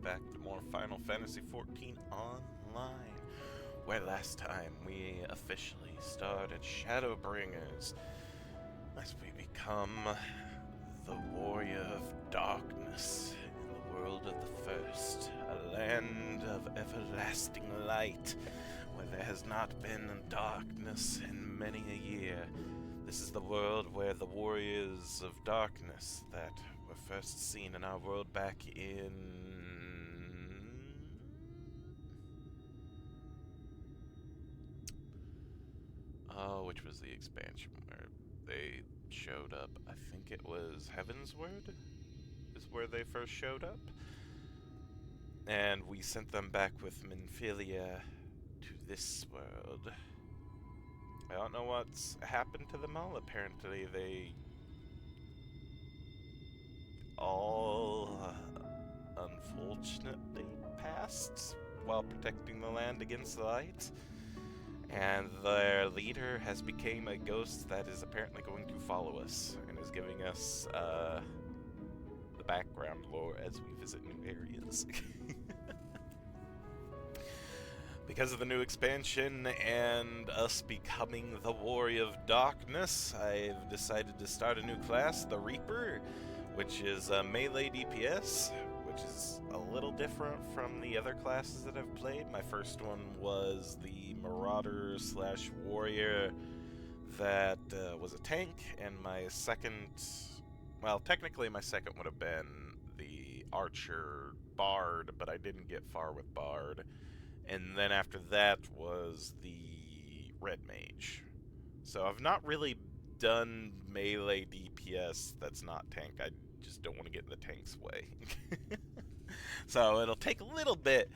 back to more Final Fantasy XIV Online, where last time we officially started Shadowbringers as we become the Warrior of Darkness in the world of the First, a land of everlasting light, where there has not been darkness in many a year. This is the world where the Warriors of Darkness that were first seen in our world back in... Oh, which was the expansion where they showed up? I think it was Heavensward is where they first showed up. And we sent them back with Minfilia to this world. I don't know what's happened to them all. Apparently they all unfortunately passed while protecting the land against the light. And their leader has become a ghost that is apparently going to follow us and is giving us the background lore as we visit new areas. Because of the new expansion and us becoming the Warrior of Darkness, I've decided to start a new class, the Reaper, which is a melee DPS, which is a little different from the other classes that I've played. My first one was the Marauder / Warrior that was a tank, and my second, well, technically my second would have been the Archer Bard, but I didn't get far with Bard. And then after that was the Red Mage. So I've not really done melee DPS that's not tank. I just don't want to get in the tank's way. So it'll take a little bit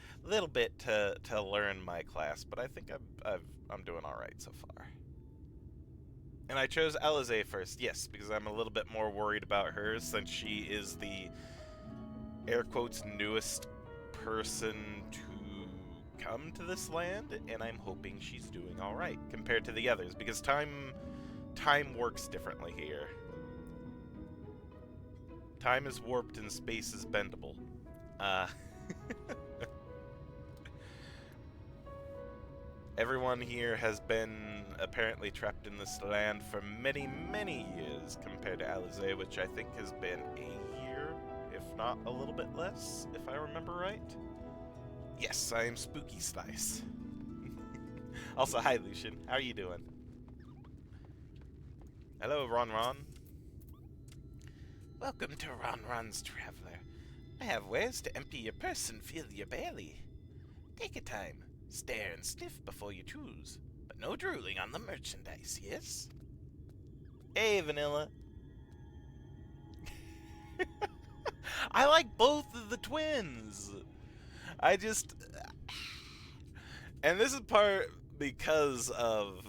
to learn my class, but I think I'm doing all right so far. And I chose Alize first, yes, because I'm a little bit more worried about her since she is the air quotes newest person to come to this land, and I'm hoping she's doing all right compared to the others, because time works differently here. Time is warped and space is bendable. Everyone here has been apparently trapped in this land for many, many years compared to Alize, which I think has been a year, if not a little bit less, if I remember right. Yes, I am Spooky Slice. Also, hi Lucian, how are you doing? Hello, Ron Ron. Welcome to Ron Ron's Traveler. I have wares to empty your purse and fill your belly. Take your time, stare and sniff before you choose, but no drooling on the merchandise, yes? Hey, Vanilla. I like both of the twins. I just... And this is partly because of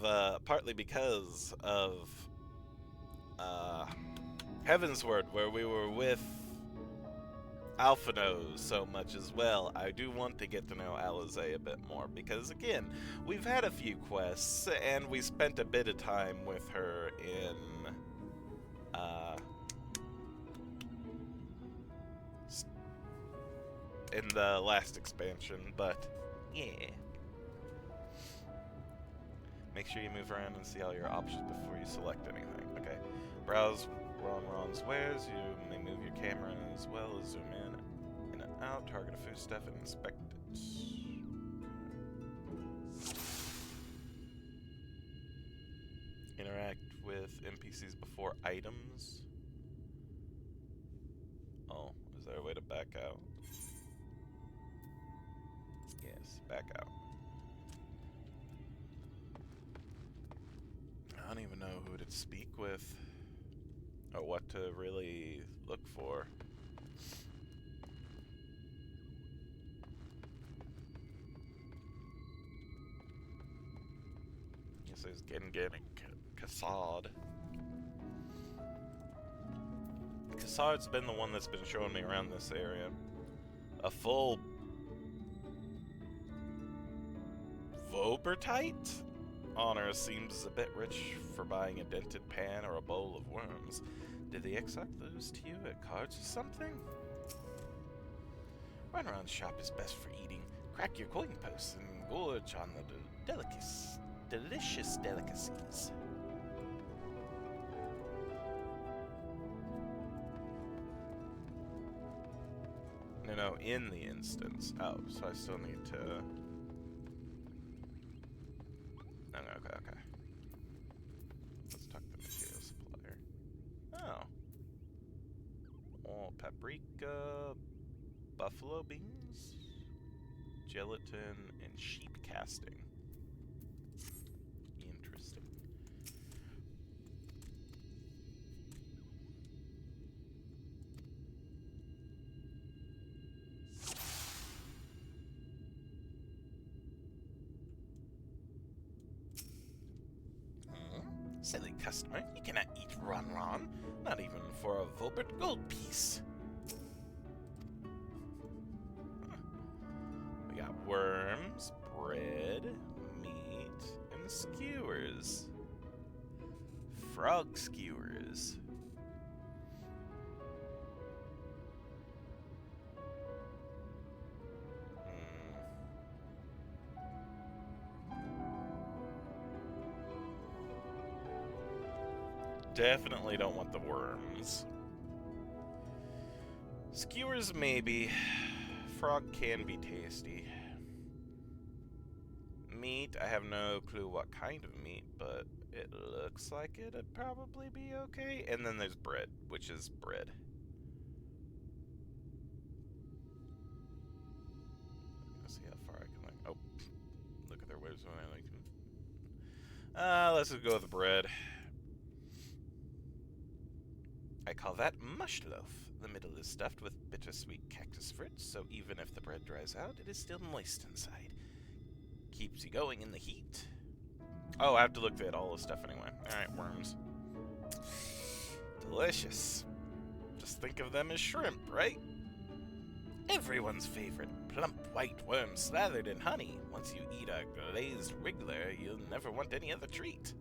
Heavensward, where we were with Alphino so much as well. I do want to get to know Alize a bit more, because again, we've had a few quests, and we spent a bit of time with her in the last expansion, but yeah. Make sure you move around and see all your options before you select anything. Okay. Browse Ron's wares. You may move your camera as well as zoom in and out, target a foodstuff, and inspect it. Interact with NPCs before items. Oh, is there a way to back out? Yes, back out. I don't even know who to speak with, or what to really look for. Guess there's getting Cassad. Cassad's been the one that's been showing me around this area. A full Vobertite honor seems a bit rich for buying a dented pan or a bowl of worms. Did the XIV lose to you at cards or something? Runaround shop is best for eating. Crack your coin posts and gorge on the delicious delicacies. No, in the instance. Oh, so I still need to... Okay. Let's talk to the material supplier. Oh, paprika, buffalo beans, gelatin, and sheep casting. Interesting. Silly customer, you cannot eat Ron, not even for a Volbert gold piece. We got worms, bread, meat, and skewers. Frog skewers. Definitely don't want the worms. Skewers, maybe. Frog can be tasty. Meat, I have no clue what kind of meat, but it looks like it'd probably be okay. And then there's bread, which is bread. Let's see how far I can, oh, look at their waves when I like. Let's just go with the bread. I call that mush loaf. The middle is stuffed with bittersweet cactus fruit, so even if the bread dries out, it is still moist inside. Keeps you going in the heat. Oh, I have to look at all the stuff anyway. Alright, worms. Delicious. Just think of them as shrimp, right? Everyone's favorite. Plump white worm slathered in honey. Once you eat a glazed wriggler, you'll never want any other treat.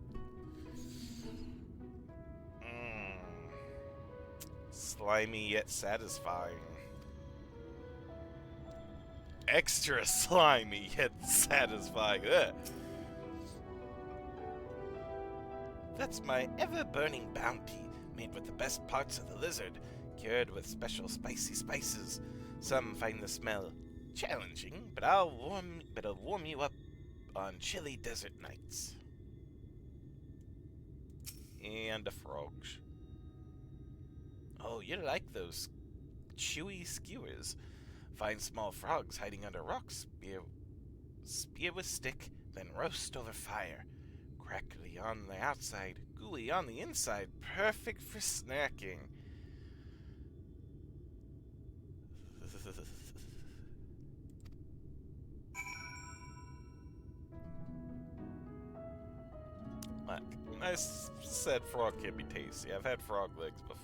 Slimy yet satisfying. Extra slimy yet satisfying. Ugh. That's my ever-burning bounty, made with the best parts of the lizard, cured with special spicy spices. Some find the smell challenging, but it'll warm you up on chilly desert nights. And a frog. Oh, you like those chewy skewers. Find small frogs hiding under rocks. Spear with stick, then roast over fire. Crackly on the outside, gooey on the inside. Perfect for snacking. Look, I said frog can be tasty. I've had frog legs before.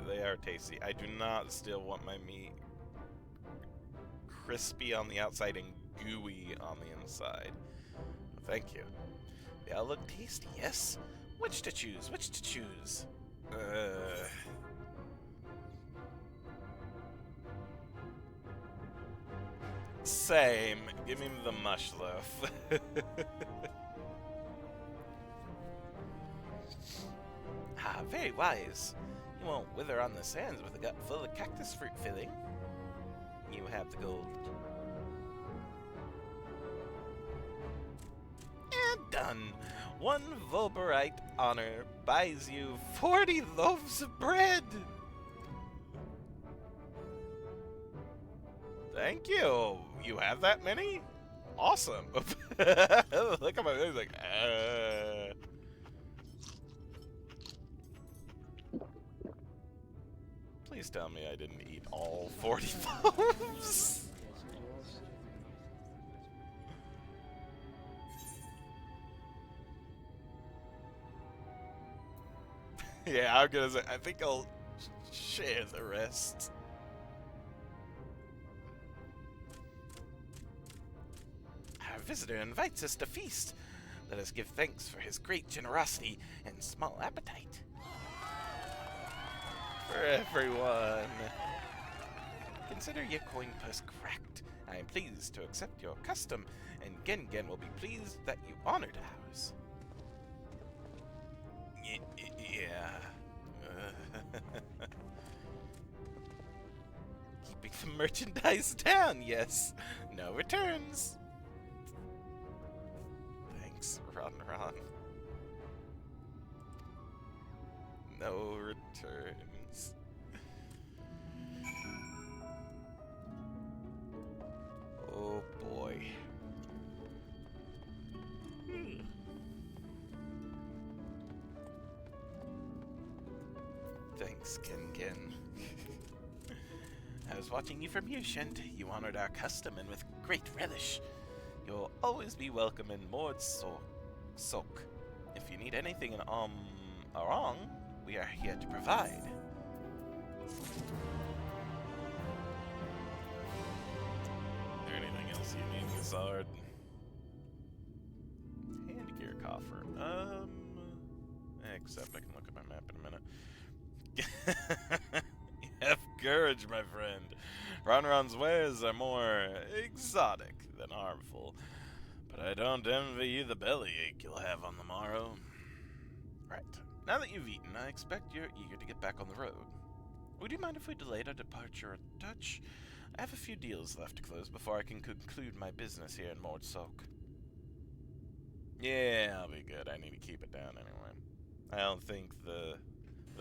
They are tasty. I do not still want my meat crispy on the outside and gooey on the inside. Thank you. They all look tasty, yes? Which to choose? Which to choose? Same. Give me the mush loaf. Ah, very wise. You won't wither on the sands with a gut full of cactus fruit filling. You have the gold. And done. One Volberite honor buys you 40 loaves of bread. Thank you. You have that many? Awesome. Look at my face like, Please tell me I didn't eat all 40 loaves. Yeah, I'm gonna say, I think I'll share the rest. Our visitor invites us to feast. Let us give thanks for his great generosity and small appetite. For everyone. consider your coin purse cracked. I am pleased to accept your custom, and Gengen will be pleased that you honored ours. Yeah. Keeping the merchandise down, yes. No returns. Thanks, Ron. No returns. Oh boy. Thanks, Ken. I was watching you from here, Shent. You honored our custom and with great relish. You'll always be welcome in Mord Sok. If you need anything in Arong, we are here to provide. Is there anything else you need, Gazard? Hand gear coffer. Except I can look at my map in a minute. Have courage, my friend. Ronron's wares are more exotic than harmful, but I don't envy you the bellyache you'll have on the morrow. Right. Now that you've eaten, I expect you're eager to get back on the road. Would you mind if we delayed our departure a touch? I have a few deals left to close before I can conclude my business here in Mord Sok. Yeah, I'll be good. I need to keep it down anyway. I don't think the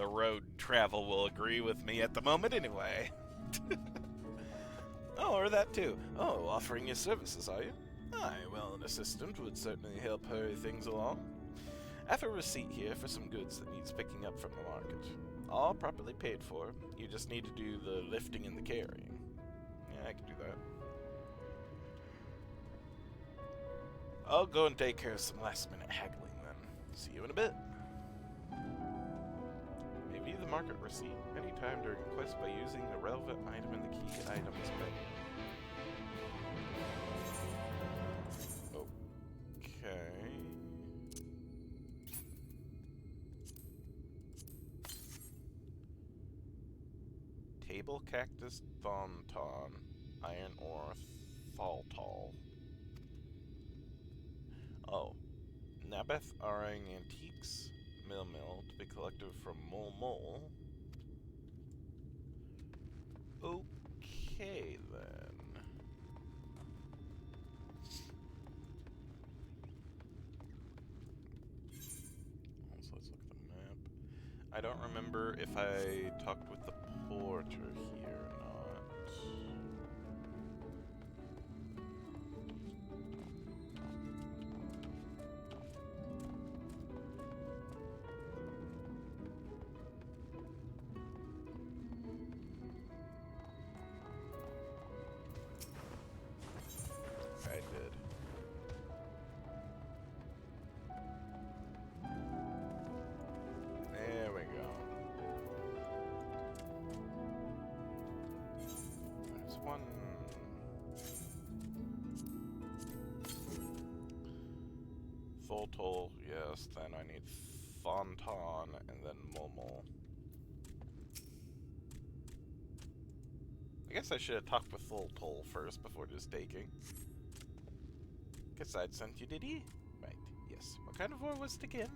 road travel will agree with me at the moment anyway. Oh, or that too. Oh, offering your services, are you? Aye, well, an assistant would certainly help hurry things along. I have a receipt here for some goods that needs picking up from the market. All properly paid for. You just need to do the lifting and the carrying. Yeah, I can do that. I'll go and take care of some last-minute haggling then. See you in a bit. View the market receipt anytime during a quest by using the relevant item in the key items menu. Okay. Table cactus thonton, iron ore thaltol. Oh. Nabeth Arang Antiques Mill to be collected from Mol. Okay then. So let's look at the map. I don't remember if I talked with the porter here or not. I did. There we go. There's one. Thultol, yes. Then I need Thonton and then Momo. I guess I should have talked with Thultol first before just taking. Guess I'd sent you, did he? Right, yes. What kind of ore was it again?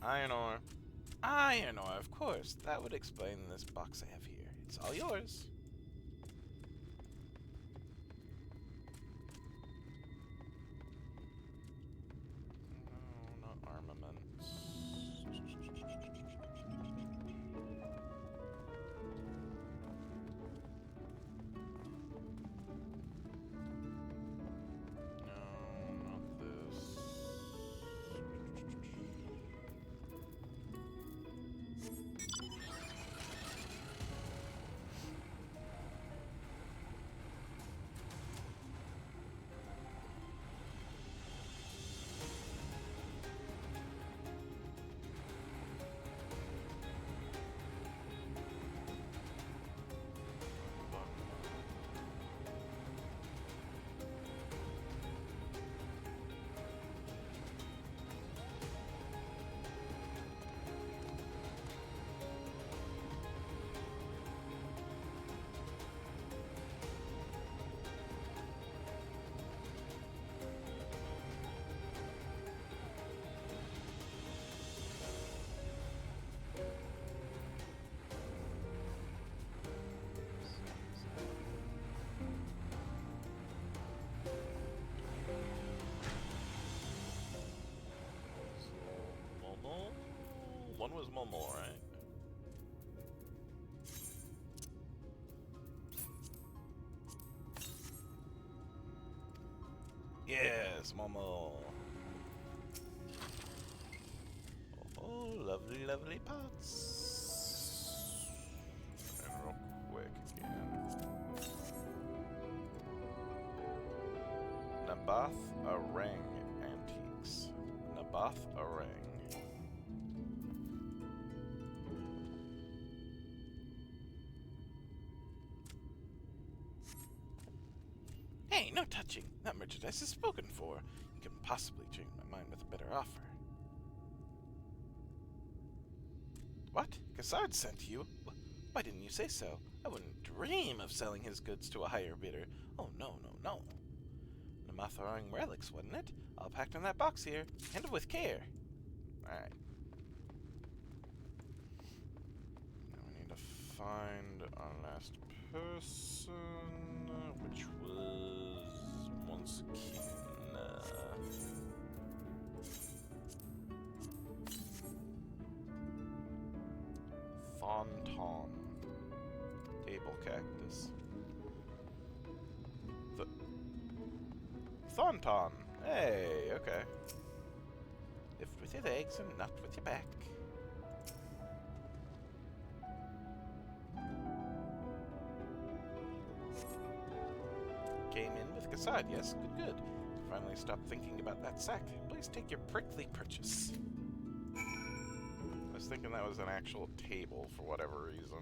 Iron ore. Iron ore, of course. That would explain this box I have here. It's all yours. No, not armaments. one was Momo, right? Yes, Momo. Oh, lovely, lovely pots. And real quick again. Naboth Orang Antiques. Naboth Orang. Hey, no touching. That merchandise is spoken for. You can possibly change my mind with a better offer. What? Cassard sent you? Why didn't you say so? I wouldn't dream of selling his goods to a higher bidder. Oh, no, no, no. Namatharang relics, wasn't it? All packed in that box here. Handled with care. Alright. Now we need to find our last person, which was once again, Thonton. Table cactus. Thonton. Hey, okay. Lift with your legs and not with your back. Came in with Cassard, yes, good, good. Finally stopped thinking about that sack. Please take your prickly purchase. I was thinking that was an actual table for whatever reason.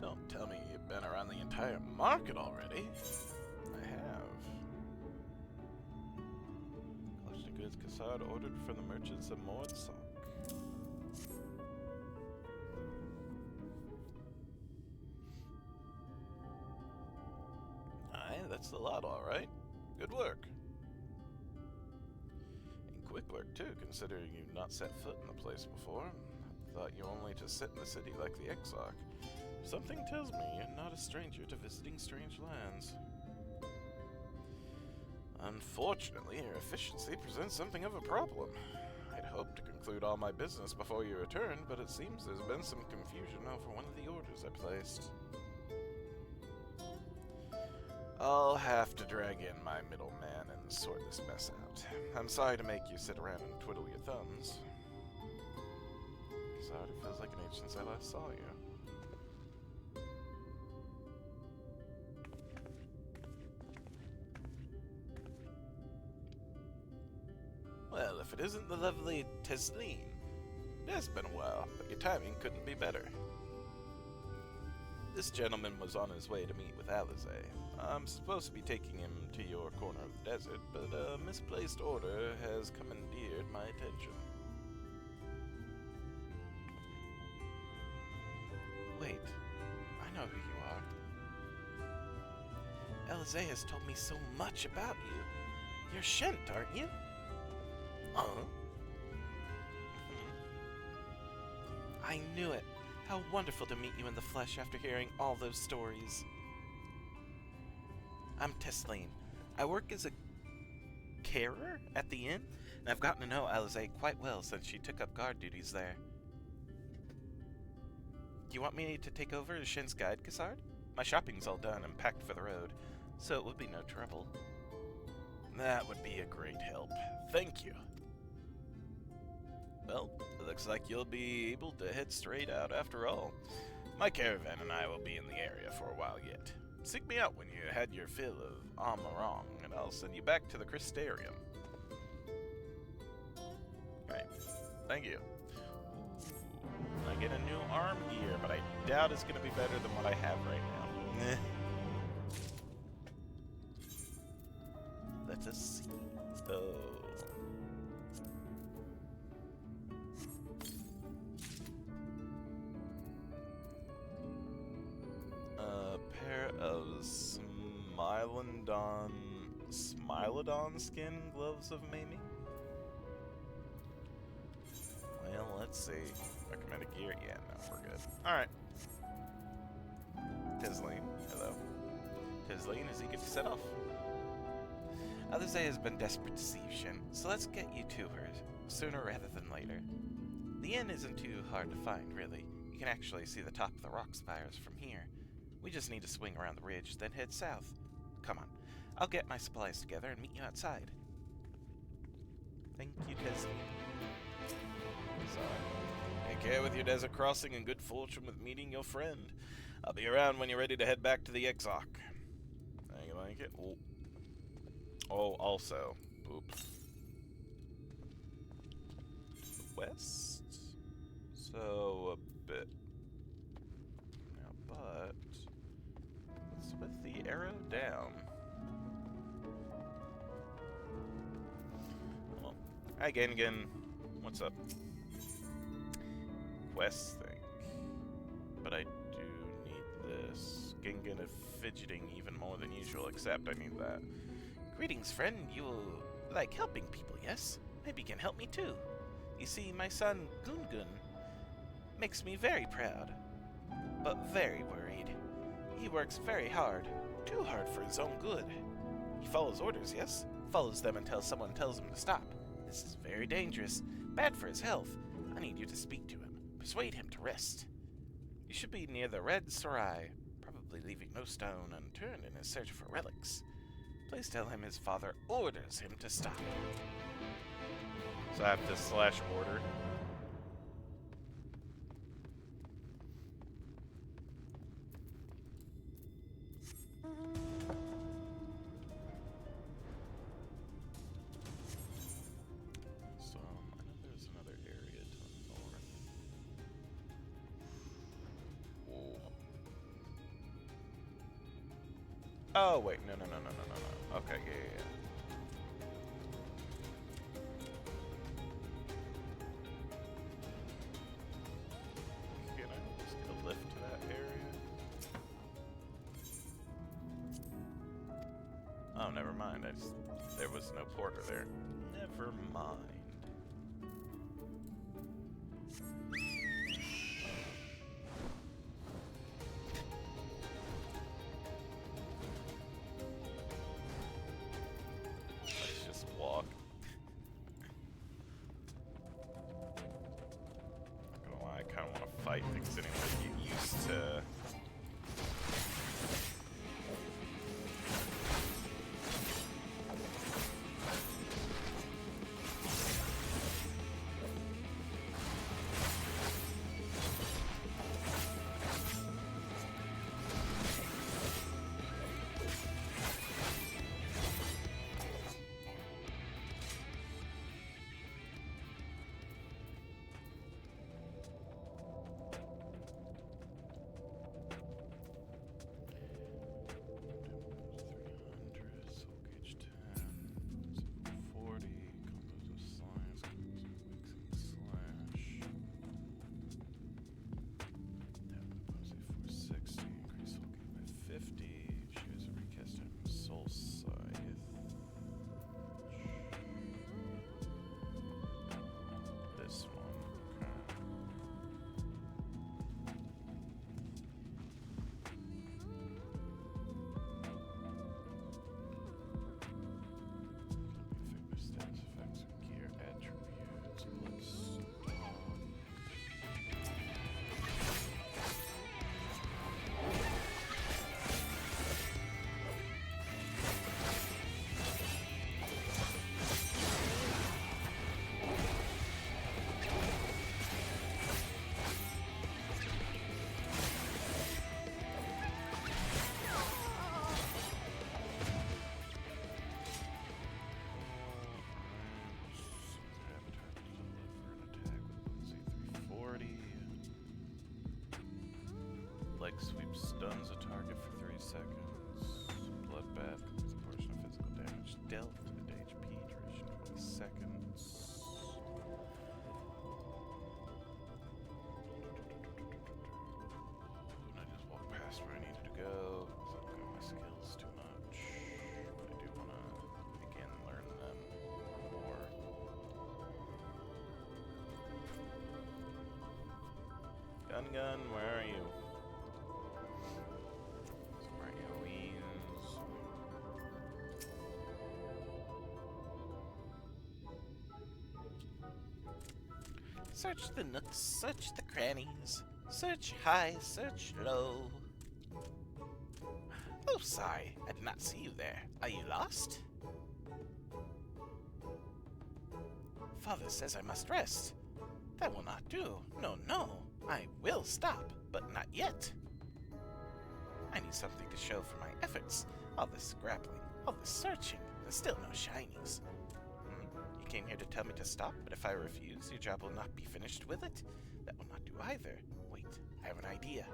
Don't tell me you've been around the entire market already. I have. Collection of goods Cassard ordered from the merchants of Mordsock. Aye, that's the lot, alright. Good work. And quick work, too, considering you've not set foot in the place before. Thought you only to sit in the city like the XIV. Something tells me you're not a stranger to visiting strange lands. Unfortunately, your efficiency presents something of a problem. I'd hoped to conclude all my business before you return, but it seems there's been some confusion over one of the orders I placed. I'll have to drag in my middleman and sort this mess out. I'm sorry to make you sit around and twiddle your thumbs. Sorry, it feels like an age since I last saw you. Well, if it isn't the lovely Tesleen. It has been a while, but your timing couldn't be better. This gentleman was on his way to meet with Alizé. I'm supposed to be taking him to your corner of the desert, but a misplaced order has commandeered my attention. Wait, I know who you are. Alizé has told me so much about you. You're Shent, aren't you? I knew it. How wonderful to meet you in the flesh after hearing all those stories. I'm Tesleen. I work as a carer at the inn, and I've gotten to know Alizé quite well since she took up guard duties there. Do you want me to take over as Shen's guide, Cassard? My shopping's all done and packed for the road, so it would be no trouble. That would be a great help. Thank you. Well, it looks like you'll be able to head straight out after all. My caravan and I will be in the area for a while yet. Seek me out when you had your fill of Amarong, and I'll send you back to the Crystarium. Alright, thank you. Ooh, I get a new arm gear, but I doubt it's going to be better than what I have right now. Let us see. Oh. A pair of small Smilodon skin gloves of maiming? Well, let's see. Recommended gear? Yeah, no, we're good. Alright. Tisleen, hello. Tisleen is eager to set off. Alizé has been desperate to see you, Shin, so let's get you to her sooner rather than later. The inn isn't too hard to find, really. You can actually see the top of the rock spires from here. We just need to swing around the ridge, then head south. Come on. I'll get my supplies together and meet you outside. Thank you, Tisleen. So, take care with your desert crossing and good fortune with meeting your friend. I'll be around when you're ready to head back to the XIV. You like it? Oh. Oh, also, oops. West? So, a bit. Now, but, what's with the arrow down? Well, hi, Gengen. What's up? Quest thing. But I do need this. Gengen is fidgeting even more than usual, except I need that. Greetings, friend. You like helping people, yes? Maybe you can help me too. You see, my son, Gungun, makes me very proud, but very worried. He works very hard, too hard for his own good. He follows orders, yes? Follows them until someone tells him to stop. This is very dangerous, bad for his health. I need you to speak to him, persuade him to rest. You should be near the Red Sarai, probably leaving no stone unturned in his search for relics. Please tell him his father orders him to stop. So I have to slash order. So, I know there's another area to the north. Oh, wait, no. Okay, yeah. Can I just get a lift to that area? Oh, never mind. There was no porter there. Never mind. Fight things anyway, get used to... Leg sweep stuns a target for 3 seconds. Bloodbath is a portion of physical damage dealt and HP duration 20 seconds. And I just walked past where I needed to go because I don't got my skills too much. stun gun, where are you? Where are you? Search the nooks, search the crannies, search high, search low. Oh, sorry, I did not see you there. Are you lost? Father says I must rest. That will not do. No, no. I will stop, but not yet. I need something to show for my efforts. All this grappling, all this searching, and still no shinies. You came here to tell me to stop, but if I refuse, your job will not be finished with it? That will not do either. Wait, I have an idea.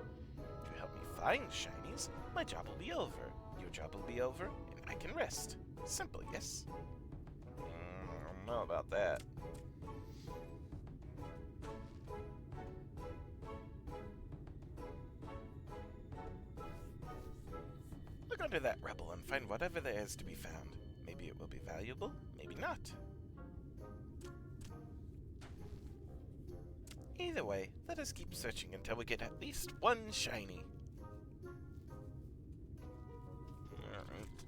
If you help me find shinies, my job will be over. Your job will be over, and I can rest. Simple, yes? I don't know about that. Look under that rubble and find whatever there is to be found. Maybe it will be valuable, maybe not. Either way, let us keep searching until we get at least one shiny. Alright.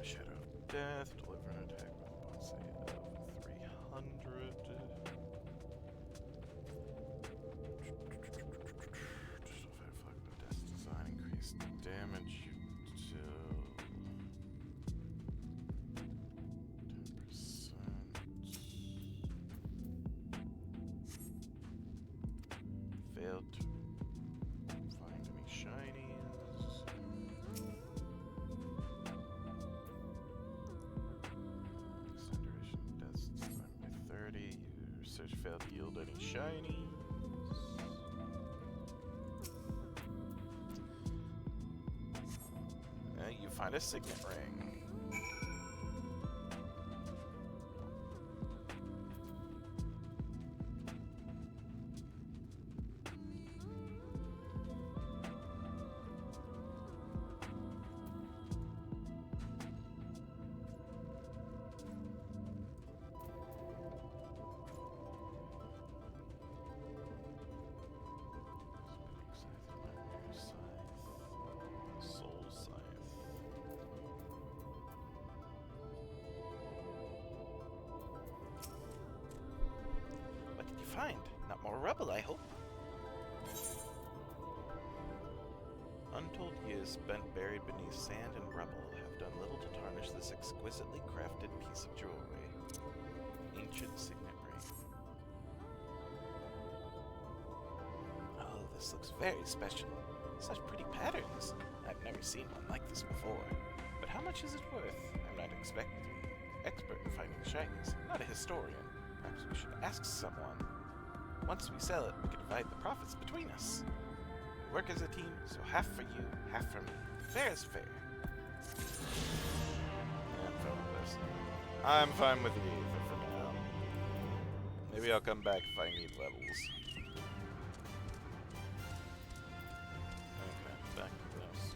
Shadow of Death, deliver an attack with a bonus of 300. Justify flag with death design, increase damage to 10%. Failed to find any shinies. Extend duration of death design by 30. Your search failed to yield any shinies. You find a signet ring. Soul Scythe. What did you find? Not more rubble, I hope. Untold years spent buried beneath sand and rubble have done little to tarnish this exquisitely crafted piece of jewelry. Ancient signet ring. Oh, this looks very special. Such pretty patterns. I've never seen one like this before. But how much is it worth? I'm not expecting expert in finding shinies, not a historian. Perhaps we should ask someone. Once we sell it, we can divide the profits between us. We work as a team, so half for you, half for me. Fair is fair. I'm fine with this. I'm fine with the Aether for now. Maybe I'll come back if I need levels. Okay, back to this.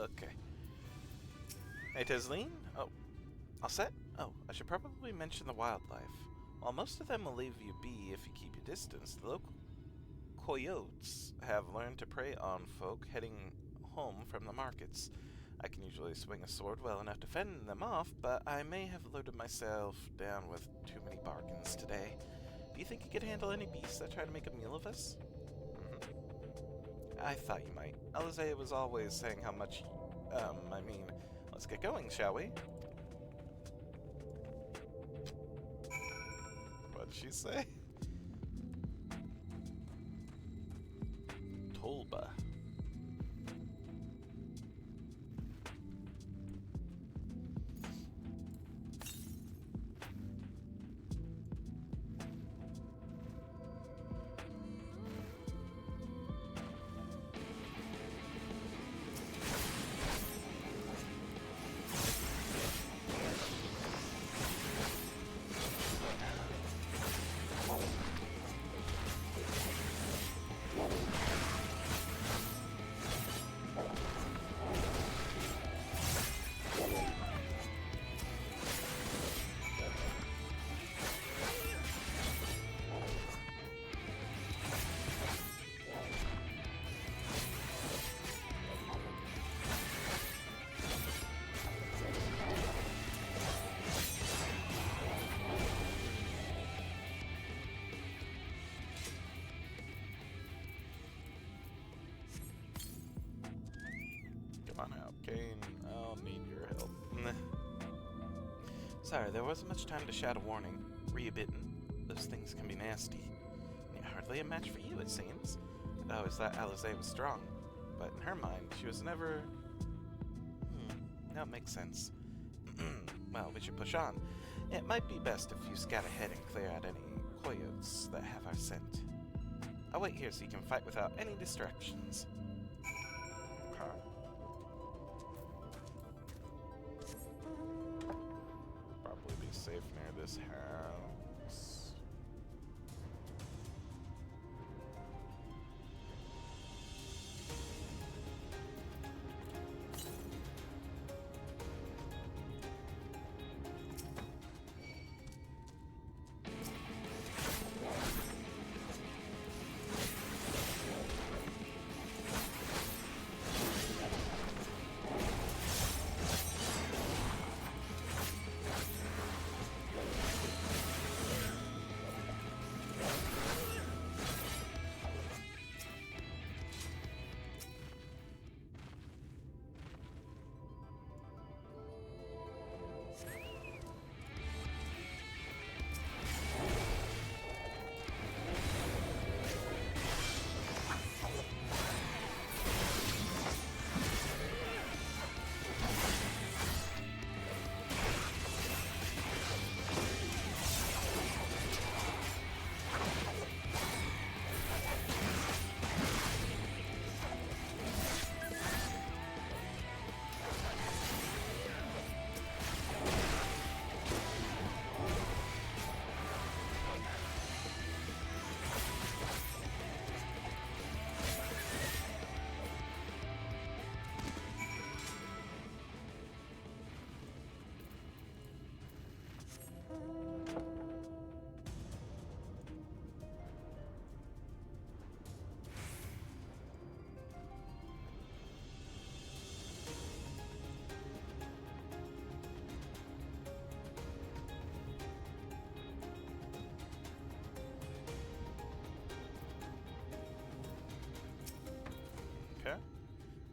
Okay. Hey, Tisleen? Oh, all set? Oh, I should probably mention the wildlife. While most of them will leave you be if you keep your distance, the local coyotes have learned to prey on folk heading home from the markets. I can usually swing a sword well enough to fend them off, but I may have loaded myself down with too many bargains today. Do you think you could handle any beasts that try to make a meal of us? I thought you might. Alize was always saying how much... let's get going, shall we? What'd she say? Tolba. Come on out, Kane. I'll need your help. Sorry, there wasn't much time to shout a warning. Were you bitten? Those things can be nasty. Hardly a match for you, it seems. I always thought Alize was strong, but in her mind, she was never... that makes sense. Well, we should push on. It might be best if you scout ahead and clear out any coyotes that have our scent. I'll wait here so you can fight without any distractions. Probably be safe near this house.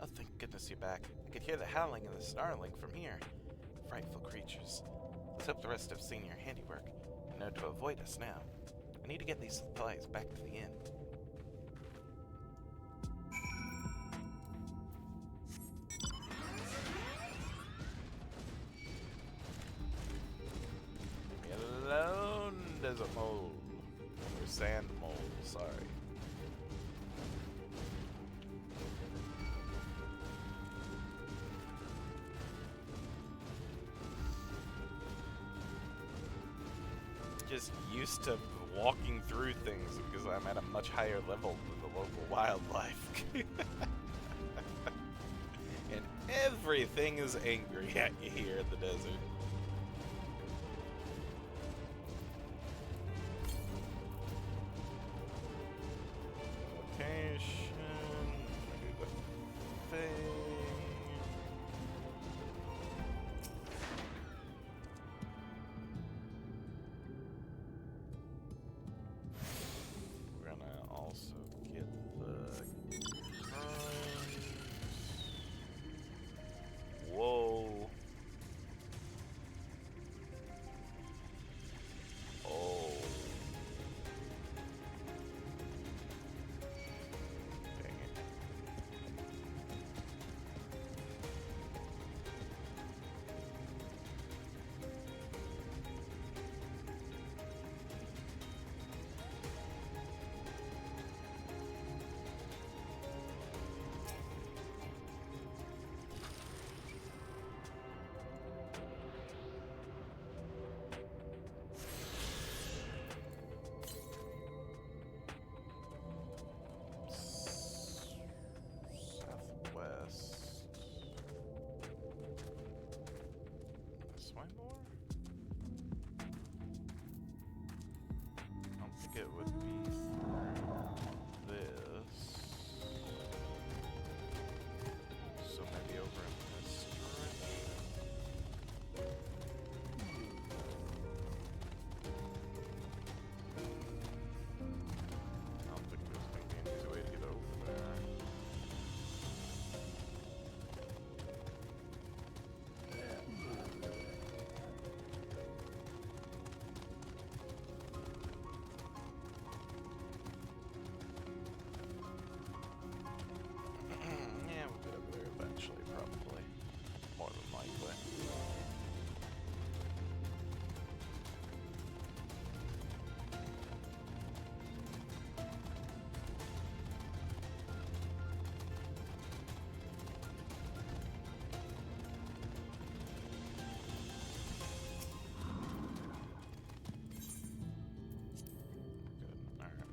Oh, thank goodness you're back. I could hear the howling and the snarling from here. Frightful creatures. Let's hope the rest have seen your handiwork and know to avoid us now. I need to get these supplies back to the inn. Leave me alone, desert mole. Or sand mole, sorry. Just used to walking through things because I'm at a much higher level than the local wildlife. And Everything is angry at you here in the desert. Location. Do the thing. We're gonna also get the coins. Whoa. Oh. Dang it. Southwest. This way more? I don't think it would be through this. So maybe over in this direction. I don't think there's going to be an easy way to get over there. Yeah, we'll get over there eventually, probably. More than likely. Good. Alright.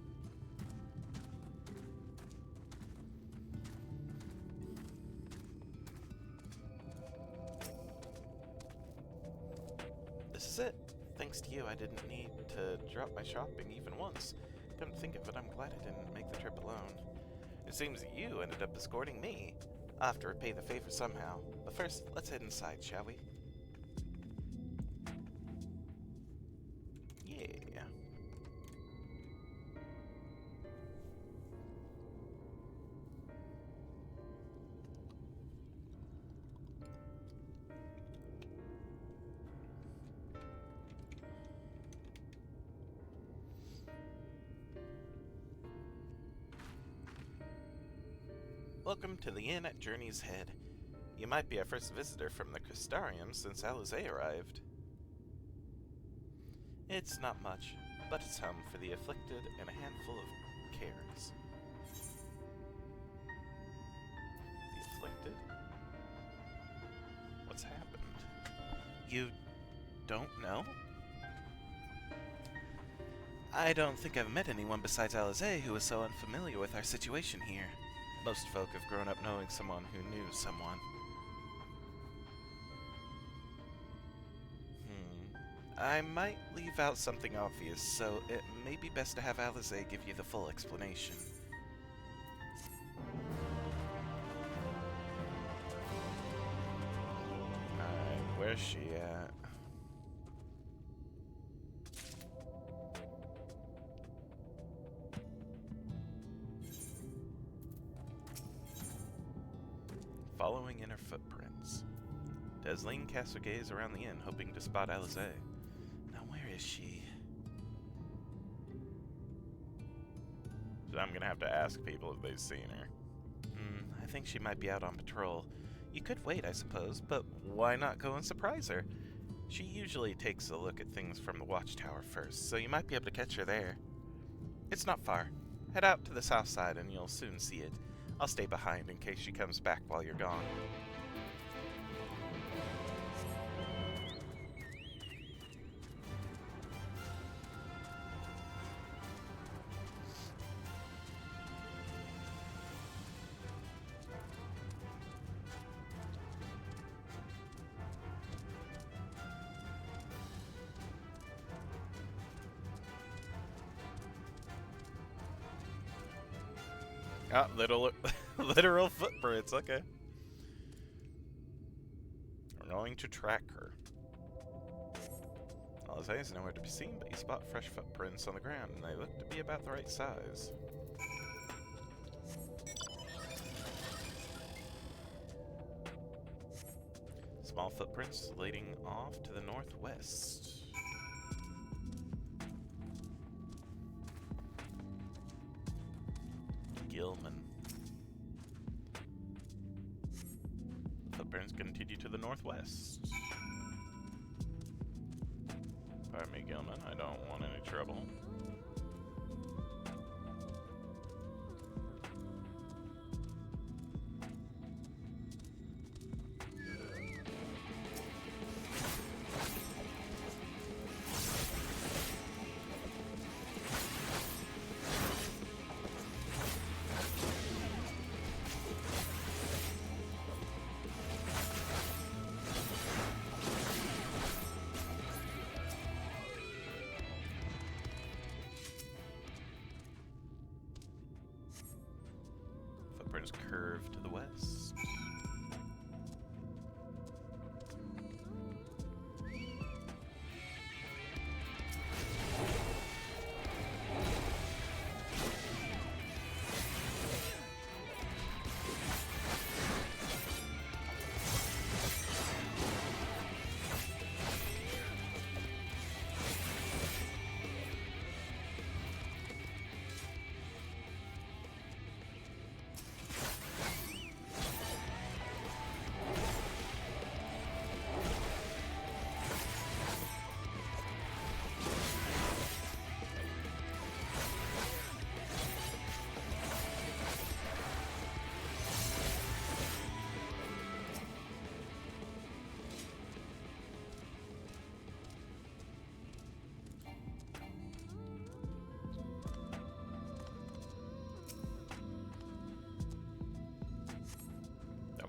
This is it. Thanks to you, I didn't need to drop my shopping even once. Come to think of it, I'm glad I didn't make the trip alone. It seems that you ended up escorting me. I'll have to repay the favor somehow. But first, let's head inside, shall we? Yeah. Welcome to the inn at Journey's Head. You might be our first visitor from the Crystarium since Alizé arrived. It's not much, but it's home for the afflicted and a handful of cares. The afflicted? What's happened? You don't know? I don't think I've met anyone besides Alizé who is so unfamiliar with our situation here. Most folk have grown up knowing someone who knew someone. I might leave out something obvious, so it may be best to have Alizé give you the full explanation. Alright, where's she at? Following in her footprints. Desline casts her gaze around the inn, hoping to spot Alizé. Now where is she? So I'm gonna have to ask people if they've seen her. I think she might be out on patrol. You could wait, I suppose, but why not go and surprise her? She usually takes a look at things from the watchtower first, so you might be able to catch her there. It's not far. Head out to the south side and you'll soon see it. I'll stay behind in case she comes back while you're gone. Ah, literal footprints, okay. We're going to track her. Alzay is nowhere to be seen, but you spot fresh footprints on the ground, and they look to be about the right size. Small footprints leading off to the northwest. Gilman. Footprints continue to the northwest. Pardon me, Gilman. I don't want any trouble. Footprints curve to the west.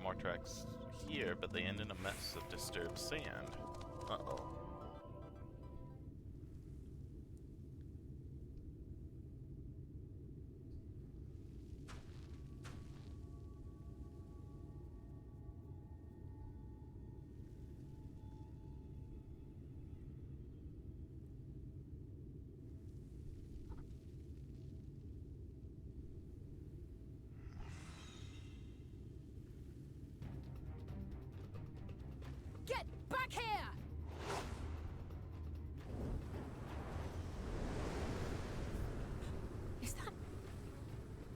More tracks here, but they end in a mess of disturbed sand. Uh-oh. Get back here! Is that...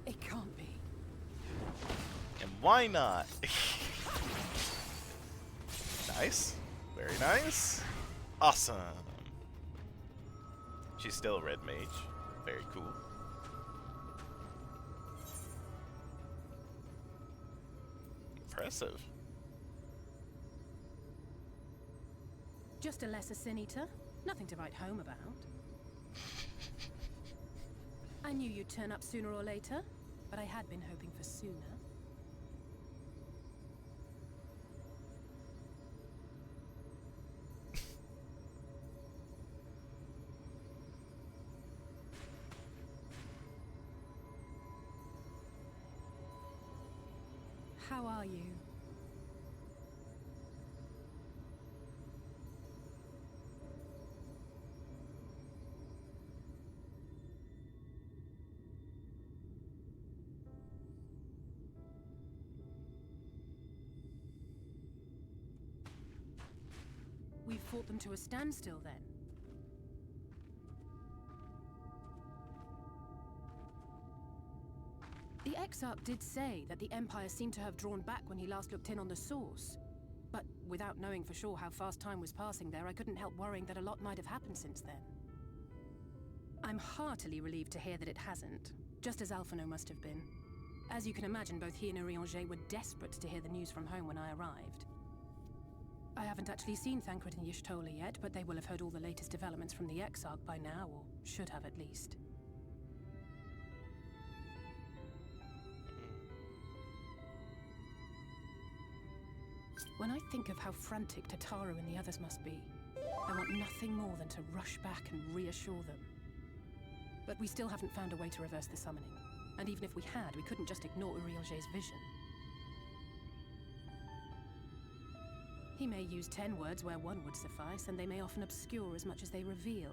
It can't be. And why not? Nice. Very nice. Awesome. She's still a red mage. Very cool. Impressive. Just a lesser sin eater. Nothing to write home about. I knew you'd turn up sooner or later, but I had been hoping for sooner. How are you? We've fought them to a standstill, then. The XIV did say that the Empire seemed to have drawn back when he last looked in on the source. But without knowing for sure how fast time was passing there, I couldn't help worrying that a lot might have happened since then. I'm heartily relieved to hear that it hasn't, just as Alphino must have been. As you can imagine, both he and Urianger were desperate to hear the news from home when I arrived. I haven't actually seen Thancred and Y'shtola yet, but they will have heard all the latest developments from the Exarch by now, or should have at least. When I think of how frantic Tataru and the others must be, I want nothing more than to rush back and reassure them. But we still haven't found a way to reverse the summoning. And even if we had, we couldn't just ignore Urielge's vision. He may use 10 words where one would suffice, and they may often obscure as much as they reveal.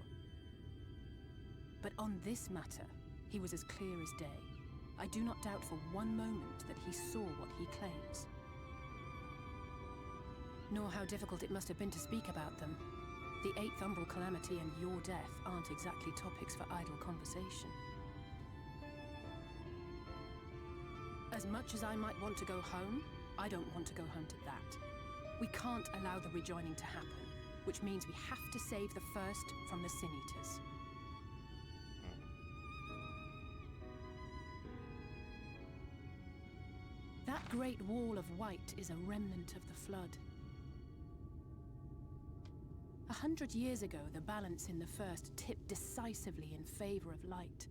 But on this matter, he was as clear as day. I do not doubt for one moment that he saw what he claims. Nor how difficult it must have been to speak about them. The 8th Umbral Calamity and your death aren't exactly topics for idle conversation. As much as I might want to go home, I don't want to go home to that. We can't allow the rejoining to happen, which means we have to save the first from the Sin Eaters. That great wall of white is a remnant of the flood. 100 years ago, the balance in the first tipped decisively in favor of light.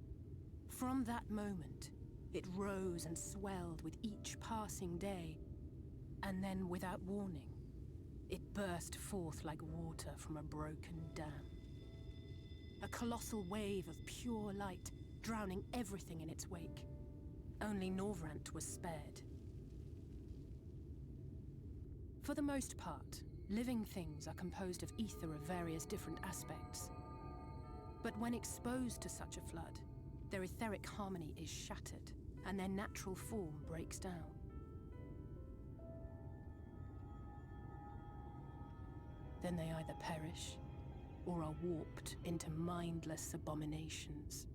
From that moment, it rose and swelled with each passing day, and then, without warning, it burst forth like water from a broken dam. A colossal wave of pure light, drowning everything in its wake. Only Norvrant was spared. For the most part, living things are composed of ether of various different aspects. But when exposed to such a flood, their etheric harmony is shattered, and their natural form breaks down. Then they either perish, or are warped into mindless abominations.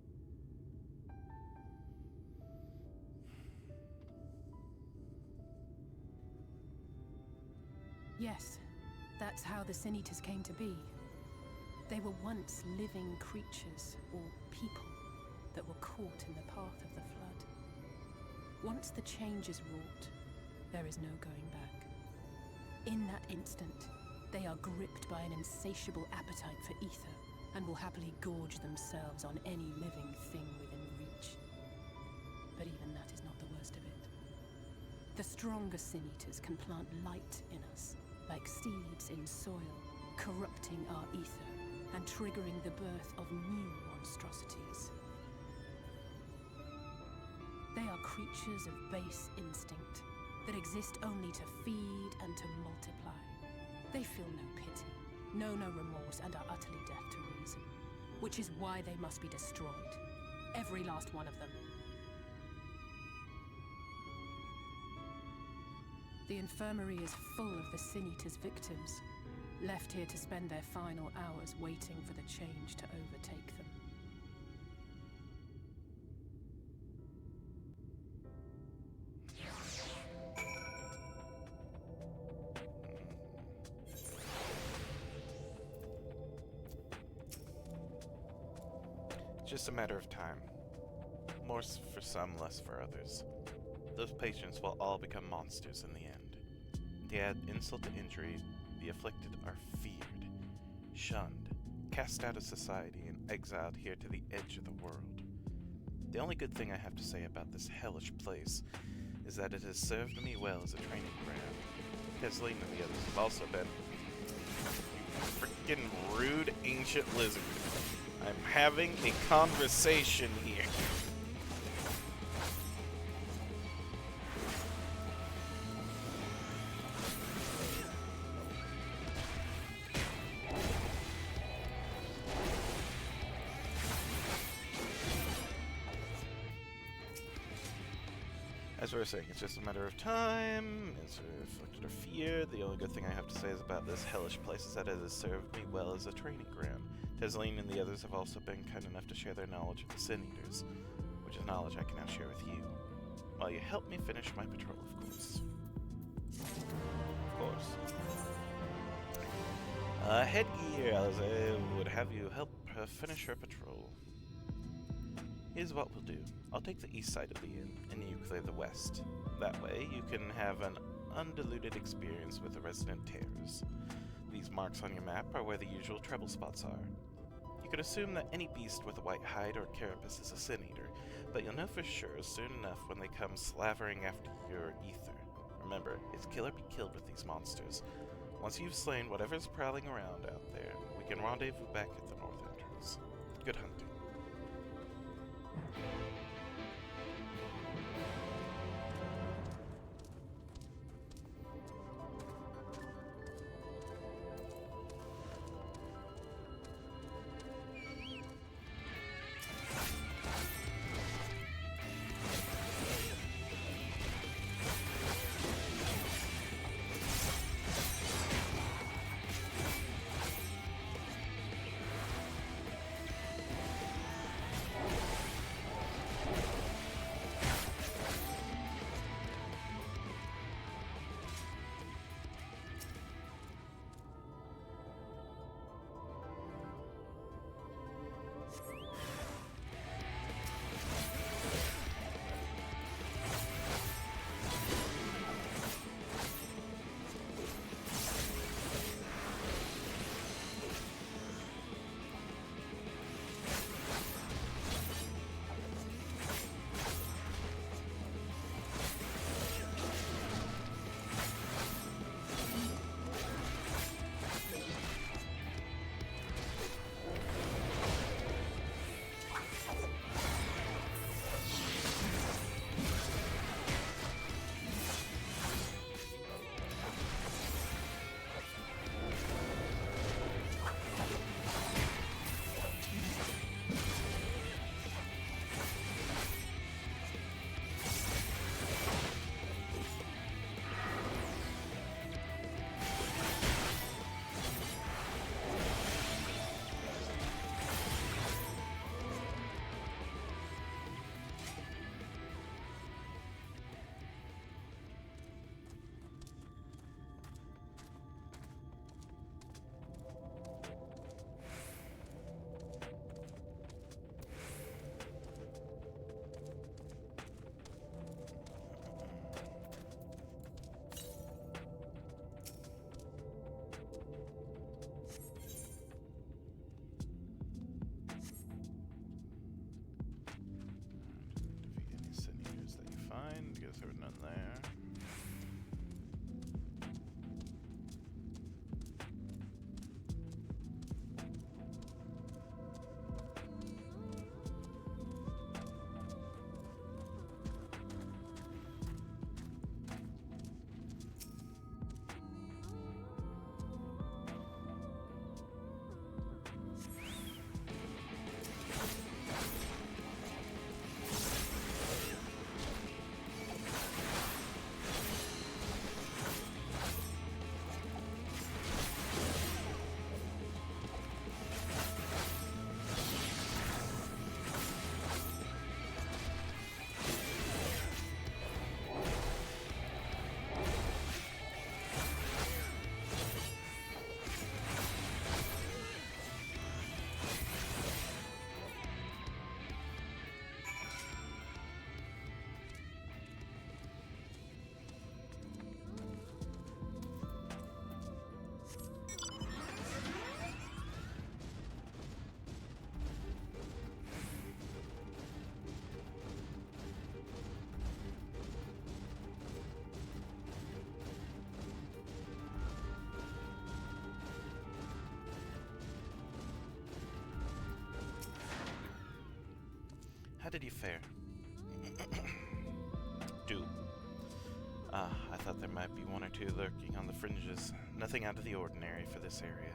Yes, that's how the Sin Eaters came to be. They were once living creatures, or people, that were caught in the path of the flood. Once the change is wrought, there is no going back. In that instant, they are gripped by an insatiable appetite for ether, and will happily gorge themselves on any living thing within reach. But even that is not the worst of it. The stronger Sin Eaters can plant light in us, like seeds in soil, corrupting our ether and triggering the birth of new monstrosities. They are creatures of base instinct that exist only to feed and to multiply. They feel no pity, know no remorse, and are utterly deaf to reason, which is why they must be destroyed. Every last one of them. The infirmary is full of the Sin Eaters' victims, left here to spend their final hours waiting for the change to overtake them. Just a matter of time. More for some, less for others. Those patients will all become monsters in the end. To add insult to injury, the afflicted are feared, shunned, cast out of society, and exiled here to the edge of the world. The only good thing I have to say about this hellish place is that it has served me well as a training ground. Kesleen and the others have also been freaking rude ancient lizard. I'm having a conversation here. As we were saying, it's just a matter of time. It's afflicted or fear. The only good thing I have to say is about this hellish place is that it has served me well as a training ground. Tesleen and the others have also been kind enough to share their knowledge of the Sin Eaters, which is knowledge I can now share with you, while you help me finish my patrol, of course. Of course. Headgear, as I would have you help finish her patrol. Here's what we'll do. I'll take the east side of the inn, and you clear the west. That way, you can have an undiluted experience with the resident terrors. These marks on your map are where the usual trouble spots are. You can assume that any beast with a white hide or carapace is a Sin Eater, but you'll know for sure soon enough when they come slavering after your ether. Remember, it's kill or be killed with these monsters. Once you've slain whatever's prowling around out there, we can rendezvous back at the north entrance. Good hunting. did you fare? Do. I thought there might be one or two lurking on the fringes. Nothing out of the ordinary for this area.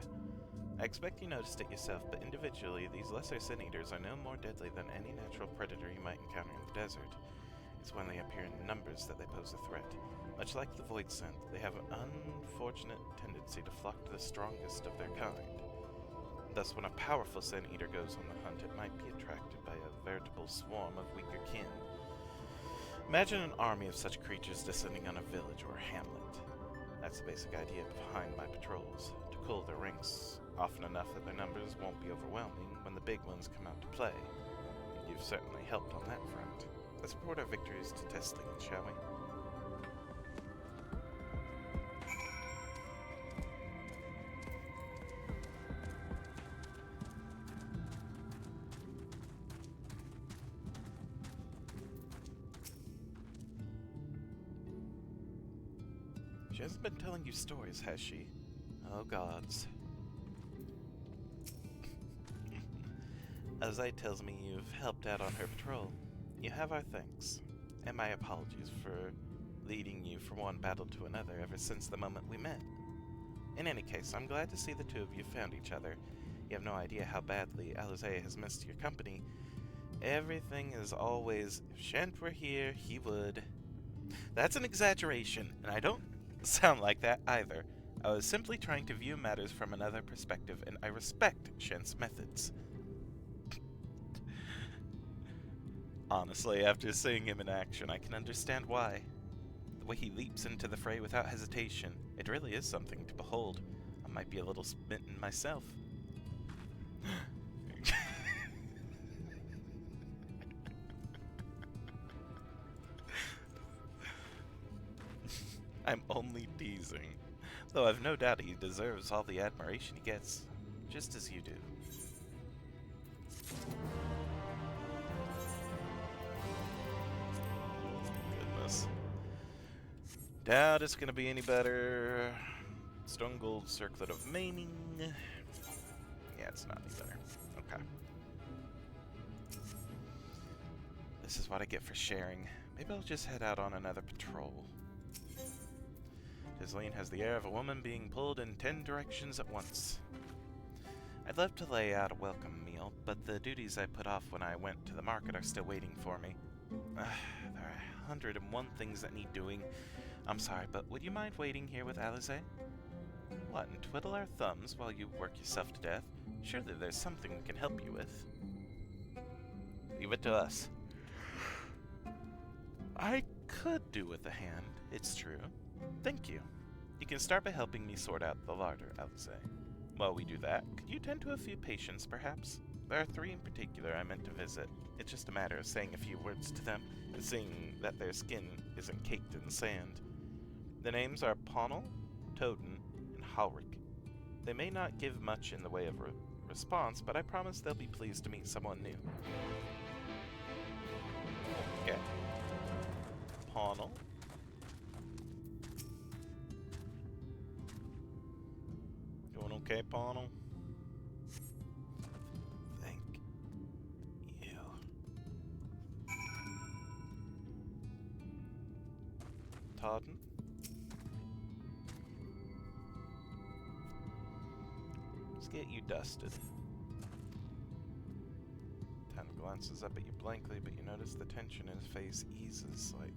I expect you noticed it yourself, but individually, these lesser sin eaters are no more deadly than any natural predator you might encounter in the desert. It's when they appear in numbers that they pose a threat. Much like the void scent, they have an unfortunate tendency to flock to the strongest of their kind. Thus, when a powerful sin eater goes on the hunt, it might be attracted by a veritable swarm of weaker kin. Imagine an army of such creatures descending on a village or a hamlet. That's the basic idea behind my patrols, to cull their ranks often enough that their numbers won't be overwhelming when the big ones come out to play. You've certainly helped on that front. Let's report our victories to Testing, shall we? She hasn't been telling you stories, has she? Oh gods. Azai tells me you've helped out on her patrol. You have our thanks, and my apologies for leading you from one battle to another ever since the moment we met. In any case, I'm glad to see the two of you found each other. You have no idea how badly Alizé has missed your company. Everything is always, if Shant were here, he would. That's an exaggeration, and I don't sound like that either. I was simply trying to view matters from another perspective, and I respect Shant's methods. Honestly, after seeing him in action, I can understand why. The way he leaps into the fray without hesitation, it really is something to behold. I might be a little smitten myself. I'm only teasing, though I've no doubt he deserves all the admiration he gets, just as you do. Goodness. Doubt it's gonna be any better. Stone Gold Circlet of Maiming. Yeah, it's not any better. Okay. This is what I get for sharing. Maybe I'll just head out on another patrol. Ghislaine has the air of a woman being pulled in 10 directions at once. I'd love to lay out a welcome meal, but the duties I put off when I went to the market are still waiting for me. There are 101 things that need doing. I'm sorry, but would you mind waiting here with Alizé? What, and twiddle our thumbs while you work yourself to death? Surely there's something we can help you with. Leave it to us. I could do with a hand, it's true. Thank you. You can start by helping me sort out the larder, Alizé. While we do that, could you tend to a few patients, perhaps? There are 3 in particular I meant to visit. It's just a matter of saying a few words to them, and seeing that their skin isn't caked in sand. The names are Ponel, Toden, and Halric. They may not give much in the way of response, but I promise they'll be pleased to meet someone new. Okay. Ponel. Doing okay, Ponel? Thank you. Toden? Let's get you dusted. Tan glances up at you blankly, but you notice the tension in his face eases slightly.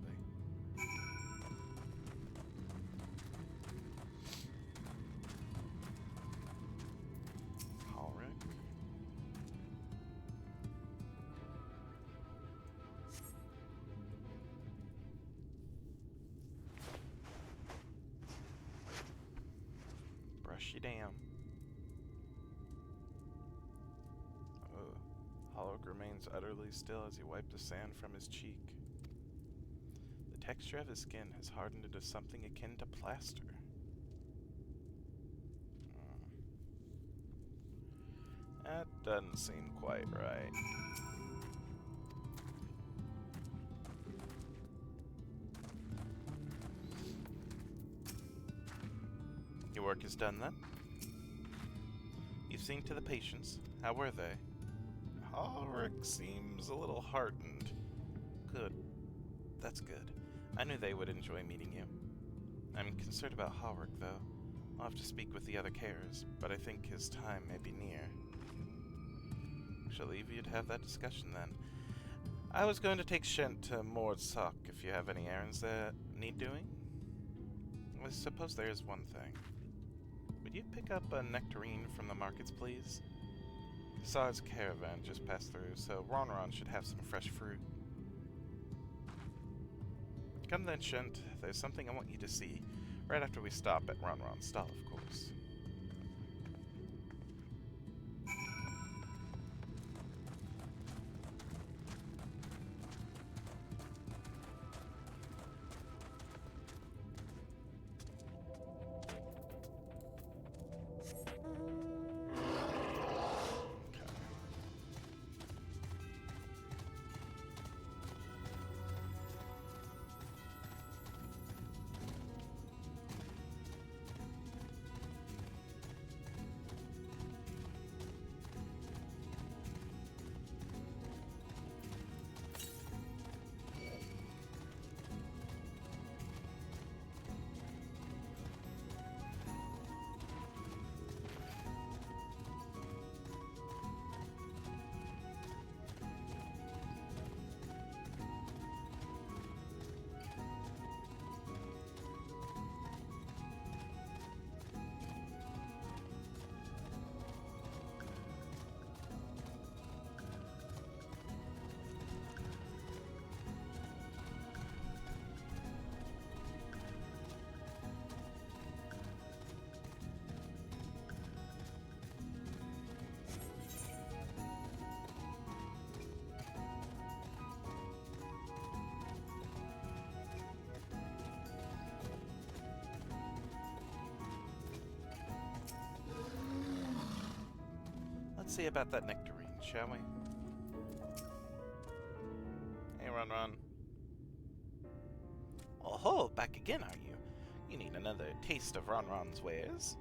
Brush you down. Hollow remains utterly still as he wiped the sand from his cheek. The texture of his skin has hardened into something akin to plaster. That doesn't seem quite right. Your work is done then? You've seen to the patients. How were they? Ulrich seems a little heartened. Good. That's good. I knew they would enjoy meeting you. I'm concerned about Ulrich, though. I'll have to speak with the other carers, but I think his time may be near. Shall leave you to have that discussion then. I was going to take Shent to Mordsock if you have any errands that need doing. I suppose there is one thing. Would you pick up a nectarine from the markets, please? Sar's caravan just passed through, so Ronron should have some fresh fruit. Come then, Shent. There's something I want you to see. Right after we stop at Ronron's stall, of course. Let's see about that nectarine, shall we? Hey, Ronron. Oh-ho, back again, are you? You need another taste of Ronron's wares?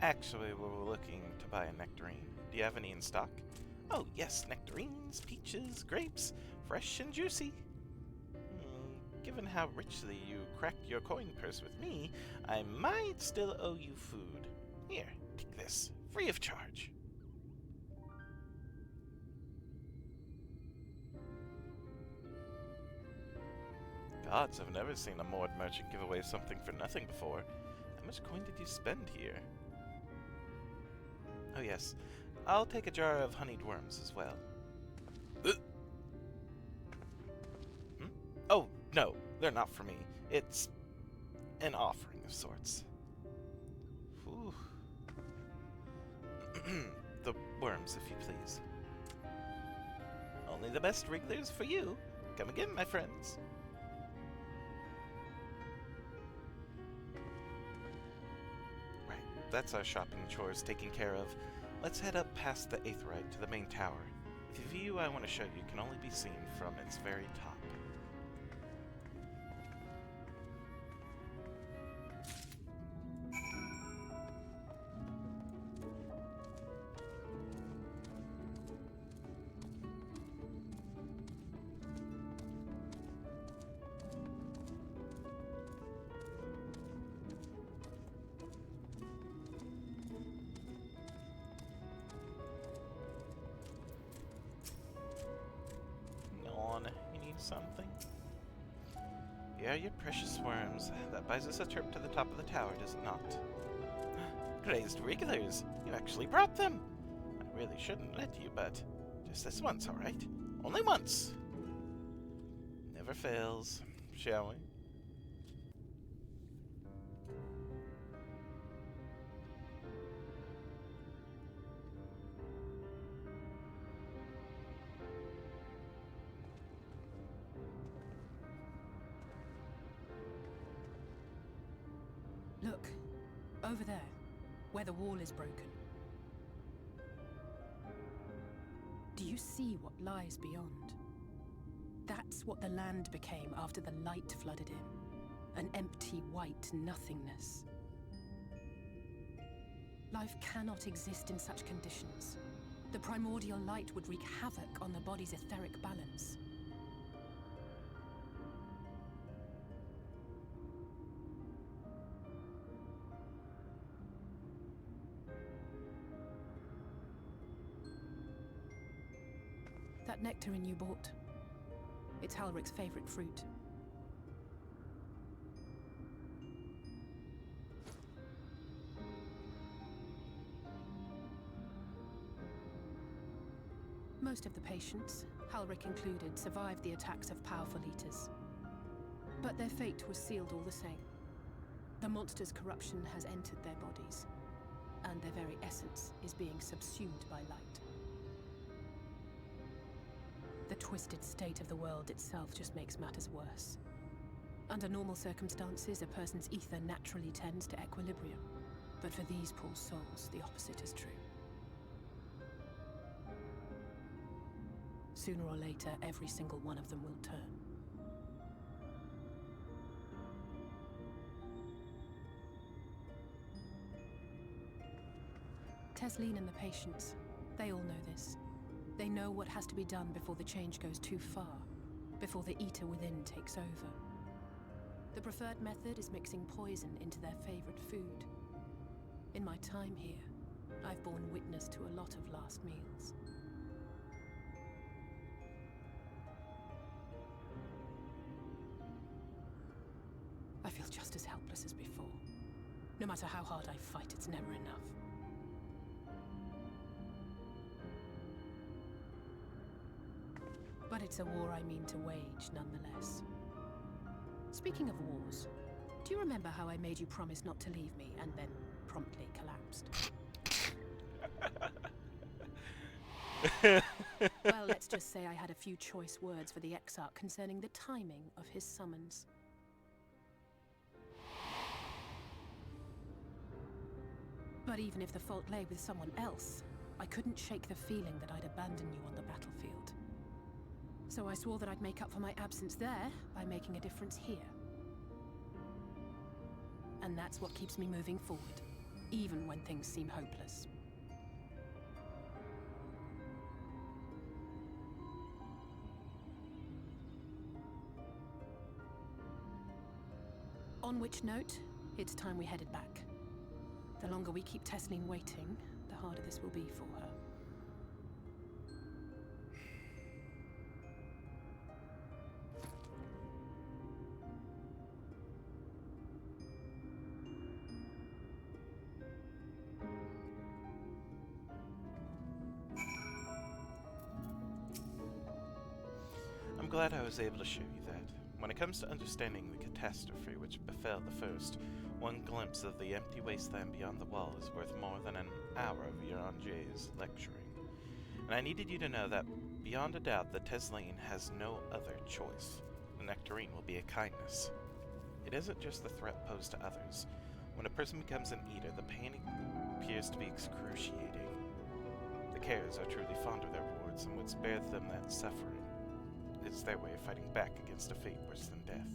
Actually, we were looking to buy a nectarine. Do you have any in stock? Oh, yes, nectarines, peaches, grapes, fresh and juicy. Given how richly you cracked your coin purse with me, I might still owe you food. Here, take this, free of charge. Gods, I've never seen a Mord merchant give away something for nothing before. How much coin did you spend here? Oh yes, I'll take a jar of honeyed worms as well. Oh, no, they're not for me. It's an offering of sorts. Whew. The worms, if you please. Only the best wrigglers for you. Come again, my friends. Right, that's our shopping chores taken care of. Let's head up past the Aetheryte to the main tower. The view I want to show you can only be seen from its very top. Something? Yeah, your precious worms. That buys us a trip to the top of the tower, does it not? Crazed wrigglers! You actually brought them! I really shouldn't let you, but just this once, alright? Only once! Never fails, shall we? Look, over there, where the wall is broken. Do you see what lies beyond? That's what the land became after the light flooded in. An empty white nothingness. Life cannot exist in such conditions. The primordial light would wreak havoc on the body's etheric balance. That nectarine you bought, it's Halric's favorite fruit. Most of the patients, Halric included, survived the attacks of powerful eaters. But their fate was sealed all the same. The monster's corruption has entered their bodies, and their very essence is being subsumed by light. The twisted state of the world itself just makes matters worse. Under normal circumstances, a person's ether naturally tends to equilibrium. But for these poor souls, the opposite is true. Sooner or later, every single one of them will turn. Tesleen and the patients, they all know this. They know what has to be done before the change goes too far, before the eater within takes over. The preferred method is mixing poison into their favorite food. In my time here, I've borne witness to a lot of last meals. I feel just as helpless as before. No matter how hard I fight, it's never enough. But it's a war I mean to wage, nonetheless. Speaking of wars, do you remember how I made you promise not to leave me and then promptly collapsed? Well, let's just say I had a few choice words for the Exarch concerning the timing of his summons. But even if the fault lay with someone else, I couldn't shake the feeling that I'd abandon you on the battlefield. So I swore that I'd make up for my absence there by making a difference here. And that's what keeps me moving forward, even when things seem hopeless. On which note, it's time we headed back. The longer we keep Tesleen waiting, the harder this will be for her. I'm glad I was able to show you that. When it comes to understanding the catastrophe which befell the first, one glimpse of the empty wasteland beyond the wall is worth more than an hour of Yaranje's lecturing. And I needed you to know that, beyond a doubt, that Tesleen has no other choice. The nectarine will be a kindness. It isn't just the threat posed to others. When a person becomes an eater, the pain appears to be excruciating. The Cares are truly fond of their wards and would spare them that suffering. It's their way of fighting back against a fate worse than death.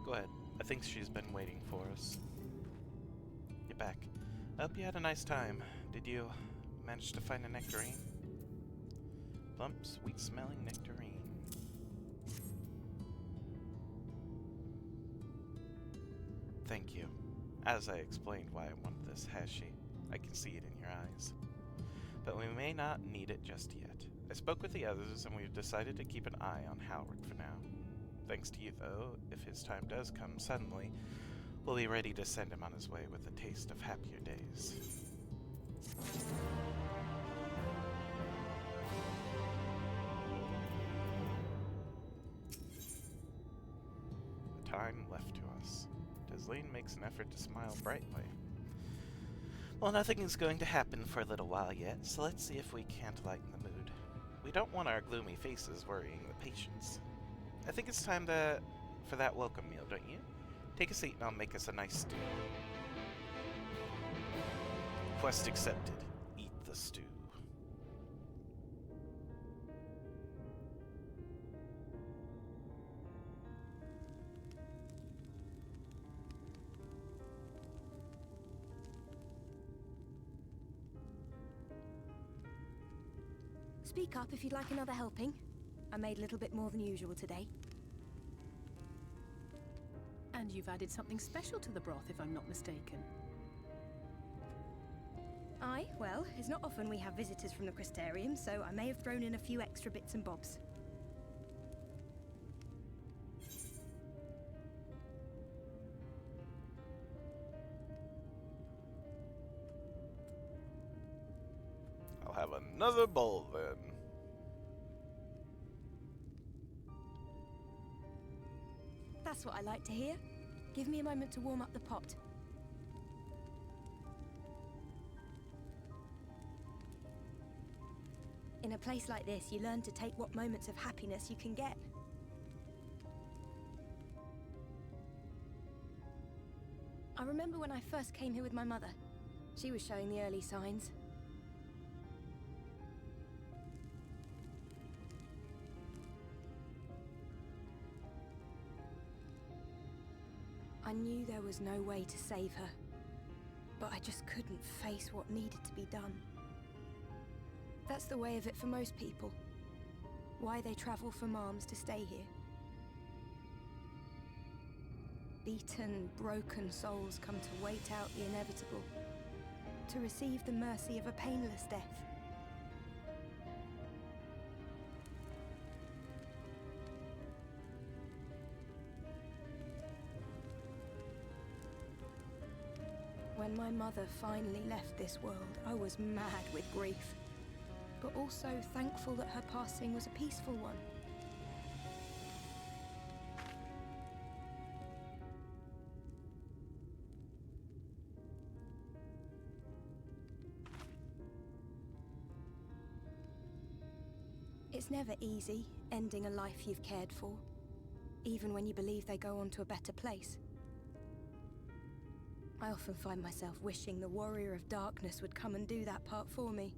Go ahead. I think she's been waiting for us. You're back. I hope you had a nice time. Did you manage to find a nectarine? Plump, sweet-smelling nectarine. Thank you. As I explained why I wanted this, has she? I can see it in your eyes. But we may not need it just yet. I spoke with the others, and we've decided to keep an eye on Halric for now. Thanks to you, though, if his time does come suddenly, we'll be ready to send him on his way with a taste of happier days. The time left to us. Tesleen makes an effort to smile brightly. Well, nothing is going to happen for a little while yet, so let's see if we can't lighten the mood. We don't want our gloomy faces worrying the patients. I think it's time to for that welcome meal, don't you? Take a seat and I'll make us a nice stew. Quest accepted. Eat the stew. Speak up if you'd like another helping. I made a little bit more than usual today. And you've added something special to the broth, if I'm not mistaken. Aye, well, it's not often we have visitors from the Crystarium, so I may have thrown in a few extra bits and bobs. I'll have another bowl then. That's what I like to hear. Give me a moment to warm up the pot. In a place like this, you learn to take what moments of happiness you can get. I remember when I first came here with my mother. She was showing the early signs. I knew there was no way to save her, but I just couldn't face what needed to be done. That's the way of it for most people. Why they travel from arms to stay here. Beaten, broken souls come to wait out the inevitable, to receive the mercy of a painless death. When my mother finally left this world, I was mad with grief, but also thankful that her passing was a peaceful one. It's never easy, ending a life you've cared for, even when you believe they go on to a better place. I often find myself wishing the Warrior of Darkness would come and do that part for me.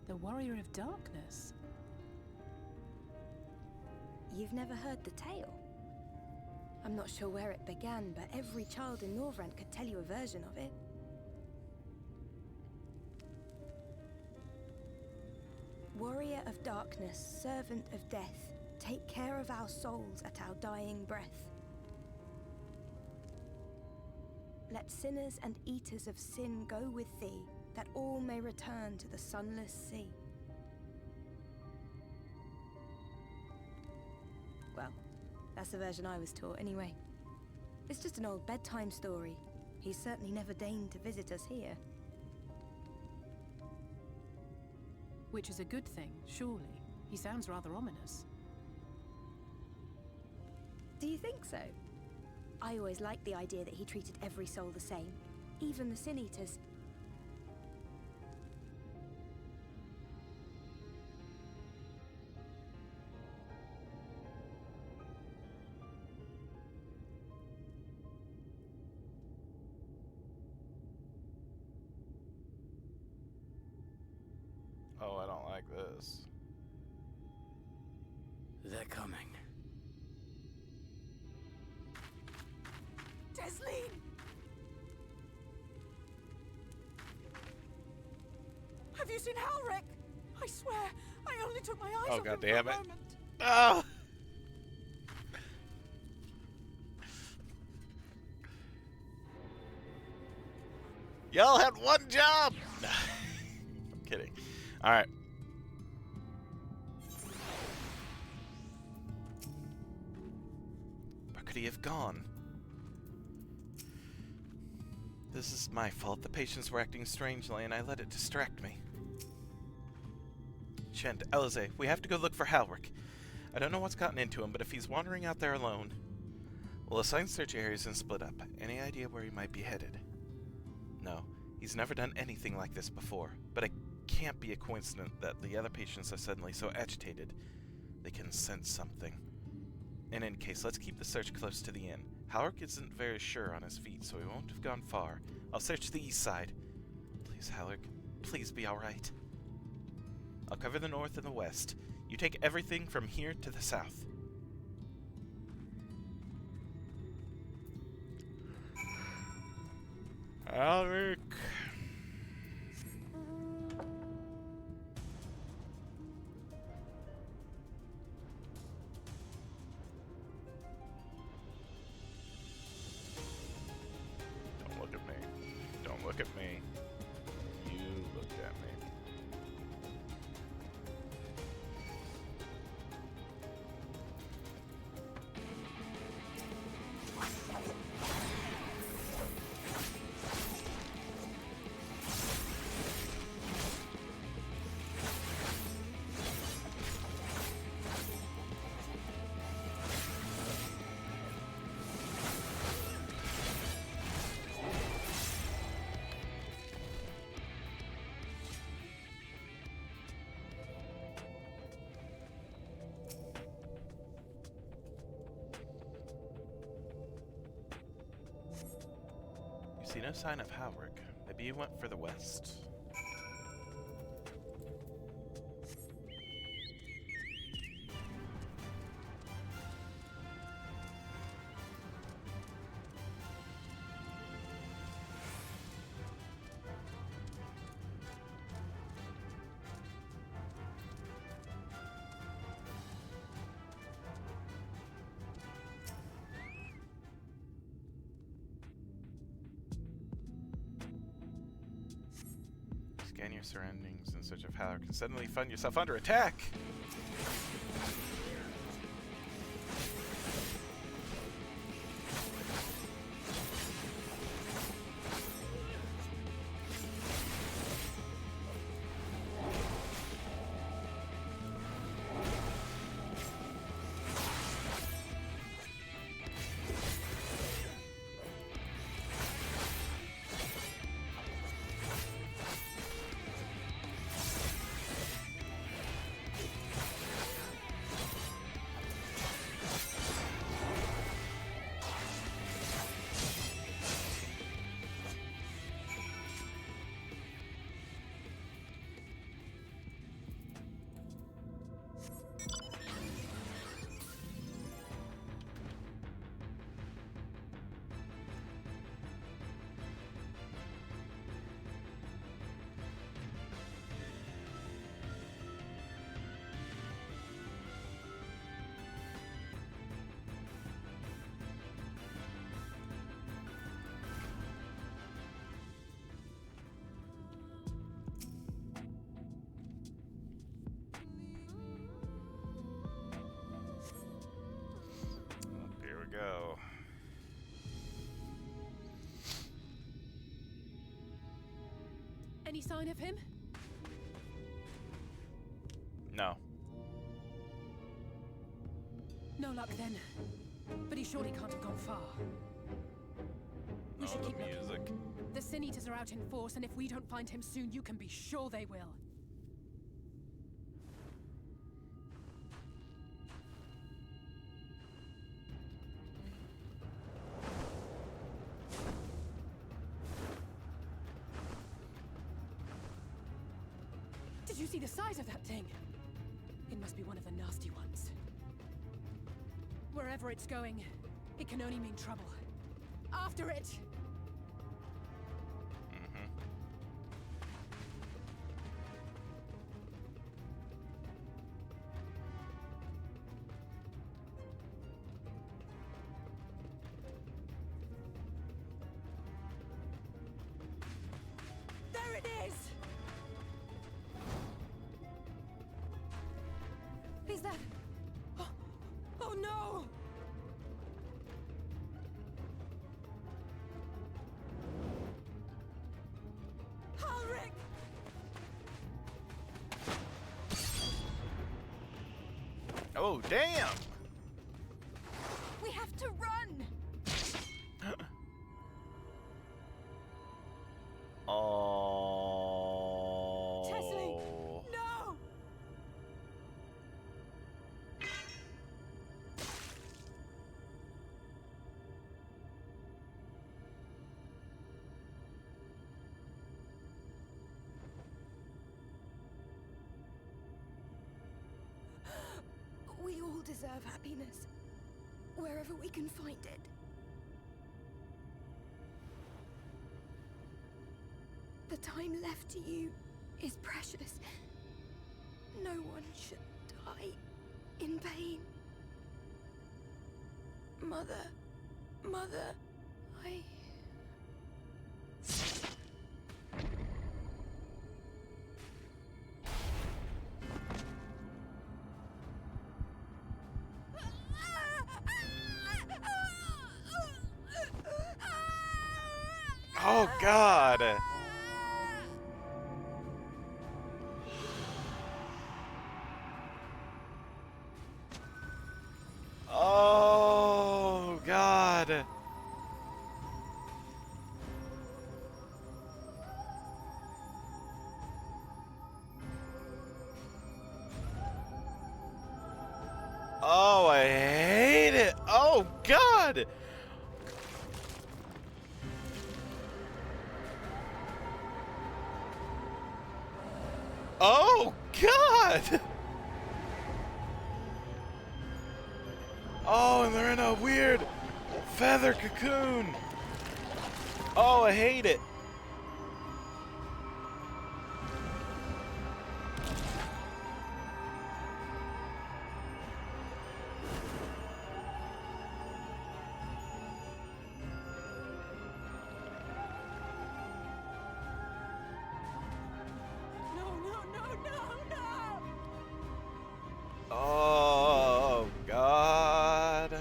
The Warrior of Darkness? You've never heard the tale? I'm not sure where it began, but every child in Norvrent could tell you a version of it. Warrior of Darkness, servant of death, take care of our souls at our dying breath. Let sinners and eaters of sin go with thee, that all may return to the sunless sea. Well, that's the version I was taught anyway. It's just an old bedtime story. He's certainly never deigned to visit us here. Which is a good thing, surely. He sounds rather ominous. Do you think so? I always liked the idea that he treated every soul the same, even the Sin Eaters. Oh, I don't like this. They're coming. Desleen! Have you seen Halric? I swear, I only took my eyes Oh, off God him damn for a it. moment. Ah! Y'all had one job! I'm kidding. Alright. Where could he have gone? This is my fault. The patients were acting strangely and I let it distract me. Chent, Elize, we have to go look for Halric. I don't know what's gotten into him, but if he's wandering out there alone, we'll assign search areas and split up. Any idea where he might be headed? No, he's never done anything like this before, but it can't be a coincidence that the other patients are suddenly so agitated. They can sense something. In any case, let's keep the search close to the inn. Halric isn't very sure on his feet, so he won't have gone far. I'll search the east side. Please, Halric, please be alright. I'll cover the north and the west. You take everything from here to the south. Halric. Don't look at me. Don't look at me. You looked at me. See no sign of Halric. Maybe he went for the west. Scan your surroundings in search of Halric and suddenly find yourself under attack! Go. Any sign of him? No. No luck then. But he surely can't have gone far. We should the keep looking. music. The Sin Eaters are out in force, and if we don't find him soon, you can be sure they will. Did you see the size of that thing? It must be one of the nasty ones. Wherever it's going, it can only mean trouble. After it! There it is! Is that... Oh no! Halric! Oh, damn! We have to run! Oh. Tessie! No! deserve happiness, wherever we can find it. The time left to you is precious. No one should die in pain. Mother, I... Oh, God! Oh, God! Oh, I hate it! Oh, God! Oh, God! Oh, and they're in a weird feather cocoon! Oh, I hate it! No. Oh, God.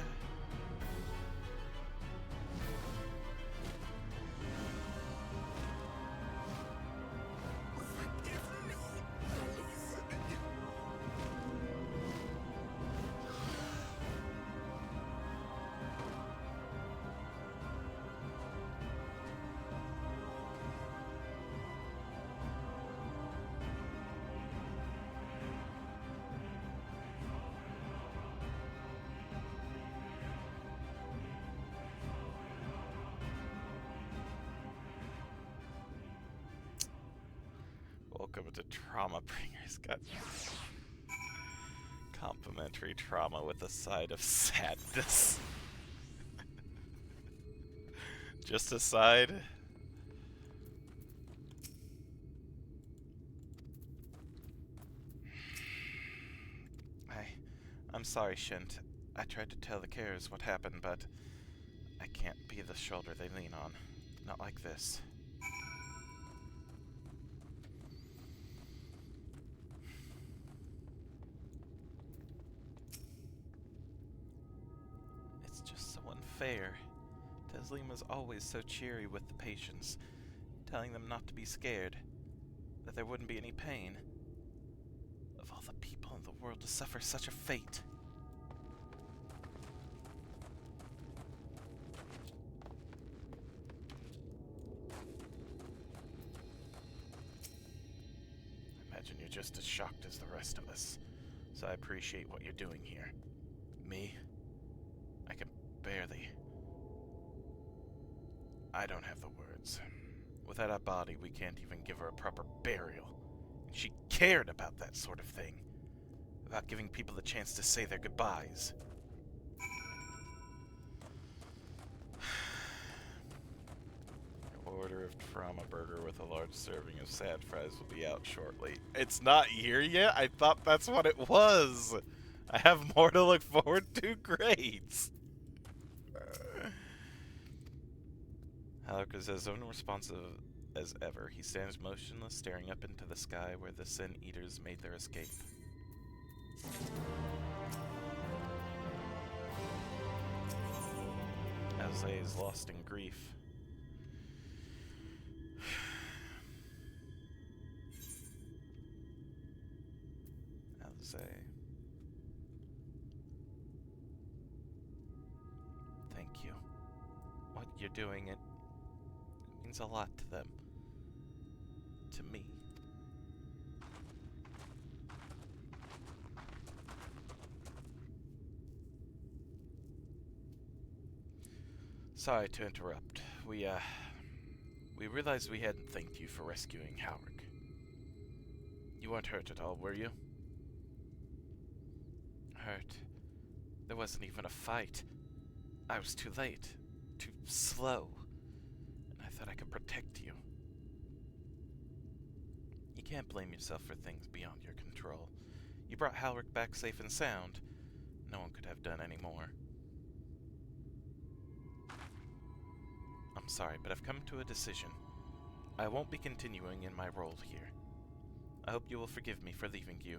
Welcome to Trauma Bringers. Got complimentary trauma with a side of sadness. Just a side. I'm sorry, Shint. I tried to tell the carers what happened, but I can't be the shoulder they lean on. Not like this. It's just so unfair. Teslima's always so cheery with the patients, telling them not to be scared, that there wouldn't be any pain. Of all the people in the world to suffer such a fate. I imagine you're just as shocked as the rest of us, so I appreciate what you're doing here. Me? I can barely... I don't have the words. Without a body, we can't even give her a proper burial. And she cared about that sort of thing. About giving people the chance to say their goodbyes. Your order of trauma burger with a large serving of sad fries will be out shortly. It's not here yet? I thought that's what it was. I have more to look forward to? Great. Halleck is as unresponsive as ever. He stands motionless, staring up into the sky where the Sin Eaters made their escape. Alzay is lost in grief. Alzay. Thank you. What you're doing, it means a lot to them. To me. Sorry to interrupt. We realized we hadn't thanked you for rescuing Halric. You weren't hurt at all, were you? Hurt. There wasn't even a fight. I was too late. Too slow. And I thought I could protect you. You can't blame yourself for things beyond your control. You brought Halric back safe and sound. No one could have done any more. I'm sorry, but I've come to a decision. I won't be continuing in my role here. I hope you will forgive me for leaving you,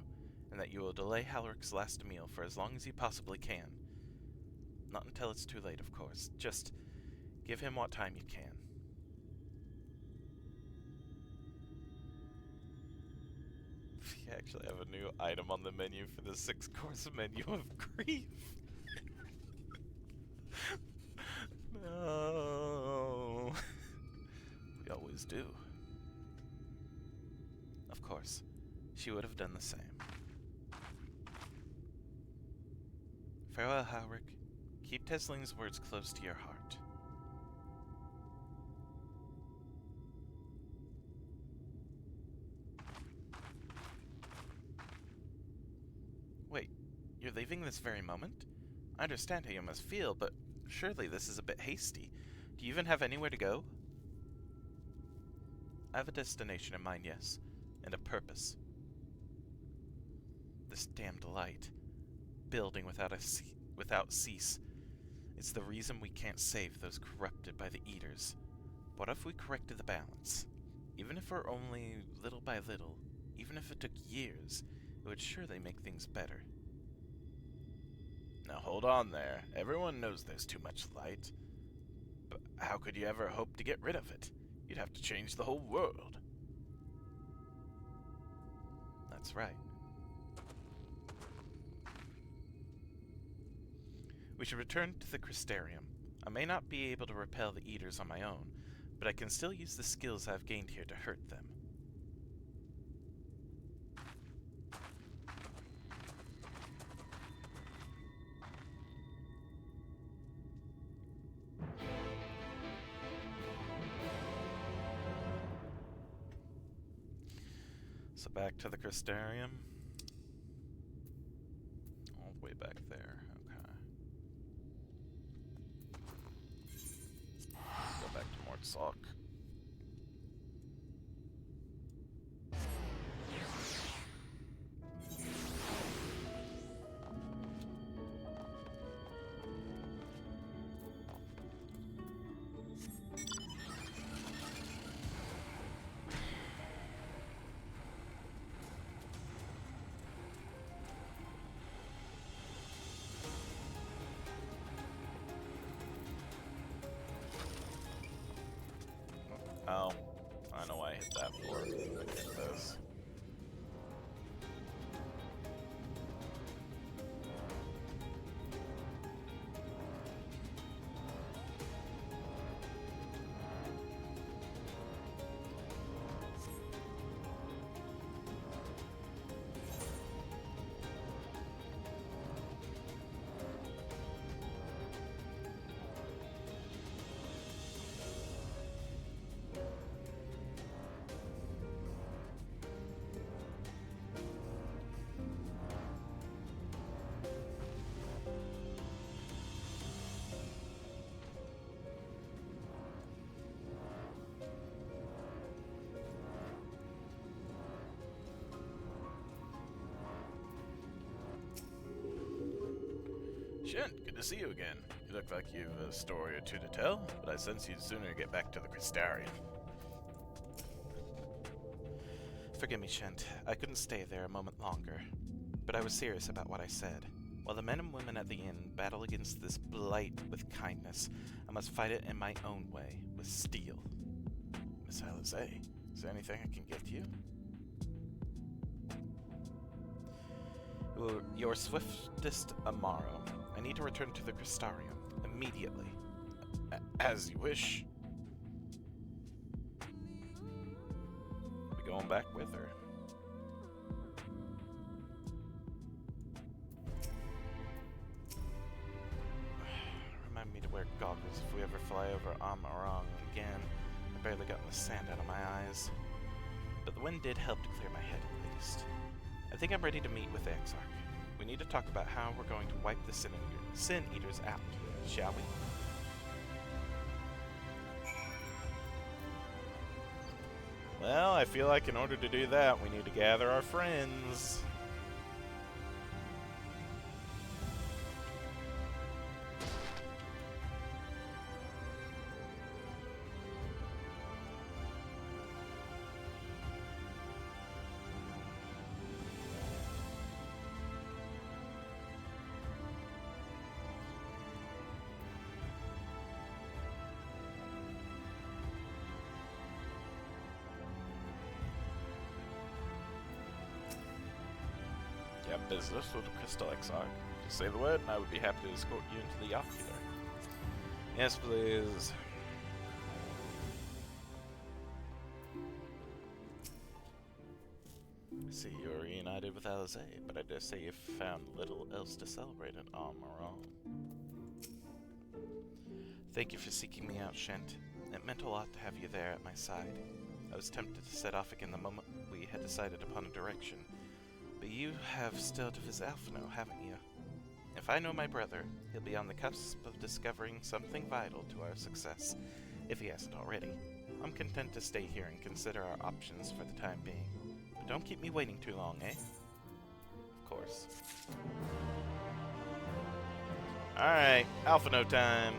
and that you will delay Halric's last meal for as long as you possibly can. Not until it's too late, of course. Just give him what time you can. We actually have a new item on the menu for the 6-course menu of grief. No. We always do. Of course, she would have done the same. Farewell, Halric. Keep Tesling's words close to your heart. Wait, you're leaving this very moment? I understand how you must feel, but surely this is a bit hasty. Do you even have anywhere to go? I have a destination in mind, yes, and a purpose. This damned light, building without cease. It's the reason we can't save those corrupted by the Eaters. What if we corrected the balance? Even if we're only little by little, even if it took years, it would surely make things better. Now hold on there. Everyone knows there's too much light. But how could you ever hope to get rid of it? You'd have to change the whole world. That's right. We should return to the Crystarium. I may not be able to repel the Eaters on my own, but I can still use the skills I've gained here to hurt them. So back to the Crystarium. All the way back there. Okay. Go back to Mortsock. Oh, I know why I hit that for. I hit this. Shent, good to see you again. You look like you've a story or two to tell, but I sense you'd sooner get back to the Crystarium. Forgive me, Shent. I couldn't stay there a moment longer. But I was serious about what I said. While the men and women at the inn battle against this blight with kindness, I must fight it in my own way, with steel. Miss Alizé, is there anything I can get you? Your swiftest Amaro. I need to return to the Crystarium immediately. As you wish. We going back with her? Remind me to wear goggles if we ever fly over Amarang again. I barely got the sand out of my eyes. But the wind did help to clear my head at least. I think I'm ready to meet with Exarch. We we need to talk about how we're going to wipe the Sin Eaters out, shall we? Well, I feel like in order to do that, we need to gather our friends. Business with the Crystal XIV. Just say the word and I would be happy to escort you into the ocular. Yes, please. I see you're reunited with Alize, but I dare say you've found little else to celebrate at Amaral. Thank you for seeking me out, Shent. It meant a lot to have you there at my side. I was tempted to set off again the moment we had decided upon a direction. But you have still to visit Alphino, haven't you? If I know my brother, he'll be on the cusp of discovering something vital to our success, if he hasn't already. I'm content to stay here and consider our options for the time being. But don't keep me waiting too long, eh? Of course. Alright, Alphino time.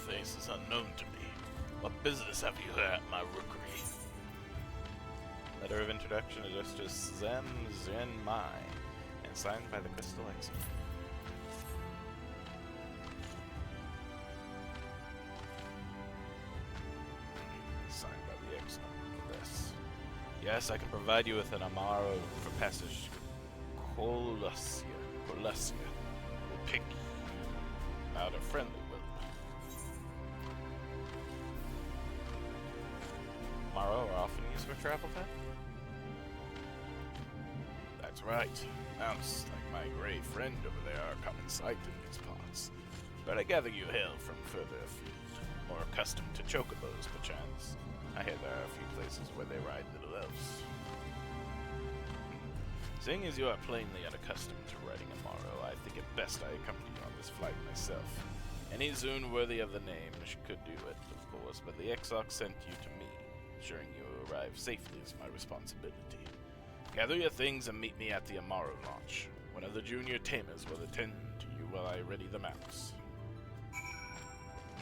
Face is unknown to me. What business have you here at my rookery? Letter of introduction addressed to Zem Zen Mai and signed by the Crystal XIV. Signed by the XIV. This. Yes, I can provide you with an Amaro for passage Colusia. Will pick you out a friendly will. Amaro are often used for travel then? That's right. Mounts like my grey friend over there are common sight in these parts. But I gather you hail from further afield, more accustomed to chocobos, perchance. I hear there are a few places where they ride little elves. Seeing as you are plainly unaccustomed to riding Amaro, I think it best I accompany you on this flight myself. Any Zune worthy of the name could do it, of course, but the Exarch sent you to me. Ensuring you arrive safely is my responsibility. Gather your things and meet me at the Amaro launch. One of the junior tamers will attend to you while I ready the mounts.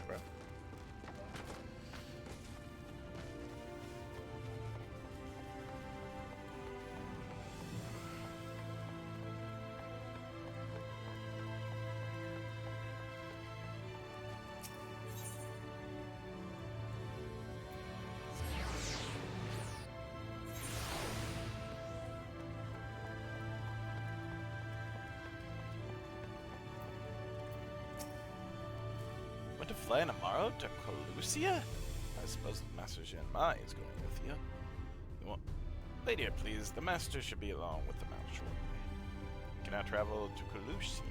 Well. Want to fly an Amaro to Colusia? I suppose the Master Zhen Mai is going with you. You want... Wait here, please. The Master should be along with the mount shortly. You cannot travel to Colusia.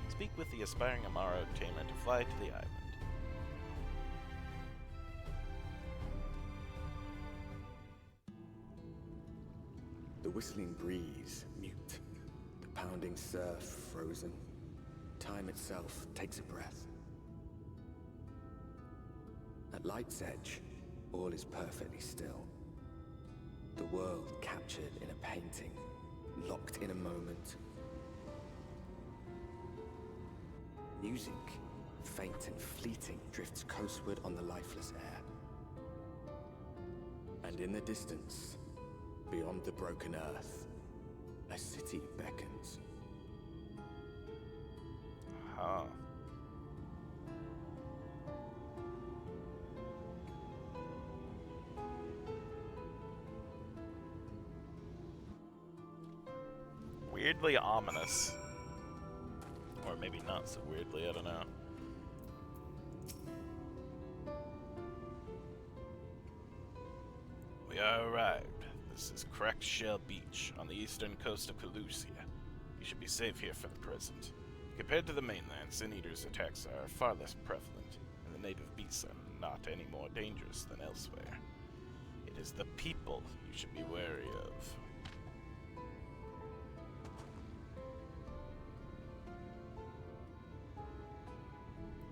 Speak with the aspiring Amaro tamer to fly to the island. The whistling breeze, mute. The pounding surf, frozen. Time itself takes a breath. At light's edge, all is perfectly still. The world captured in a painting, locked in a moment. Music, faint and fleeting, drifts coastward on the lifeless air. And And in the distance, beyond the broken earth, a city beckons. Huh. Weirdly ominous. Or maybe not so weirdly, I don't know. We are arrived. This is Cracked Shell Beach, on the eastern coast of Calusia. You should be safe here for the present. Compared to the mainland, Sin Eater's attacks are far less prevalent, and the native beasts are not any more dangerous than elsewhere. It is the people you should be wary of.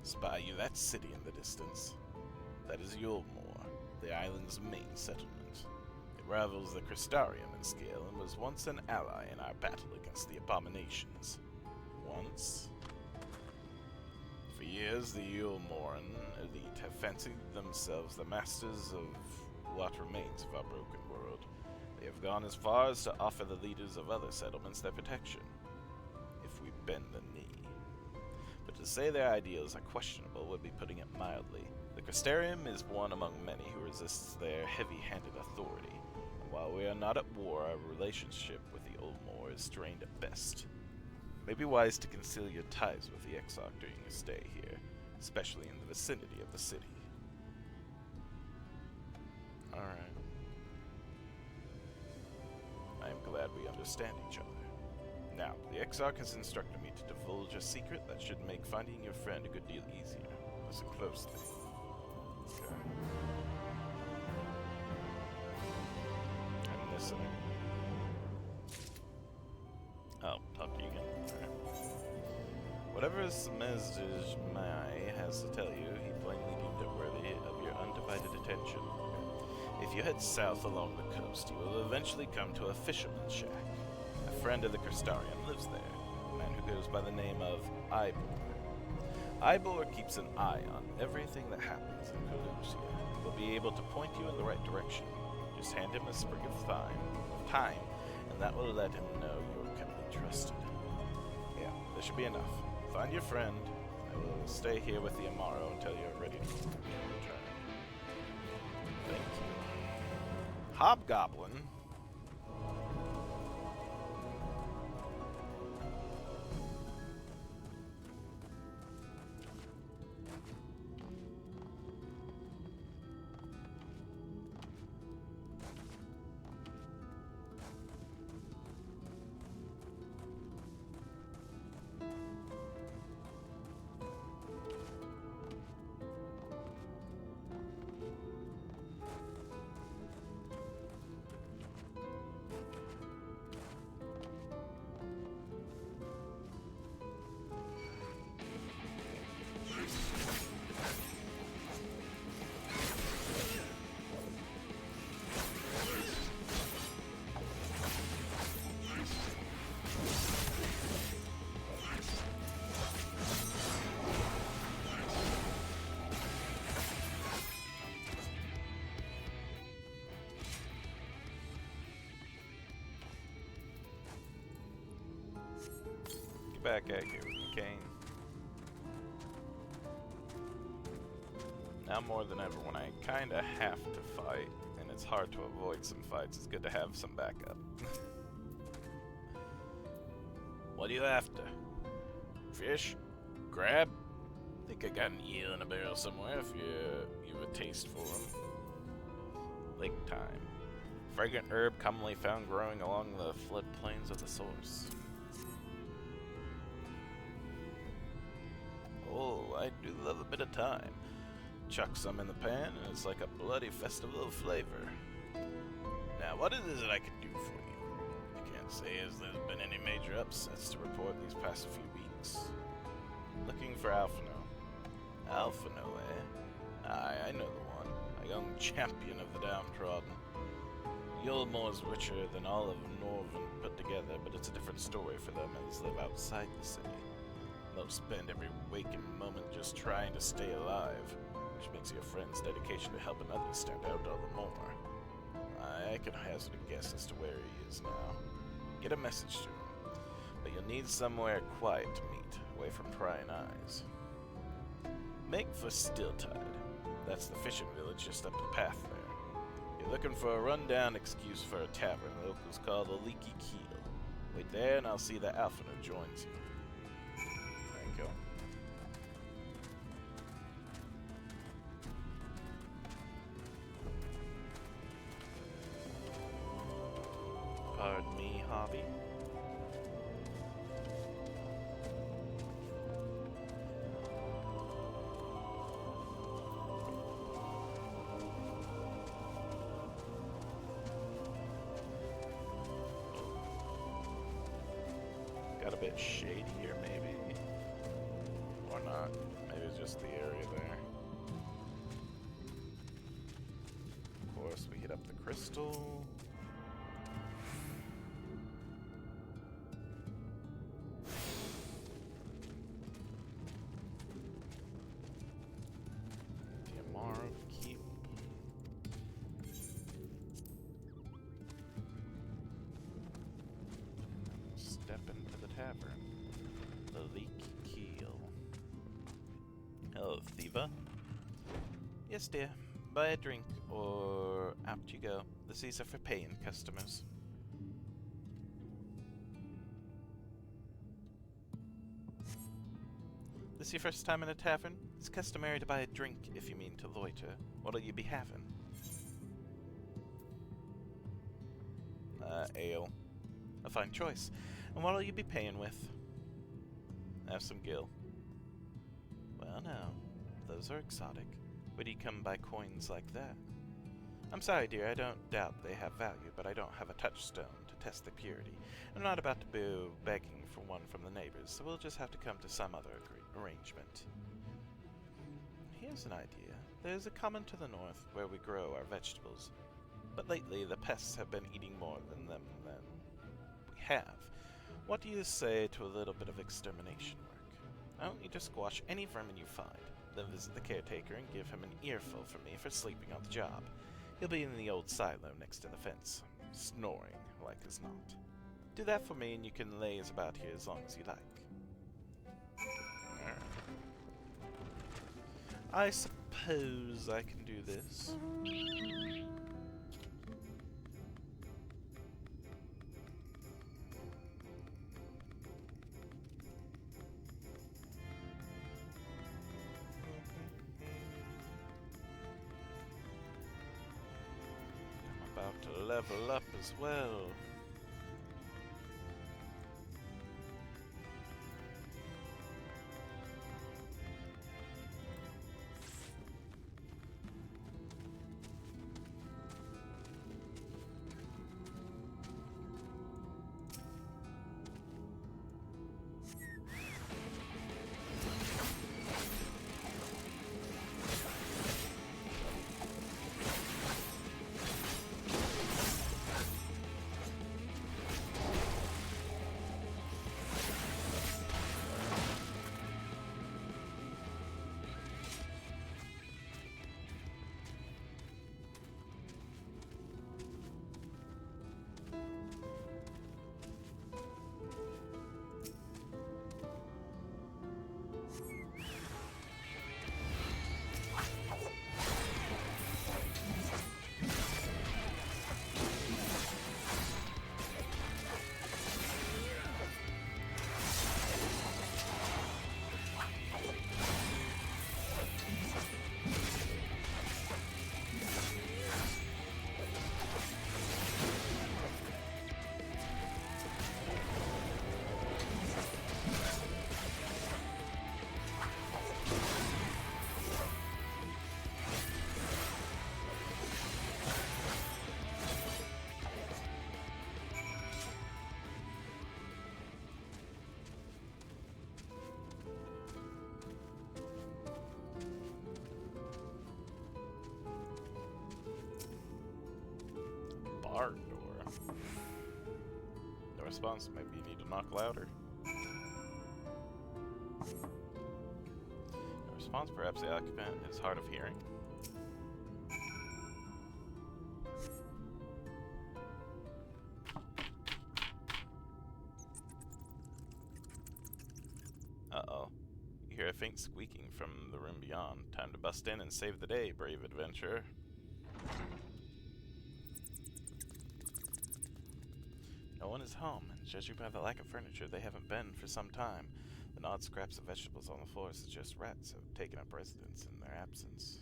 Spy you that city in the distance. That is Yulmore, the island's main settlement. It rivals the Crystarium in scale and was once an ally in our battle against the abominations. Once. For years, the Yulmoran elite have fancied themselves the masters of what remains of our broken world. They have gone as far as to offer the leaders of other settlements their protection, if we bend the knee. But to say their ideals are questionable would be putting it mildly. The Crystarium is one among many who resists their heavy-handed authority, and while we are not at war, our relationship with the Ulmor is strained at best. It may be wise to conceal your ties with the XIV during your stay here, especially in the vicinity of the city. Alright. I am glad we understand each other. Now, the Exarch has instructed me to divulge a secret that should make finding your friend a good deal easier. Listen closely. Okay. I'm listening. Oh, talk to you again. Alright. Whatever Semesdej Mai has to tell you, he plainly deemed it worthy of your undivided attention. If you head south along the coast, you will eventually come to a fisherman's shack. A friend of the Crystarium lives there, a man who goes by the name of Ivor. Ivor keeps an eye on everything that happens in Calusia. He'll be able to point you in the right direction. Just hand him a sprig of thyme, and that will let him know you can be trusted. Yeah, there should be enough. Find your friend. I will stay here with the Amaro until you're ready to return. Thank you. Hobgoblin? Back at you with the cane. Now more than ever, when I kinda have to fight, and it's hard to avoid some fights, it's good to have some backup. What are you after? Fish? Crab? Think I got an eel in a barrel somewhere if you have a taste for them. Lake thyme. Fragrant herb commonly found growing along the floodplains of the source. Oh, I do love a bit of thyme. Chuck some in the pan, and it's like a bloody festival of flavor. Now, what is it I can do for you? I can't say as there's been any major upsets to report these past few weeks. Looking for Alphino. Alphino, eh? Aye, I know the one. A young champion of the downtrodden. Yulmore's richer than all of Norvin put together, but it's a different story for them as live outside the city. They'll spend every waking moment just trying to stay alive, which makes your friend's dedication to helping others stand out all the more. I can hazard a guess as to where he is now. Get a message to him. But you'll need somewhere quiet to meet, away from prying eyes. Make for Stilltide. That's the fishing village just up the path there. You're looking for a rundown excuse for a tavern locals call the Leaky Keel. Wait there and I'll see that Alphinaud joins you. There you go. Pardon me, hobby. Got a bit shady here, maybe. Or not. Maybe it's just the area there. Of course, we hit up the crystal. Keep. Step into the tavern. The Leaky Keel. Hello, Thiva. Yes, dear. Buy a drink, or out you go. The seats are for paying customers. This your first time in a tavern? It's customary to buy a drink if you mean to loiter. What'll you be having? Ale. A fine choice. And what'll you be paying with? Have some gill. Well, now, those are exotic. Where do you come by coins like that? I'm sorry, dear, I don't doubt they have value, but I don't have a touchstone to test their purity. I'm not about to be begging for one from the neighbors, so we'll just have to come to some other arrangement. Here's an idea. There's a common to the north where we grow our vegetables, but lately the pests have been eating more than them than we have. What do you say to a little bit of extermination work? I want you to squash any vermin you find, then visit the caretaker and give him an earful from me for sleeping on the job. He'll be in the old silo next to the fence, snoring like as not. Do that for me and you can laze about here as long as you like. I suppose I can do this. I'm about to level up as well. Barn door. No response. Maybe you need to knock louder. No response. Perhaps the occupant is hard of hearing. hear a faint squeaking from the room beyond. Time to bust in and save the day, brave adventurer. No one is home, and judging by the lack of furniture, they haven't been for some time. The odd scraps of vegetables on the floor suggest rats have taken up residence in their absence.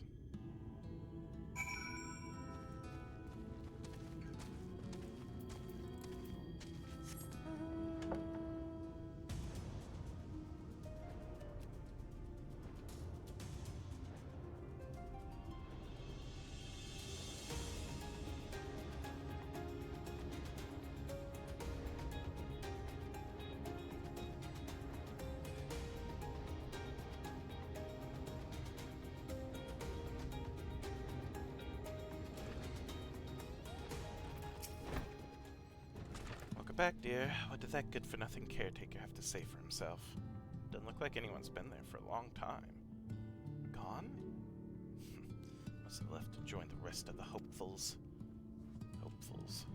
Back, dear. What did that good-for-nothing caretaker have to say for himself? Doesn't look like anyone's been there for a long time. Gone? Must have left to join the rest of the hopefuls. Hopefuls.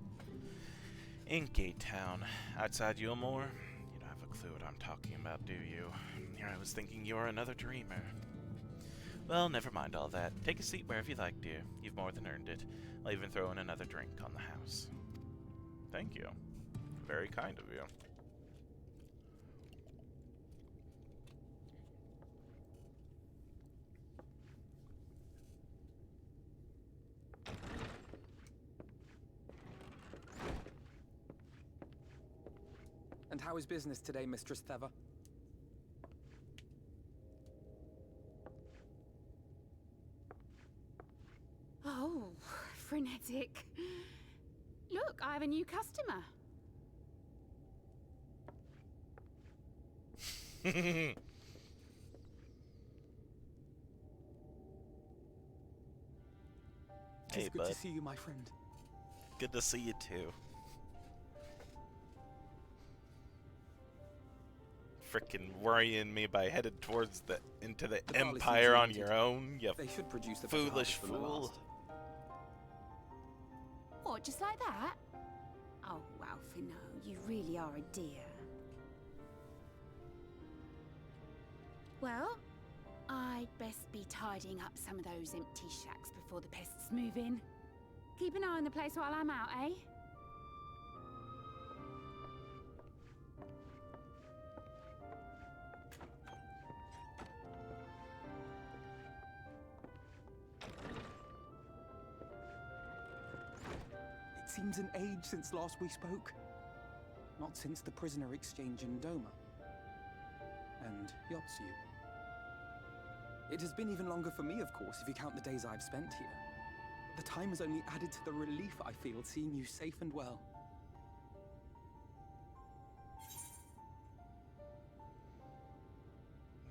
Inkgate Town. Outside Yulmore? You don't have a clue what I'm talking about, do you? Here I was thinking you're another dreamer. Well, never mind all that. Take a seat wherever you like, dear. You've more than earned it. I'll even throw in another drink on the house. Thank you. Very kind of you. And how is business today, Mistress Theva? Oh, frenetic. Look, I have a new customer. It Hey, is good bud. to see you, my friend. Good to see you too. Frickin' worrying me by headed towards into the barley seems Empire on limited. your own, you They should produce the better foolish harvest than the fool. last. What, just like that? Oh, well, Fino, you really are a dear. Well, I'd best be tidying up some of those empty shacks before the pests move in. Keep an eye on the place while I'm out, eh? It seems an age since last we spoke. Not since the prisoner exchange in Doma. And Yotsu. It has been even longer for me, of course, if you count the days I've spent here. The time has only added to the relief I feel seeing you safe and well.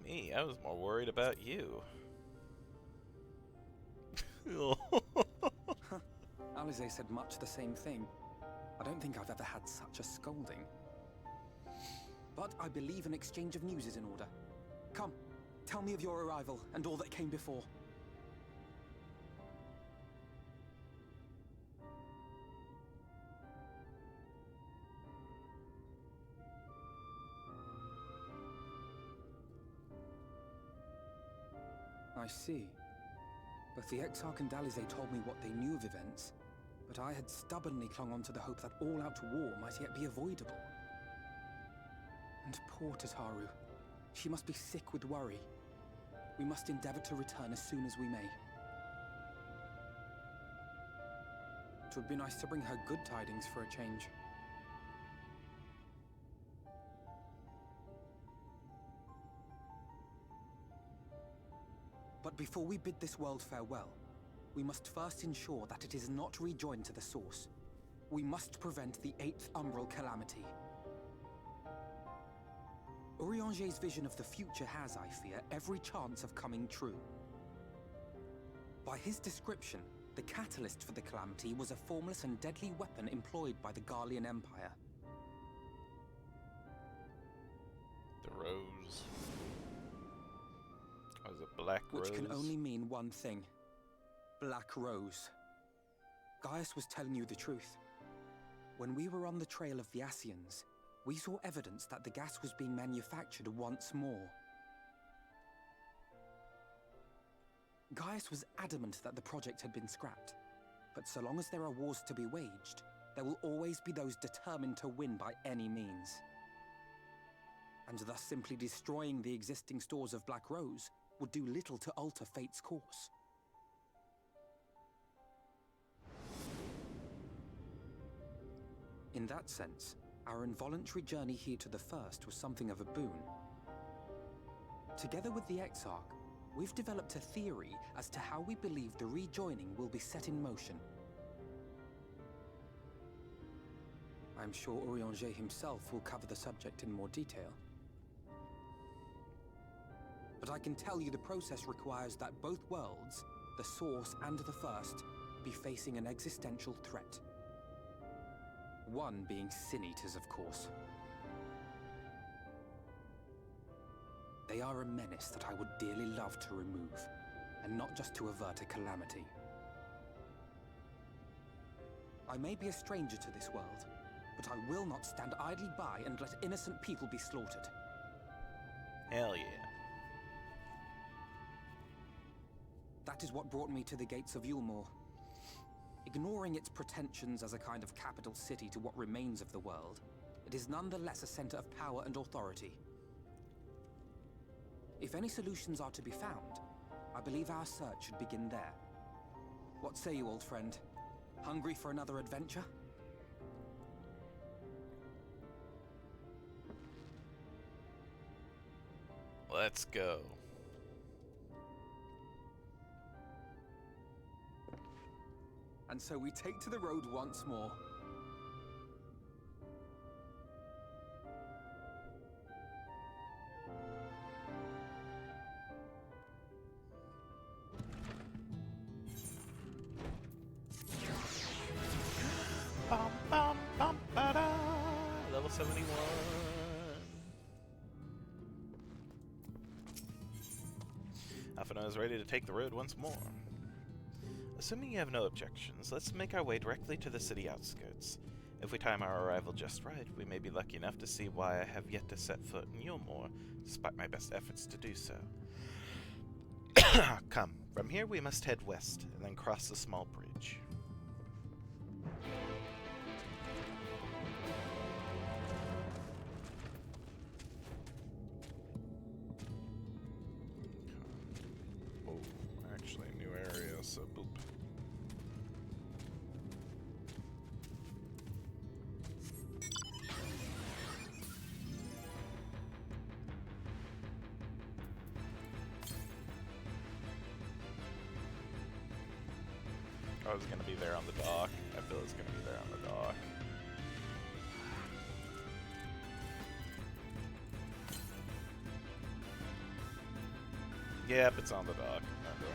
Me, I was more worried about you. Alize said much the same thing. I don't think I've ever had such a scolding. But I believe an exchange of news is in order. Come, tell me of your arrival and all that came before. I see. Both the Exarch and Alize told me what they knew of events, but I had stubbornly clung on to the hope that all-out war might yet be avoidable. And poor Tataru. She must be sick with worry. We must endeavor to return as soon as we may. It would be nice to bring her good tidings for a change. But before we bid this world farewell, we must first ensure that it is not rejoined to the source. We must prevent the 8th Umbral calamity. Urianger's vision of the future has, I fear, every chance of coming true. By his description, the catalyst for the calamity was a formless and deadly weapon employed by the Garlean Empire. The rose. Was it Black Rose? Which can only mean one thing. Black Rose. Gaius was telling you the truth. When we were on the trail of the Ascians, we saw evidence that the gas was being manufactured once more. Gaius was adamant that the project had been scrapped. But so long as there are wars to be waged, there will always be those determined to win by any means. And thus simply destroying the existing stores of Black Rose would do little to alter fate's course. In that sense, our involuntary journey here to the First was something of a boon. Together with the Exarch, we've developed a theory as to how we believe the rejoining will be set in motion. I'm sure Urianger himself will cover the subject in more detail. But I can tell you the process requires that both worlds, the Source and the First, be facing an existential threat. One being Sin Eaters, of course. They are a menace that I would dearly love to remove, and not just to avert a calamity. I may be a stranger to this world, but I will not stand idly by and let innocent people be slaughtered. Hell yeah. That is what brought me to the gates of Yulmore. Ignoring its pretensions as a kind of capital city to what remains of the world, it is nonetheless a center of power and authority. If any solutions are to be found, I believe our search should begin there. What say you, old friend? Hungry for another adventure? Let's go. And so we take to the road once more. Bum, bum, bum, ba-da. Level 71. Alphino is ready to take the road once more. Assuming you have no objections, let's make our way directly to the city outskirts. If we time our arrival just right, we may be lucky enough to see why I have yet to set foot in Yulmore, despite my best efforts to do so. Come, from here we must head west, and then cross the small bridge. Oh, actually a new area, so boop. Oh, it's gonna be there on the dock. I feel it's gonna be there on the dock. Yep, it's on the dock. Remember.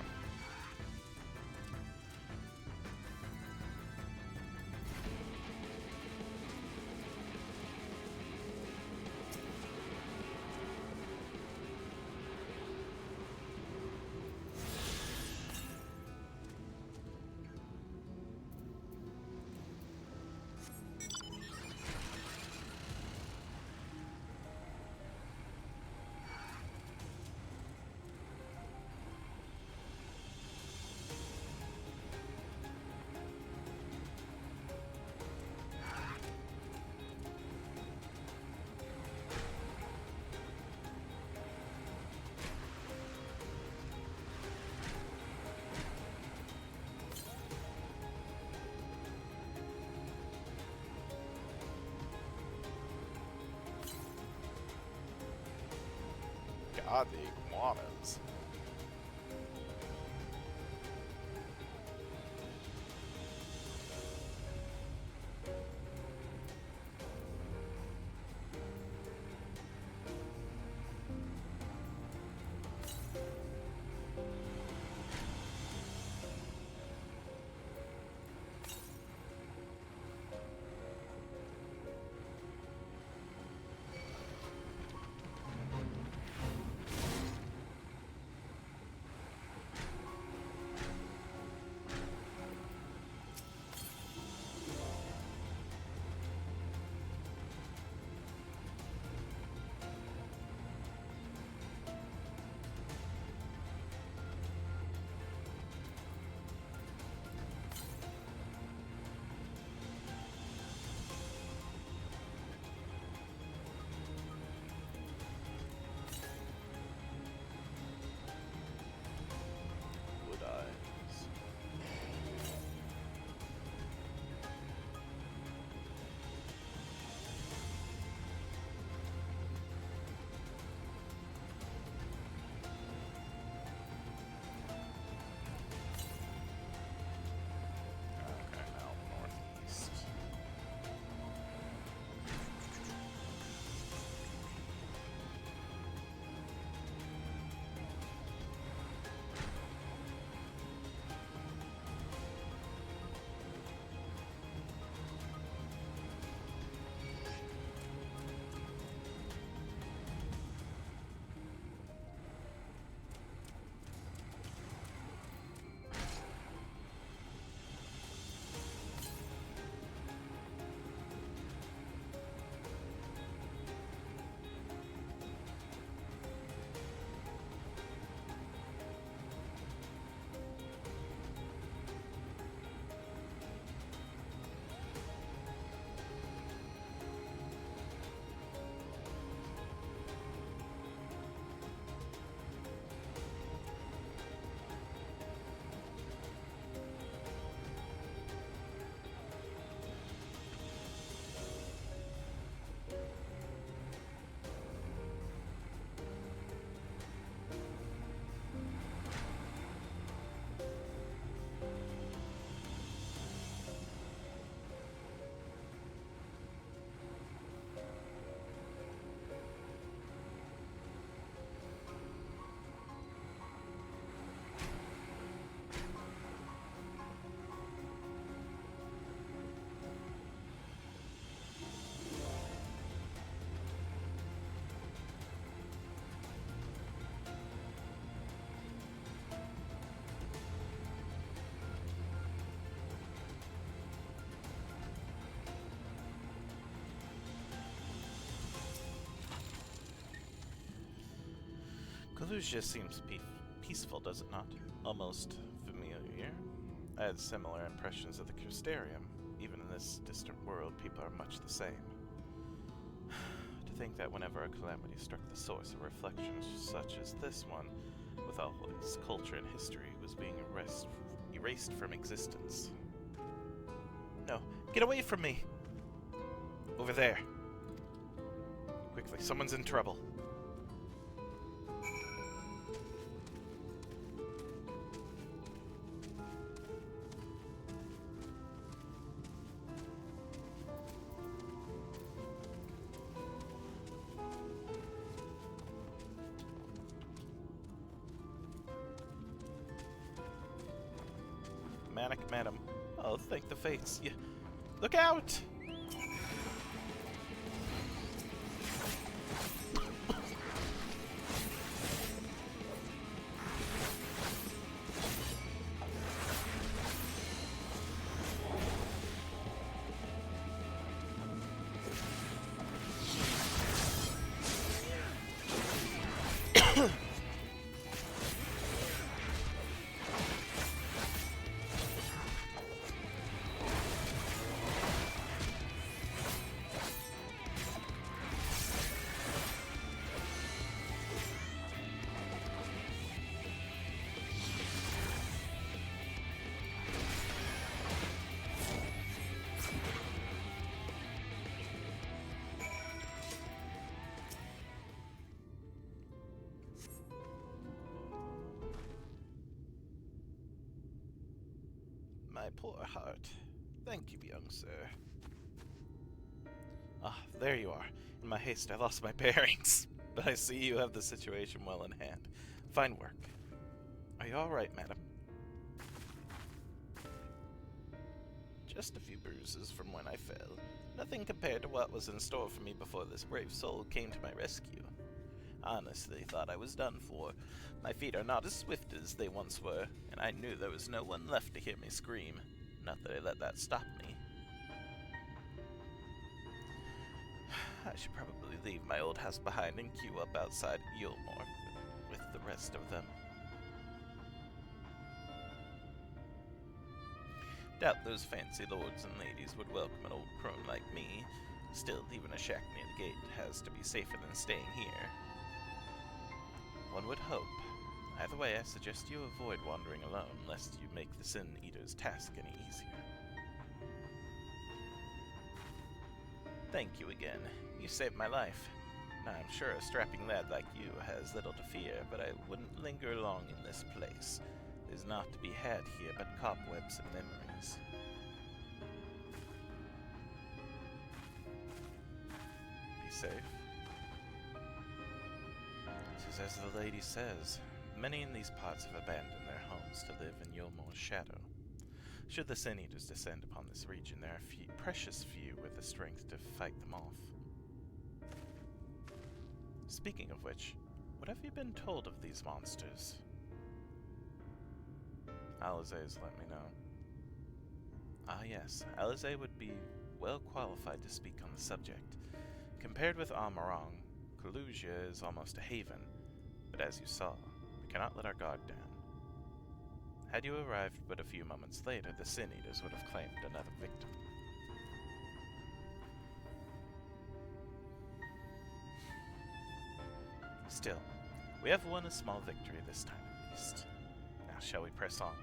God, the iguanas. Kalusia seems peaceful, does it not? Almost familiar. I had similar impressions of the Crystarium. Even in this distant world, people are much the same. To think that whenever a calamity struck the source, a reflection such as this one, with all its culture and history, was being erased from existence. No, get away from me! Over there. Quickly, someone's in trouble. Manic madam. Oh, thank the fates. Look out! My poor heart. Thank you, young sir. Ah, there you are. In my haste, I lost my bearings. But I see you have the situation well in hand. Fine work. Are you all right, madam? Just a few bruises from when I fell. Nothing compared to what was in store for me before this brave soul came to my rescue. Honestly, thought I was done for. My feet are not as swift as they once were, and I knew there was no one left to hear me scream. Not that I let that stop me. I should probably leave my old house behind and queue up outside Yulmore with the rest of them. Doubt those fancy lords and ladies would welcome an old crone like me. Still, even a shack near the gate has to be safer than staying here. One would hope. Either way, I suggest you avoid wandering alone, lest you make the Sin Eater's task any easier. Thank you again. You saved my life. Now, I'm sure a strapping lad like you has little to fear, but I wouldn't linger long in this place. There's naught to be had here but cobwebs and memories. Be safe. It is as the lady says. Many in these parts have abandoned their homes to live in Yulmore's shadow. Should the Sin Eaters descend upon this region, there are precious few with the strength to fight them off. Speaking of which, what have you been told of these monsters? Alize has let me know. Ah yes, Alize would be well qualified to speak on the subject. Compared with Amarong, Kalusia is almost a haven, but as you saw, we cannot let our guard down. Had you arrived but a few moments later, the Sin Eaters would have claimed another victim. Still, we have won a small victory this time at least. Now shall we press on?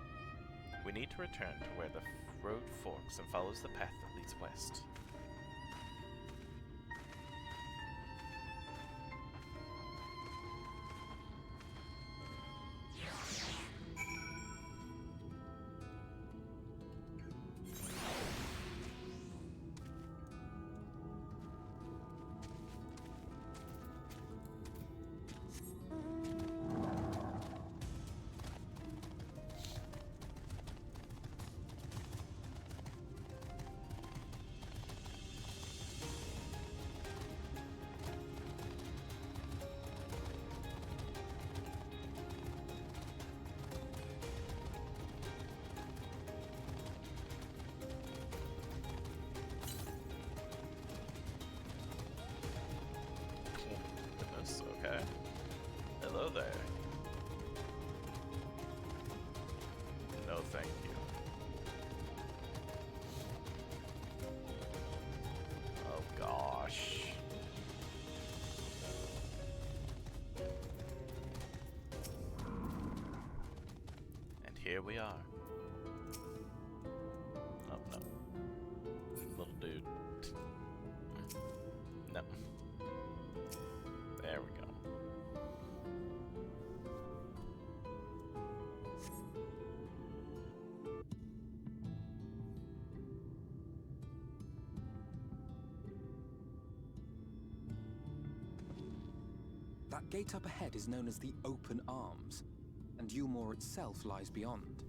We need to return to where the road forks and follows the path that leads west. Hello there. No, thank you. Oh gosh. And here we are. Oh no. Little dude. No. There we go. That gate up ahead is known as the Open Arms, and Yulmore itself lies beyond.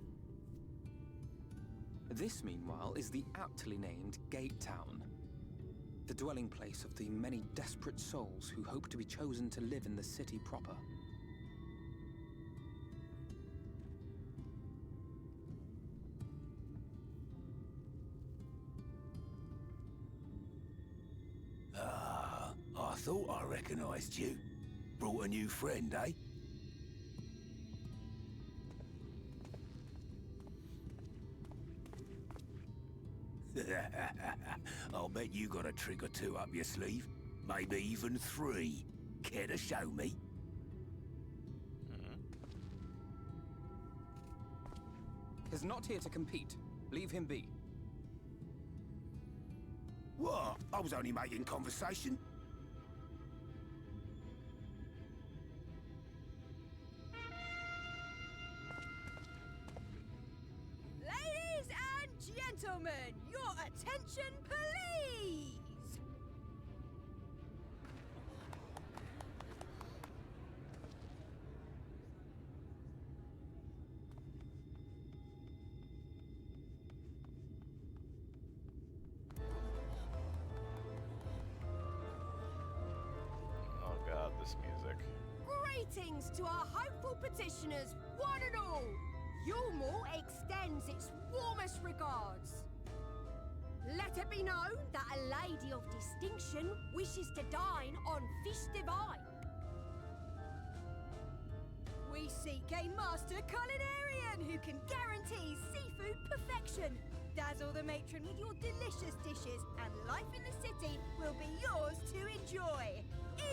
This, meanwhile, is the aptly named Gate Town, the dwelling place of the many desperate souls who hope to be chosen to live in the city proper. Ah, I thought I recognized you. Brought a new friend, eh? I'll bet you got a trick or two up your sleeve. Maybe even 3. Care to show me? He's not here to compete. Leave him be. What? I was only making conversation. Ladies and gentlemen, your attention, please! Oh god, this music. Greetings to our hopeful petitioners, one and all! Yulmore extends its warmest regards. Let it be known that a lady of distinction wishes to dine on fish divine. We seek a master culinarian who can guarantee seafood perfection. Dazzle the matron with your delicious dishes, and life in the city will be yours to enjoy,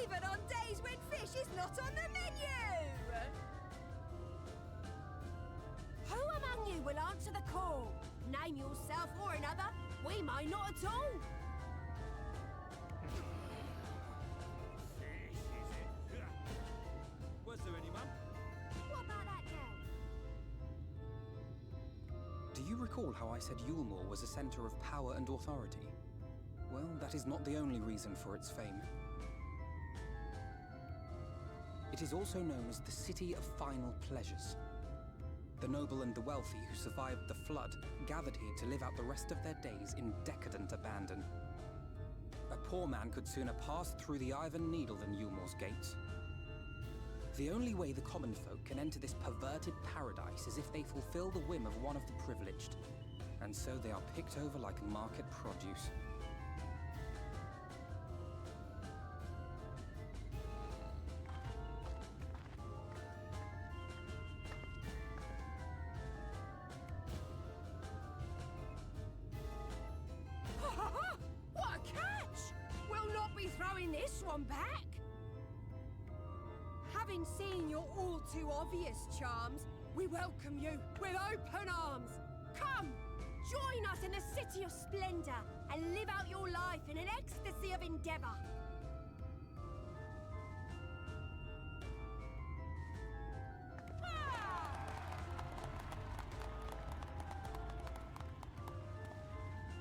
even on days when fish is not on the menu! Who among you will answer the call? Name yourself or another. We may not at all. Was there any, ma'am? What about that girl? Do you recall how I said Yulmore was a center of power and authority? Well, that is not the only reason for its fame. It is also known as the City of Final Pleasures. The noble and the wealthy who survived the flood gathered here to live out the rest of their days in decadent abandon. A poor man could sooner pass through the Iron Needle than Yulmore's gates. The only way the common folk can enter this perverted paradise is if they fulfill the whim of one of the privileged. And so they are picked over like market produce. What a catch! We'll not be throwing this one back. Having seen your all too obvious charms, we welcome you with open arms. Come, join us in a city of splendor and live out your life in an ecstasy of endeavor.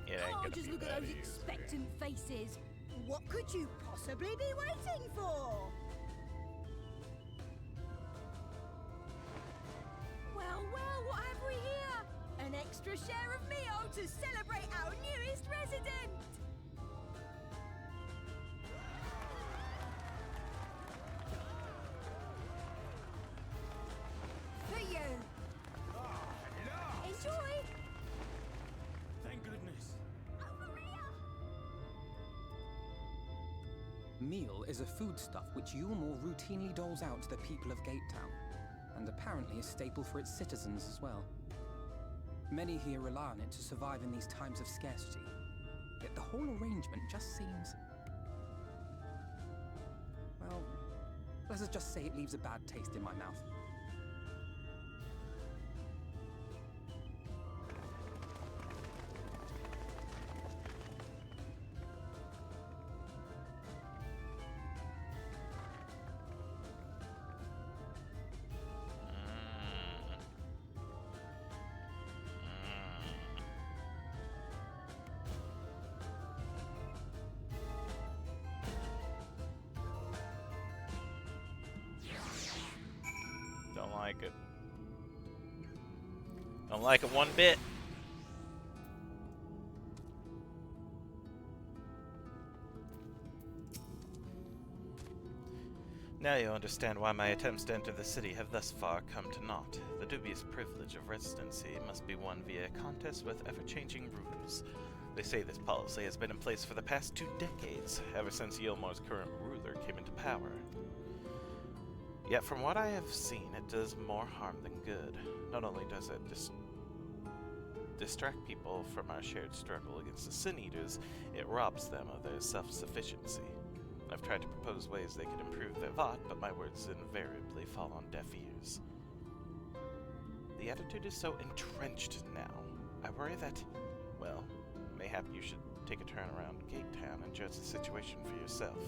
It ain't Oh, gonna just be look that at those easy. expectant faces. What could you possibly be waiting for? Well, well, what have we here? An extra share of meal to celebrate our newest resident! For you! Enjoy! Thank goodness. Over here! Meal is a foodstuff which Yulmore routinely doles out to the people of Gatetown, and apparently a staple for its citizens as well. Many here rely on it to survive in these times of scarcity, yet the whole arrangement just seems... well, let us just say it leaves a bad taste in my mouth. Don't like it. Don't like it one bit. Now you understand why my attempts to enter the city have thus far come to naught. The dubious privilege of residency must be won via a contest with ever-changing rules. They say this policy has been in place for the past 2 decades, ever since Yulmore's current ruler came into power. Yet from what I have seen, it does more harm than good. Not only does it distract people from our shared struggle against the Sin Eaters, it robs them of their self-sufficiency. I've tried to propose ways they could improve their lot, but my words invariably fall on deaf ears. The attitude is so entrenched now. I worry that, well, mayhap you should take a turn around Gatetown and judge the situation for yourself.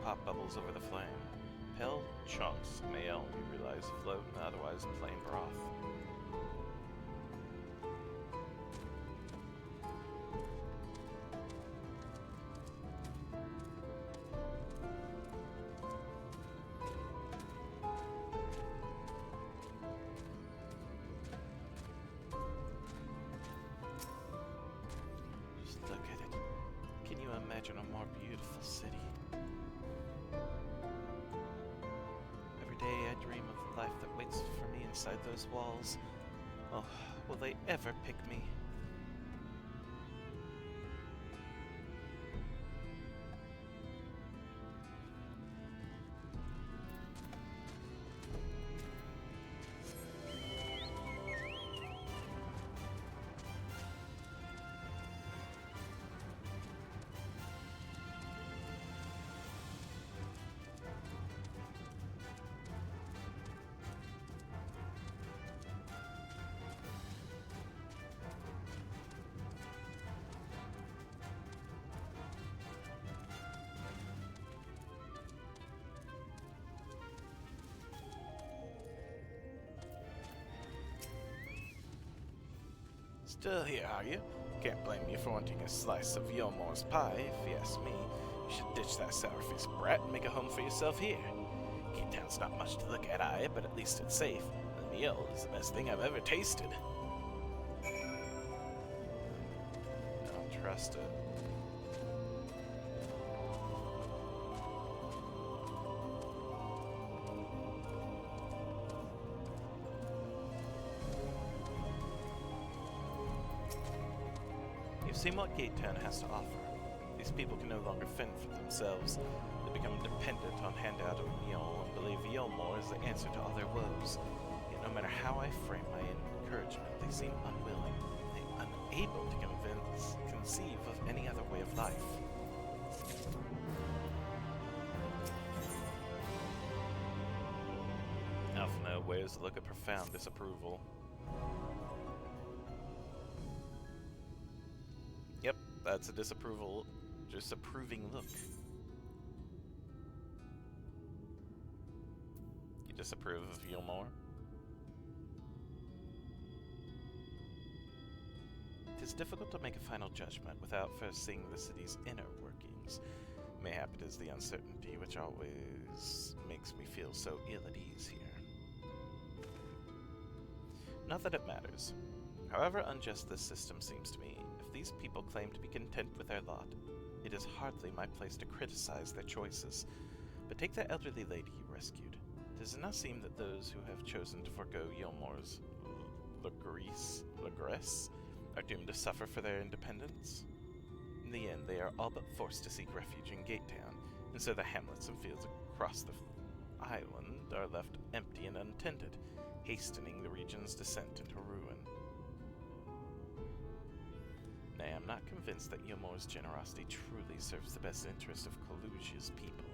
Pop bubbles over the flame. Pale chunks may only realize float in otherwise plain broth. Just look at it. Can you imagine a more beautiful city? I dream of the life that waits for me inside those walls. Oh, will they ever pick me? Still here, are you? Can't blame you for wanting a slice of Yulmore's pie, if you ask me. You should ditch that sour-faced brat and make a home for yourself here. Gatetown's not much to look at, aye, but at least it's safe. The meal is the best thing I've ever tasted. Don't trust it. You've seen what Gatetown has to offer. These people can no longer fend for themselves. They become dependent on handout of meal and believe Yulmore is the answer to all their woes. Yet no matter how I frame my encouragement, they seem unwilling, unable to conceive of any other way of life. Alphina wears a look of profound disapproval. Yep, that's a disapproving look. You disapprove of Yulmore? It is difficult to make a final judgment without first seeing the city's inner workings. Mayhap it is the uncertainty which always makes me feel so ill at ease here. Not that it matters. However unjust this system seems to me, if these people claim to be content with their lot, it is hardly my place to criticize their choices. But take that elderly lady you rescued. Does it not seem that those who have chosen to forego Yilmore's lagresse are doomed to suffer for their independence? In the end, they are all but forced to seek refuge in Gatetown, and so the hamlets and fields across the island are left empty and untended, hastening the region's descent into ruin. Nay, I'm not convinced that Yilmore's generosity truly serves the best interest of Kalusia's people.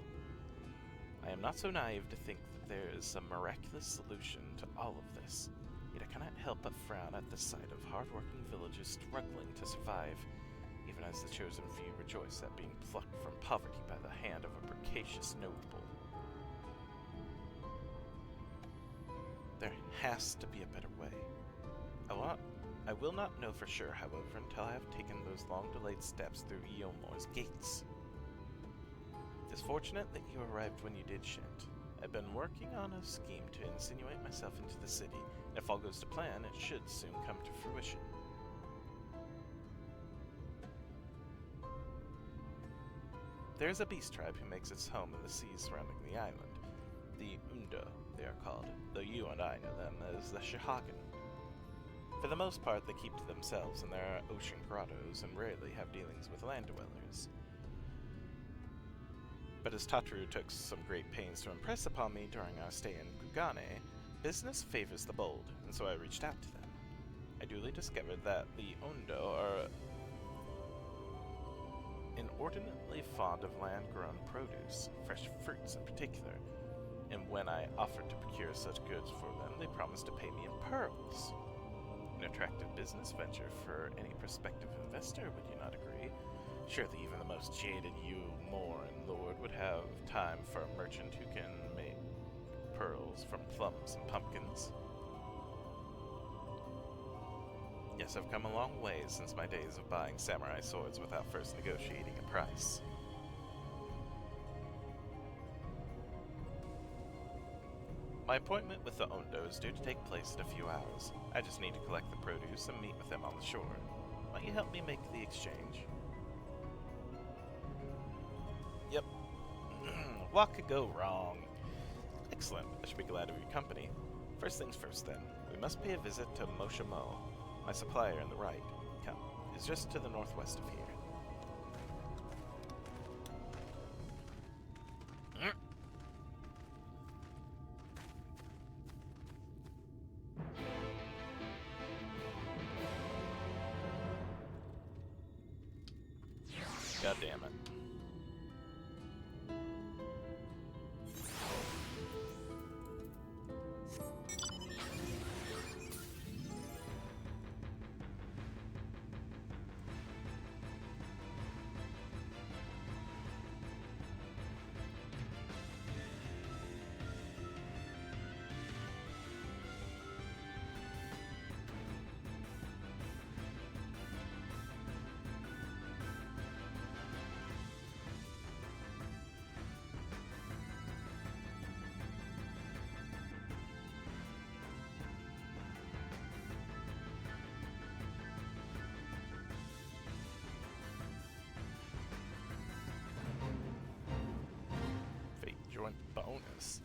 I am not so naive to think that there is some miraculous solution to all of this, yet I cannot help but frown at the sight of hard-working villagers struggling to survive, even as the chosen few rejoice at being plucked from poverty by the hand of a precocious noble. There has to be a better way. I will not know for sure, however, until I have taken those long-delayed steps through Yilmore's gates. It is fortunate that you arrived when you did, Shent. I've been working on a scheme to insinuate myself into the city, and if all goes to plan, it should soon come to fruition. There is a beast tribe who makes its home in the seas surrounding the island. The Undo, they are called, though you and I know them as the Shahagan. For the most part, they keep to themselves in their ocean grottos and rarely have dealings with land dwellers. But as Tataru took some great pains to impress upon me during our stay in Kugane, business favors the bold, and so I reached out to them. I duly discovered that the Undo are inordinately fond of land-grown produce, fresh fruits in particular, and when I offered to procure such goods for them, they promised to pay me in pearls. An attractive business venture for any prospective investor, would you not agree? Surely even the most jaded Yilmorean lord would have time for a merchant who can make pearls from plums and pumpkins. Yes, I've come a long way since my days of buying samurai swords without first negotiating a price. My appointment with the Undo is due to take place in a few hours. I just need to collect the produce and meet with them on the shore. Why don't you help me make the exchange? Yep. What could go wrong? Excellent. I should be glad of your company. First things first, then. We must pay a visit to Moshimo, my supplier in the right. Come. It's just to the northwest of here. God damn it. Joint bonus.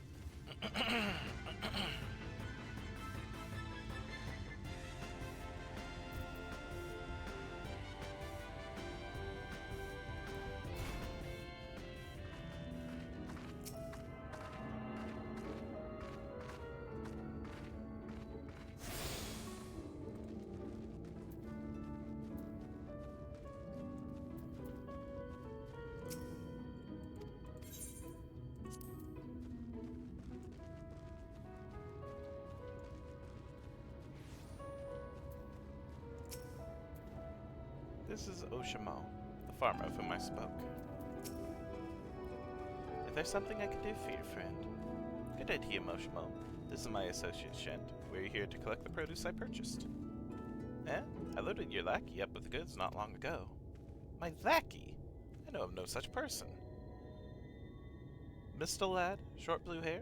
This is Oshimo, the farmer of whom I spoke. Is there something I can do for your friend? Good day to you, Oshimo. This is my associate, Shent. We're here to collect the produce I purchased. Eh? I loaded your lackey up with the goods not long ago. My lackey? I know of no such person. Mr. Lad? Short blue hair?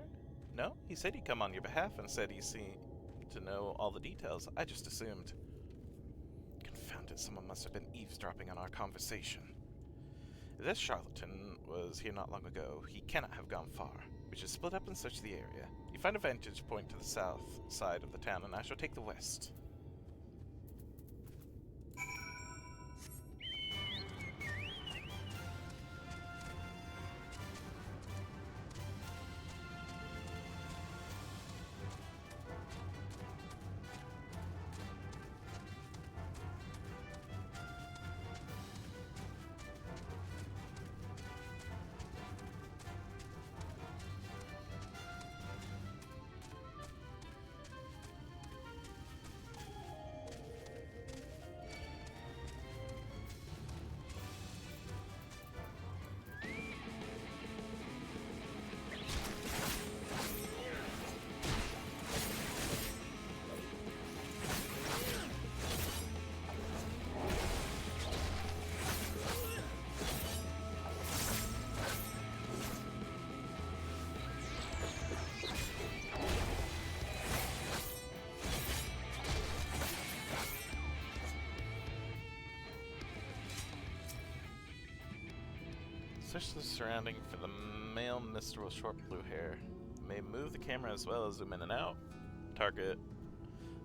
No? He said he'd come on your behalf and said he seemed to know all the details. I just assumed. Confound it, someone must have been eavesdropping on our conversation. If this charlatan was here not long ago, he cannot have gone far. We should split up and search the area. You find a vantage point to the south side of the town, and I shall take the west. Search the surrounding for the male mister with short blue hair. May move the camera as well as zoom in and out. Target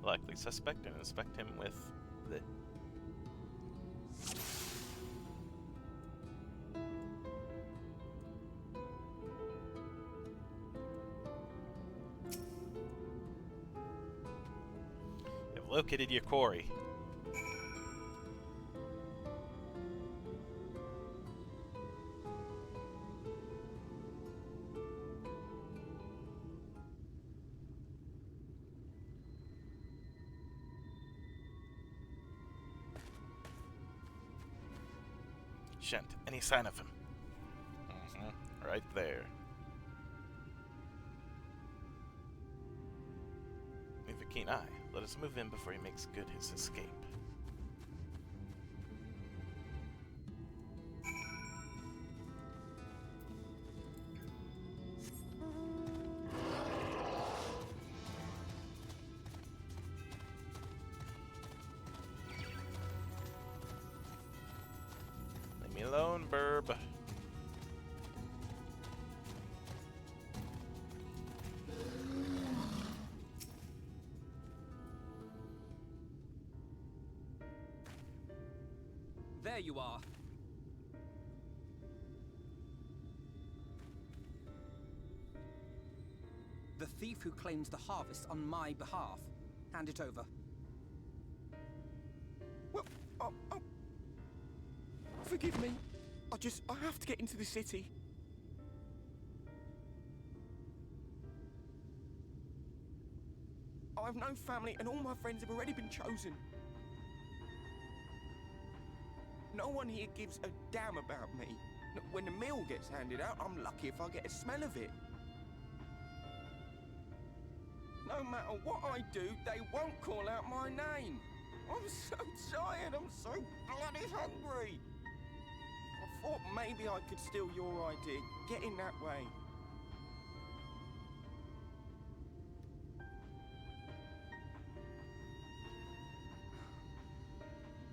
likely suspect and inspect him with the... You've located your quarry. Shan't any sign of him? Right there. With a keen eye, let us move in before he makes good his escape. Leave me alone, burb. There you are. The thief who claims the harvest on my behalf. Hand it over. Well, forgive me. I have to get into the city. I have no family and all my friends have already been chosen. No one here gives a damn about me. When the meal gets handed out, I'm lucky if I get a smell of it. No matter what I do, they won't call out my name. I'm so tired, I'm so bloody hungry. I thought maybe I could steal your idea, get in that way.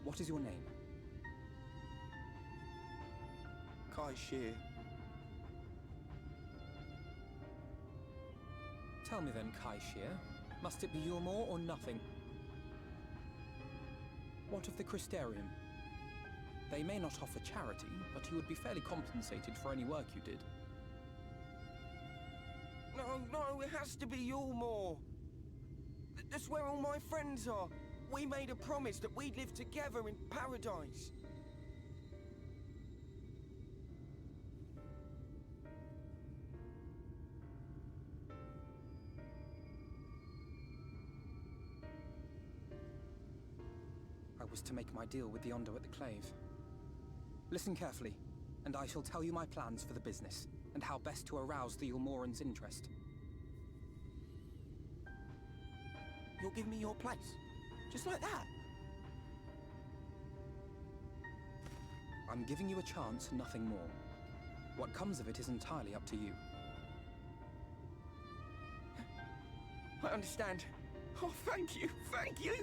What is your name? Kai Shear. Tell me then, Kai Shear, must it be Yulmore or nothing? What of the Christerium? They may not offer charity, but you would be fairly compensated for any work you did. No, it has to be Yulmore. That's where all my friends are. We made a promise that we'd live together in paradise. I was to make my deal with the Ondo at the Clave. Listen carefully, and I shall tell you my plans for the business, and how best to arouse the Yulmorans' interest. You'll give me your place? Just like that? I'm giving you a chance, nothing more. What comes of it is entirely up to you. I understand. Oh, thank you, thank you!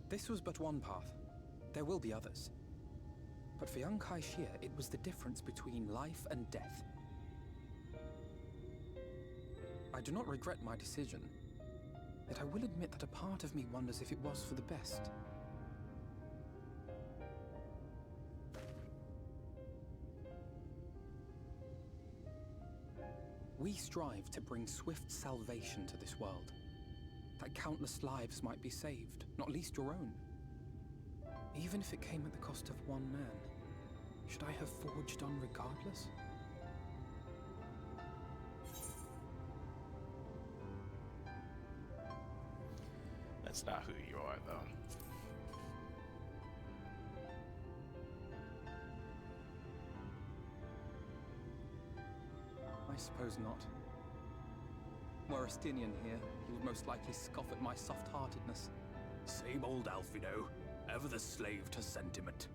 This was but one path. There will be others. But for young Kai Shia, it was the difference between life and death. I do not regret my decision, yet I will admit that a part of me wonders if it was for the best. We strive to bring swift salvation to this world, that countless lives might be saved, not least your own. Even if it came at the cost of one man, should I have forged on regardless? That's not who you are, though. I suppose not. Were Estinian here, he would most likely scoff at my soft-heartedness. Same old Alfino, ever the slave to sentiment.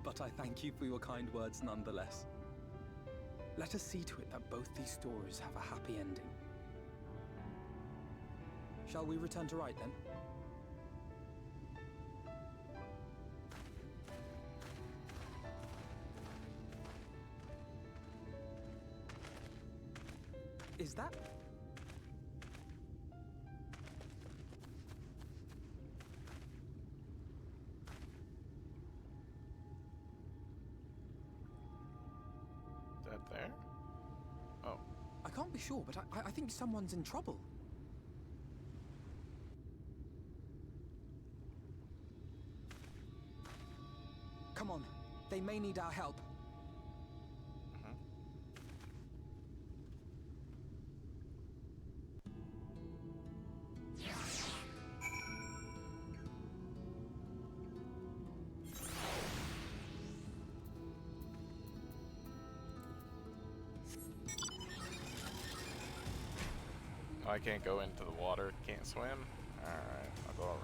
But I thank you for your kind words nonetheless. Let us see to it that both these stories have a happy ending. Shall we return to Rite then? Is that... That there? Oh. I can't be sure, but I think someone's in trouble. Come on, they may need our help. Oh, I can't go into the water, can't swim? Alright, I'll go around.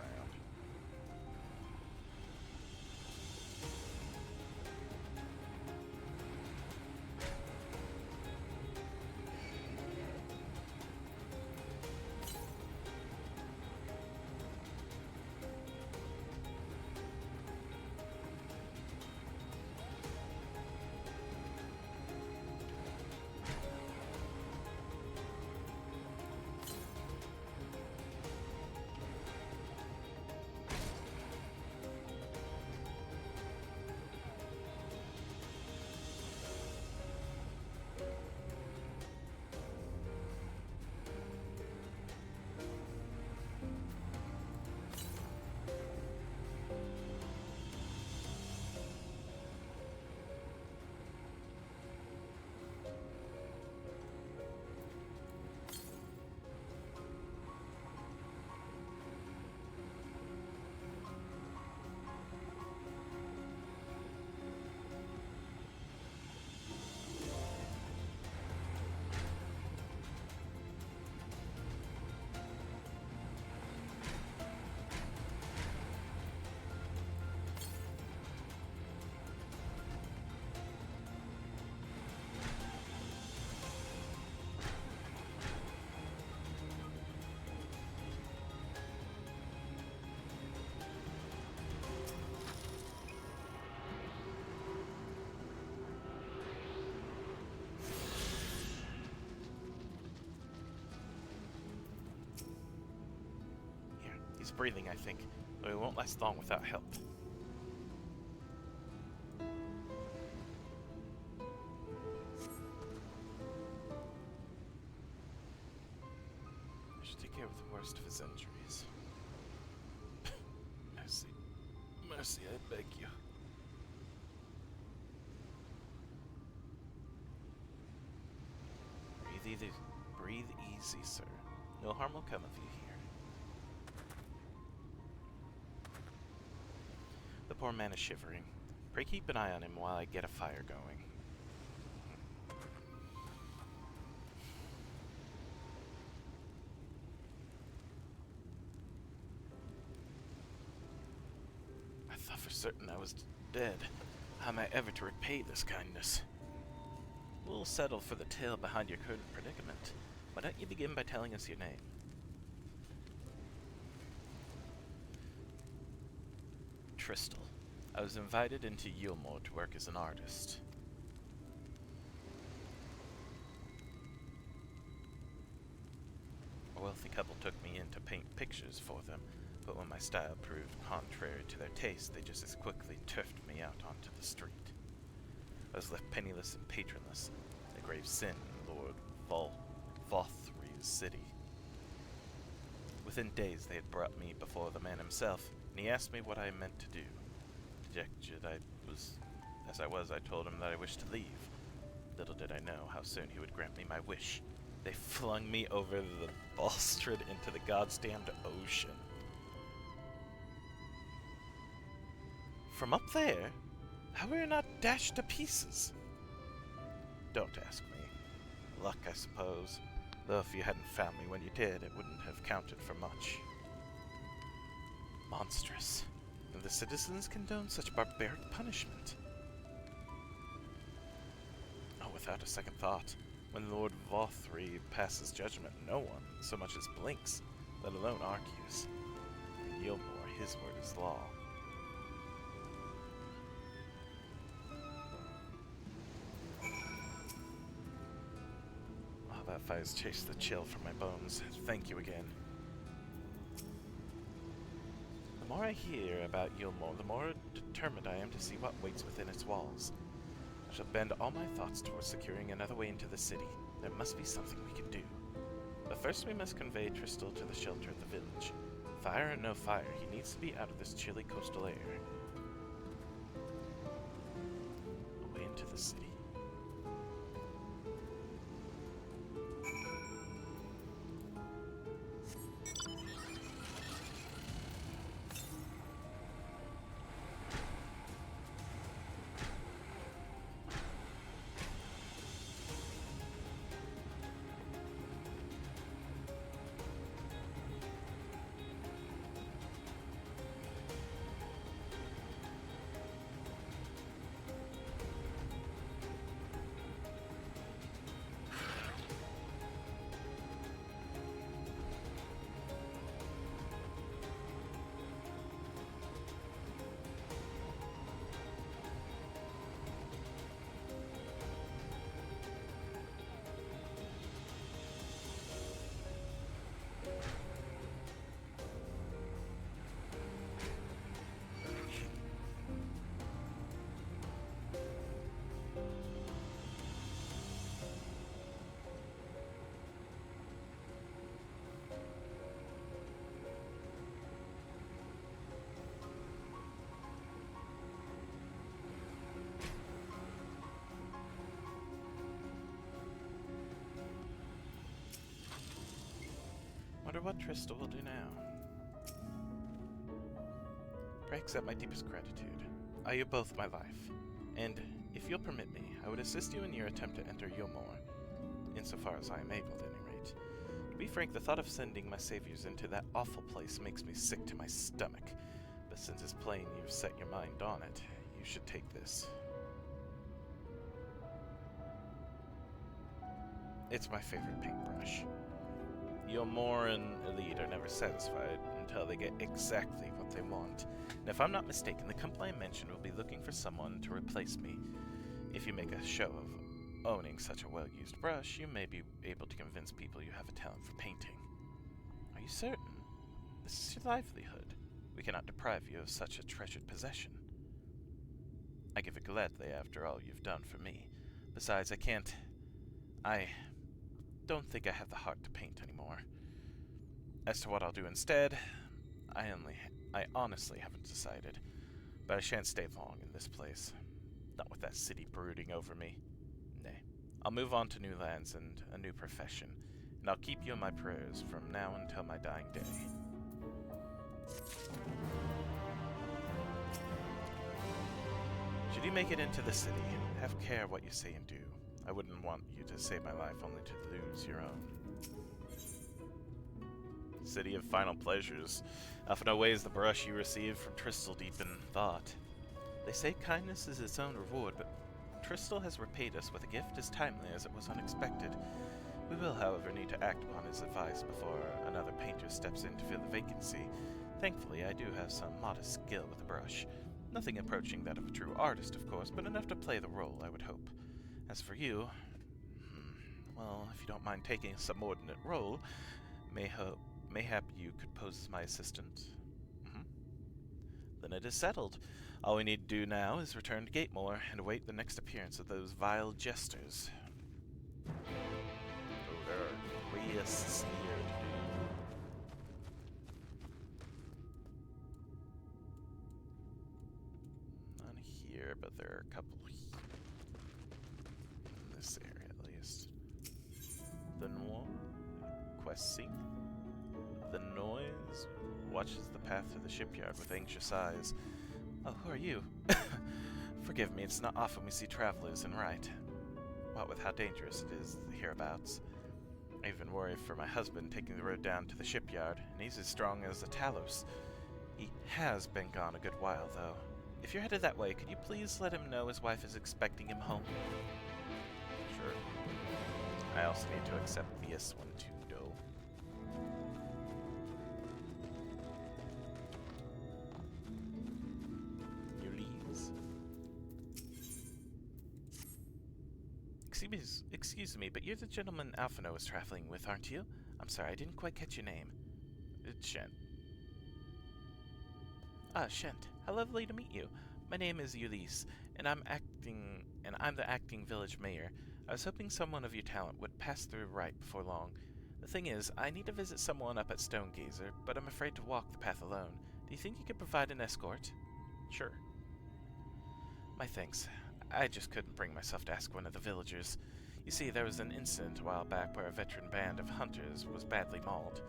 He's breathing, I think, but it won't last long without help. I should take care of the worst of his injuries. Mercy. Mercy, I beg you. Breathe easy, sir. No harm will come of you here. The poor man is shivering. Pray keep an eye on him while I get a fire going. certain I was dead, how am I ever to repay this kindness? We'll settle for the tale behind your current predicament. Why don't you begin by telling us your name? Tristol. I was invited into Yulmore to work as an artist. A wealthy couple took me in to paint pictures for them, but when my style proved contrary to their taste, they just as quickly turfed me out onto the street. I was left penniless and patronless, a grave sin in Lord Vothry's city. Within days they had brought me before the man himself, and he asked me what I meant to do. Dejected as I was, I told him that I wished to leave. Little did I know how soon he would grant me my wish. They flung me over the balustrade into the goddamned ocean. From up there? How were you not dashed to pieces? Don't ask me. Luck, I suppose. Though if you hadn't found me when you did, it wouldn't have counted for much. Monstrous. And the citizens condone such barbaric punishment. Oh, without a second thought. When Lord Vothry passes judgment, no one so much as blinks, let alone argues. In Yulmore, his word is law. Oh, that fire's chased the chill from my bones. Thank you again. The more I hear about Yulmore, the more determined I am to see what waits within its walls. I shall bend all my thoughts towards securing another way into the city. There must be something we can do. But first we must convey Tristol to the shelter of the village. Fire or no fire, he needs to be out of this chilly coastal air. Away into the city. Wonder what Tristol will do now. Pray accept my deepest gratitude. I owe you both my life, and if you'll permit me, I would assist you in your attempt to enter Yulmore, insofar as I am able, at any rate. To be frank, the thought of sending my saviors into that awful place makes me sick to my stomach, but since it's plain you've set your mind on it, you should take this. It's my favorite paintbrush. Yulmore and Elite are never satisfied until they get exactly what they want. And if I'm not mistaken, the company I mentioned will be looking for someone to replace me. If you make a show of owning such a well-used brush, you may be able to convince people you have a talent for painting. Are you certain? This is your livelihood. We cannot deprive you of such a treasured possession. I give it gladly after all you've done for me. Besides, I don't think I have the heart to paint anymore. As to what I'll do instead, I honestly haven't decided. But I shan't stay long in this place. Not with that city brooding over me. Nay, I'll move on to new lands and a new profession, and I'll keep you in my prayers from now until my dying day. Should you make it into the city, have care what you say and do. I wouldn't want you to save my life only to lose your own. City of final pleasures. Often aways the brush you receive from Tristol deep in thought. They say kindness is its own reward, but Tristal has repaid us with a gift as timely as it was unexpected. We will, however, need to act upon his advice before another painter steps in to fill the vacancy. Thankfully, I do have some modest skill with the brush. Nothing approaching that of a true artist, of course, but enough to play the role, I would hope. As for you, well, if you don't mind taking a subordinate role, mayhap you could pose as my assistant. Then it is settled. All we need to do now is return to Gatemore and await the next appearance of those vile jesters. Oh, there are priests here. None here, but there are a couple in this area at least. The Noir, Questing. The Noise watches the path to the shipyard with anxious eyes. Oh, who are you? Forgive me, it's not often we see travelers in Right. What with how dangerous it is hereabouts. I even worry for my husband taking the road down to the shipyard, and he's as strong as a Talos. He has been gone a good while, though. If you're headed that way, could you please let him know his wife is expecting him home? Sure. I also need to accept this one too, though. Excuse me, but you're the gentleman Alphino is traveling with, aren't you? I'm sorry, I didn't quite catch your name. It's Shent. Ah, Shent. How lovely to meet you. My name is Ulysses, and I'm the acting village mayor. I was hoping someone of your talent would pass through right before long. The thing is, I need to visit someone up at Stonegazer, but I'm afraid to walk the path alone. Do you think you could provide an escort? Sure. My thanks. I just couldn't bring myself to ask one of the villagers. You see, there was an incident a while back where a veteran band of hunters was badly mauled.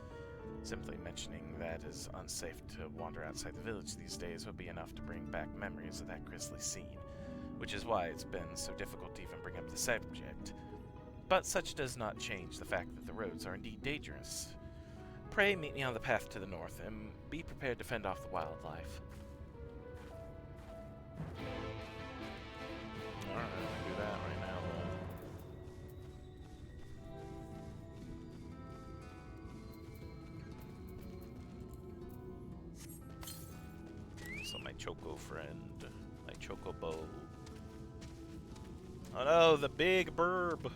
Simply mentioning that is unsafe to wander outside the village these days would be enough to bring back memories of that grisly scene, which is why it's been so difficult to even bring up the subject. But such does not change the fact that the roads are indeed dangerous. Pray meet me on the path to the north, and be prepared to fend off the wildlife. Alright, I'll do that right now, though. So my Choco friend, my Chocobo. Oh no, the big burb!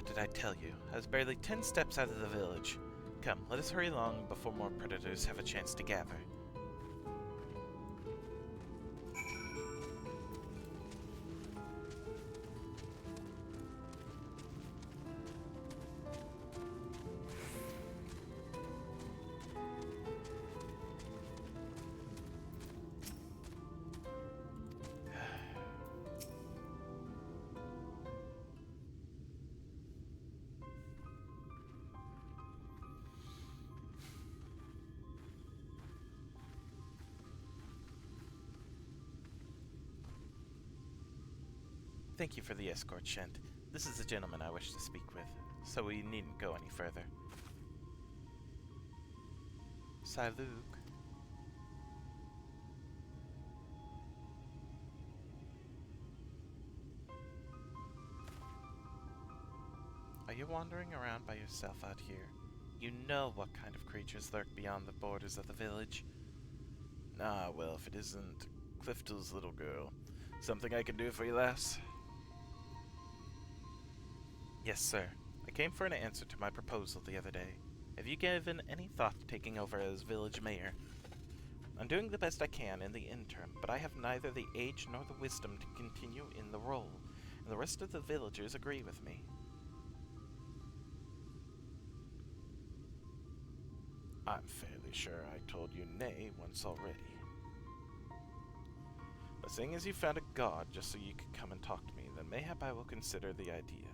Did I tell you? I was barely 10 steps out of the village. Come, let us hurry along before more predators have a chance to gather. Thank you for the escort, Shent. This is the gentleman I wish to speak with, so we needn't go any further. Luke. Are you wandering around by yourself out here? You know what kind of creatures lurk beyond the borders of the village. Ah, well, if it isn't Clifton's little girl. Something I can do for you, lass? Yes, sir. I came for an answer to my proposal the other day. Have you given any thought to taking over as village mayor? I'm doing the best I can in the interim, but I have neither the age nor the wisdom to continue in the role, and the rest of the villagers agree with me. I'm fairly sure I told you nay once already. But seeing as you found a god just so you could come and talk to me, then mayhap I will consider the idea,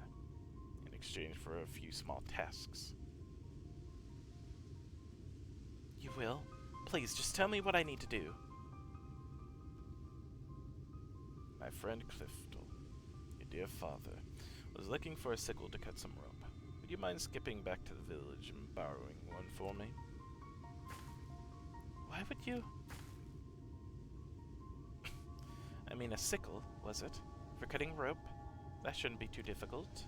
in exchange for a few small tasks. You will? Please, just tell me what I need to do. My friend Clifton, your dear father, was looking for a sickle to cut some rope. Would you mind skipping back to the village and borrowing one for me? Why would you? I mean, a sickle, was it? For cutting rope? That shouldn't be too difficult.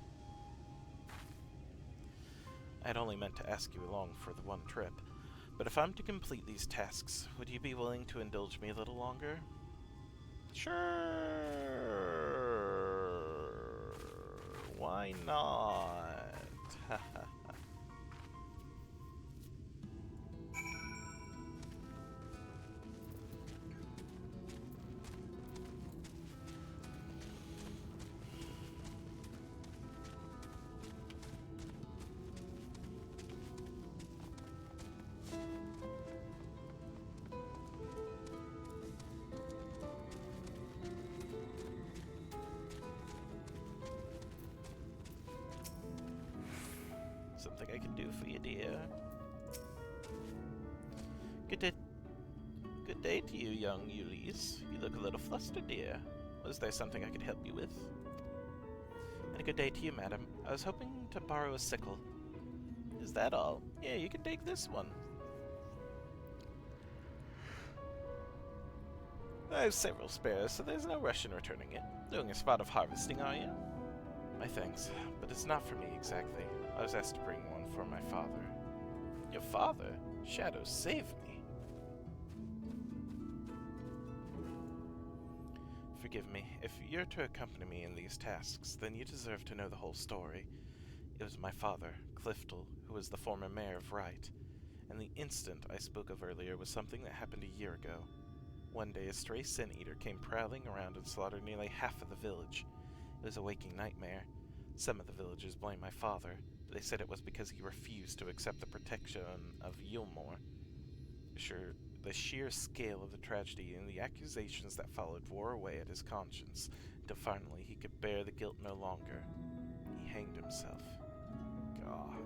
I had only meant to ask you along for the one trip, but if I'm to complete these tasks, would you be willing to indulge me a little longer? Sure. Why not? Something I can do for you, dear. Good day to you, young Ulysses. You look a little flustered, dear. Was there something I could help you with? And a good day to you, madam. I was hoping to borrow a sickle. Is that all? Yeah, you can take this one. I have several spares, so there's no rush in returning it. Doing a spot of harvesting, are you? My thanks, but it's not for me exactly. I was asked to bring one for my father. Your father? Shadow, save me. Forgive me. If you're to accompany me in these tasks, then you deserve to know the whole story. It was my father, Clifton, who was the former mayor of Wright, and the incident I spoke of earlier was something that happened a year ago. One day a stray sin-eater came prowling around and slaughtered nearly half of the village. It was a waking nightmare. Some of the villagers blamed my father. They said it was because he refused to accept the protection of Yulmore. The sheer scale of the tragedy and the accusations that followed wore away at his conscience, until finally he could bear the guilt no longer. He hanged himself. God.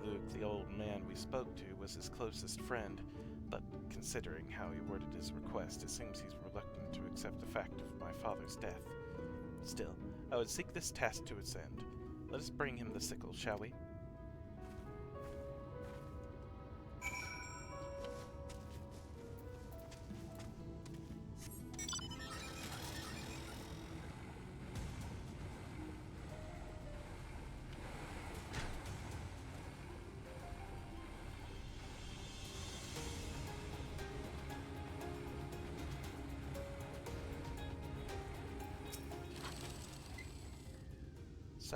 Luke, the old man we spoke to, was his closest friend, but considering how he worded his request, it seems he's reluctant to accept the fact of my father's death. Still, I would seek this task to its end. Let us bring him the sickle, shall we?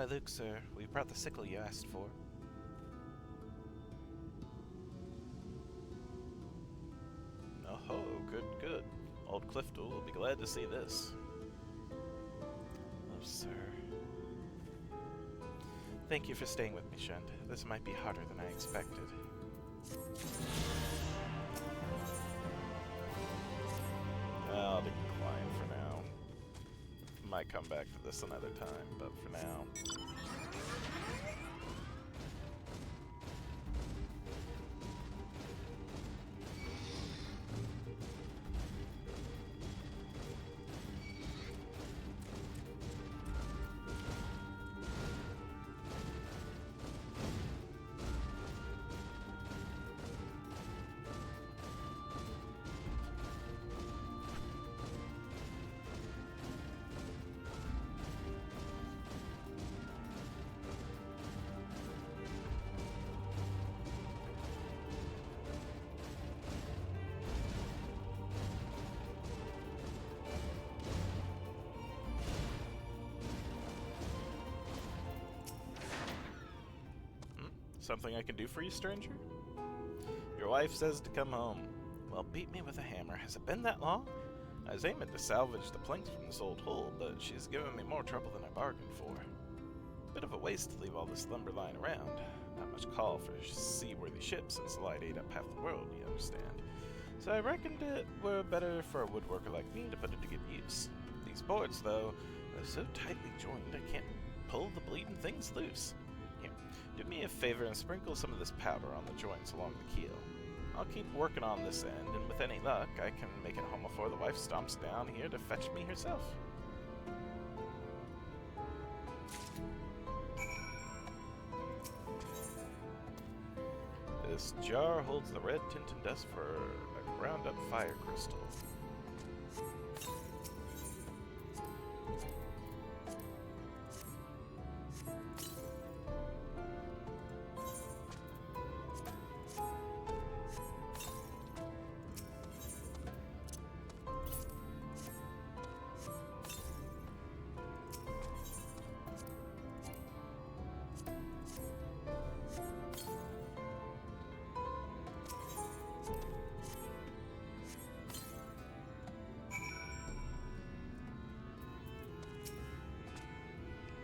Luke, sir, we brought the sickle you asked for. Oh, good. Old Clifton will be glad to see this. Oh, sir. Thank you for staying with me, Shund. This might be harder than I expected. I'll decline for now. Might come back for this another time, but for now. Something I can do for you, stranger? Your wife says to come home. Well, beat me with a hammer. Has it been that long? I was aiming to salvage the planks from this old hull, but she's given me more trouble than I bargained for. Bit of a waste to leave all this lumber lying around. Not much call for seaworthy ships since the light ate up half the world, you understand. So I reckoned it were better for a woodworker like me to put it to good use. These boards, though, are so tightly joined I can't pull the bleeding things loose. Here, do me a favor and sprinkle some of this powder on the joints along the keel. I'll keep working on this end, and with any luck, I can make it home before the wife stomps down here to fetch me herself. This jar holds the red tinted dust for a ground-up fire crystal.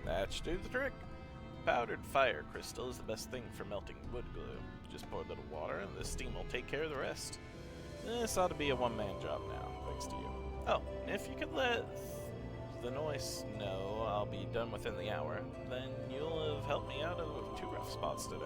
That should do the trick. Powdered fire crystal is the best thing for melting wood glue. Just pour a little water and the steam will take care of the rest. This ought to be a one-man job now, thanks to you. Oh, if you could let the noise know I'll be done within the hour, then you'll have helped me out of 2 rough spots today.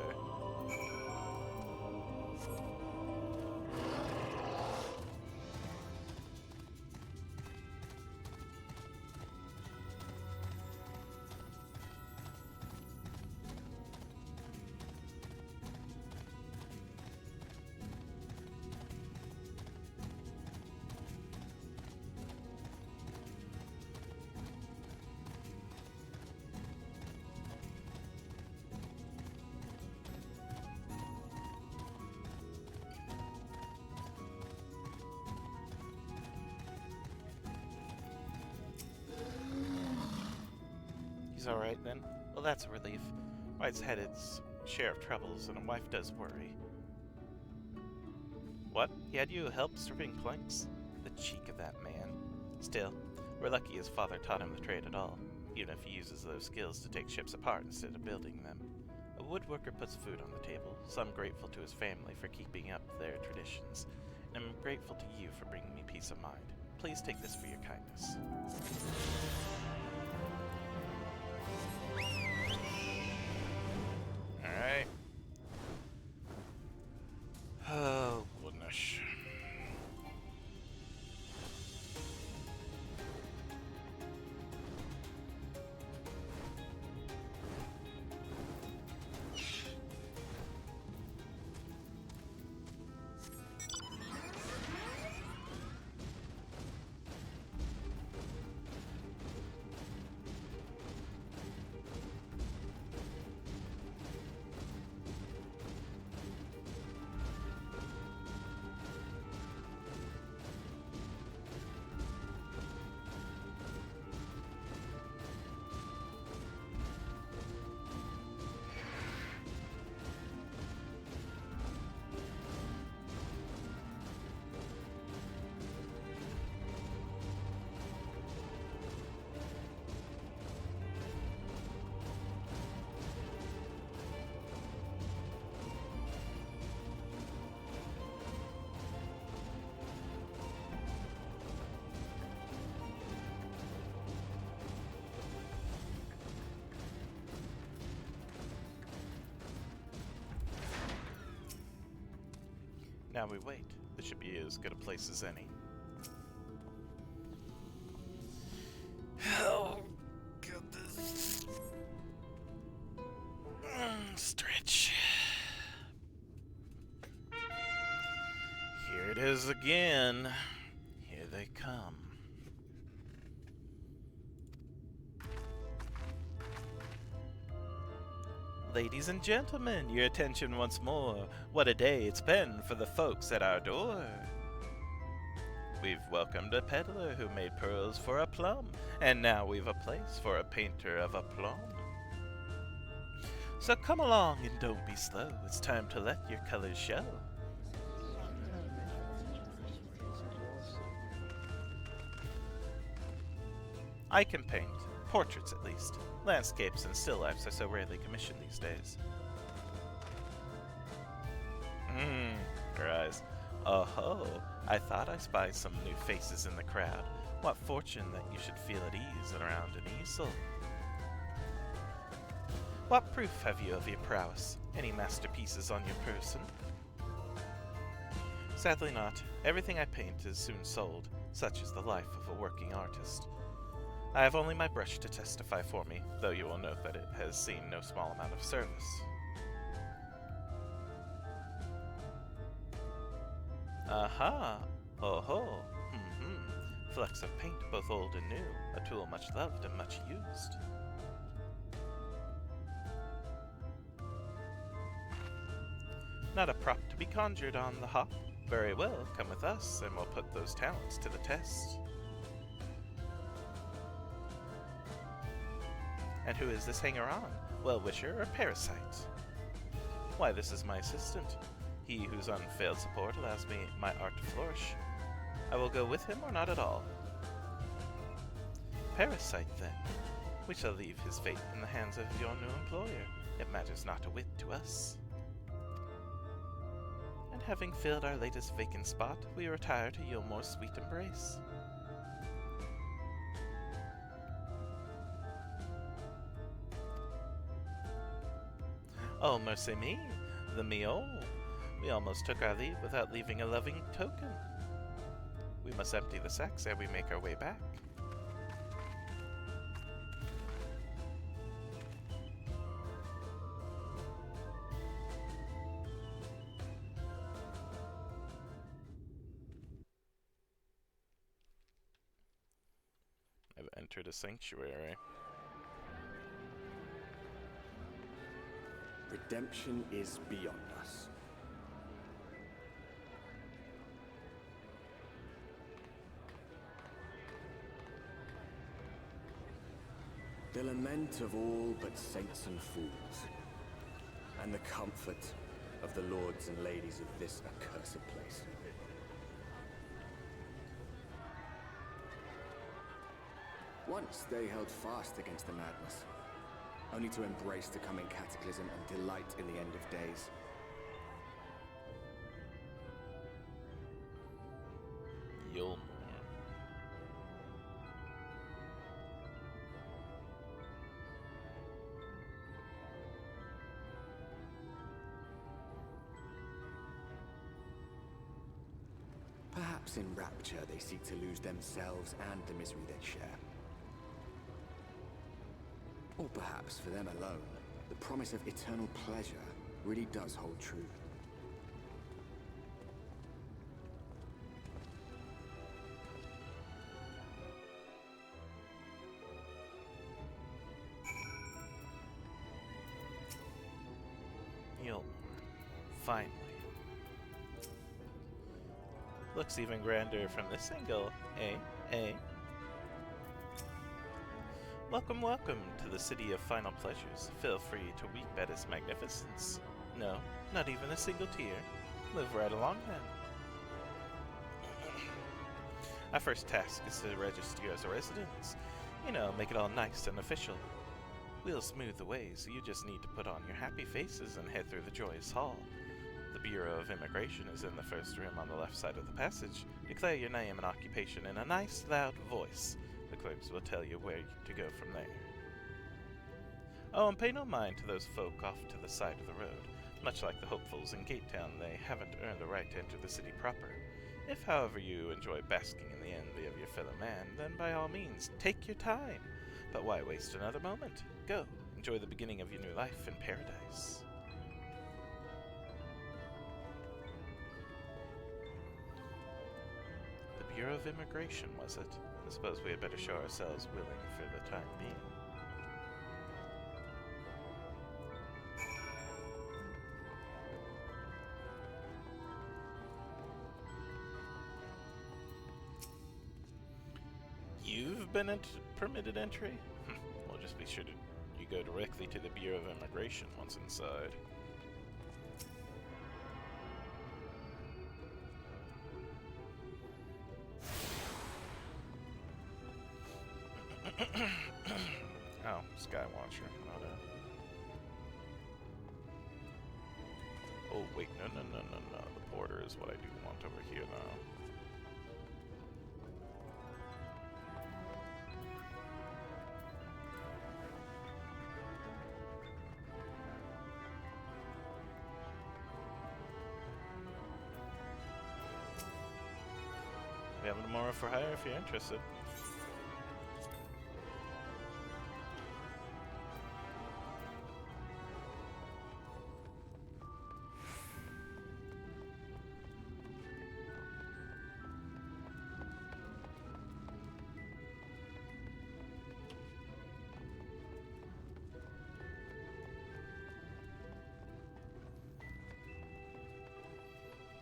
He's alright then? Well, that's a relief. White's had its share of troubles, and a wife does worry. What? He had you help stripping planks? The cheek of that man. Still, we're lucky his father taught him the trade at all, even if he uses those skills to take ships apart instead of building them. A woodworker puts food on the table, so I'm grateful to his family for keeping up their traditions, and I'm grateful to you for bringing me peace of mind. Please take this for your kindness. Alright. Oh, goodness. Now we wait. This should be as good a place as any. Oh, goodness. Stretch. Here it is again. Here they come. Ladies and gentlemen, your attention once more. What a day it's been for the folks at our door. We've welcomed a peddler who made pearls for a plum, and now we've a place for a painter of aplomb. So come along and don't be slow, it's time to let your colors show. I can paint. Portraits, at least. Landscapes and still lifes are so rarely commissioned these days. Oh ho, I thought I spied some new faces in the crowd. What fortune that you should feel at ease around an easel. What proof have you of your prowess? Any masterpieces on your person? Sadly not. Everything I paint is soon sold. Such is the life of a working artist. I have only my brush to testify for me, though you will note that it has seen no small amount of service. Aha! Oh ho! Flecks of paint, both old and new, a tool much loved and much used. Not a prop to be conjured on the hop. Very well, come with us, and we'll put those talents to the test. And who is this hanger-on? Well-wisher or parasite? Why, this is my assistant. He whose unfailed support allows me my art to flourish. I will go with him or not at all. Parasite, then. We shall leave his fate in the hands of your new employer. It matters not a whit to us. And having filled our latest vacant spot, we retire to your more sweet embrace. Oh, mercy me, the mio. We almost took our leave without leaving a loving token. We must empty the sacks ere we make our way back. I've entered a sanctuary. Redemption is beyond us. The lament of all but saints and fools, and the comfort of the lords and ladies of this accursed place. Once they held fast against the madness, only to embrace the coming cataclysm and delight in the end of days. Yulmore. Perhaps in rapture they seek to lose themselves and the misery they share. Or perhaps for them alone, the promise of eternal pleasure really does hold true. Yulmore. Finally. Looks even grander from this angle, eh? Welcome, welcome to the city of final pleasures. Feel free to weep at its magnificence. No, not even a single tear. Move right along then. Our first task is to register you as a resident. You know, make it all nice and official. We'll smooth the way, so you just need to put on your happy faces and head through the joyous hall. The Bureau of Immigration is in the first room on the left side of the passage. Declare your name and occupation in a nice, loud voice. The clerks will tell you where to go from there. Oh, and pay no mind to those folk off to the side of the road. Much like the hopefuls in Gate Town, they haven't earned the right to enter the city proper. If, however, you enjoy basking in the envy of your fellow man, then by all means, take your time. But why waste another moment? Go, enjoy the beginning of your new life in paradise. The Bureau of Immigration, was it? I suppose we had better show ourselves willing for the time being. You've been permitted entry? We'll just be sure you go directly to the Bureau of Immigration once inside. Oh, Skywatcher, not a... Oh, wait, no. The border is what I do want over here now. We have a Mora for hire if you're interested.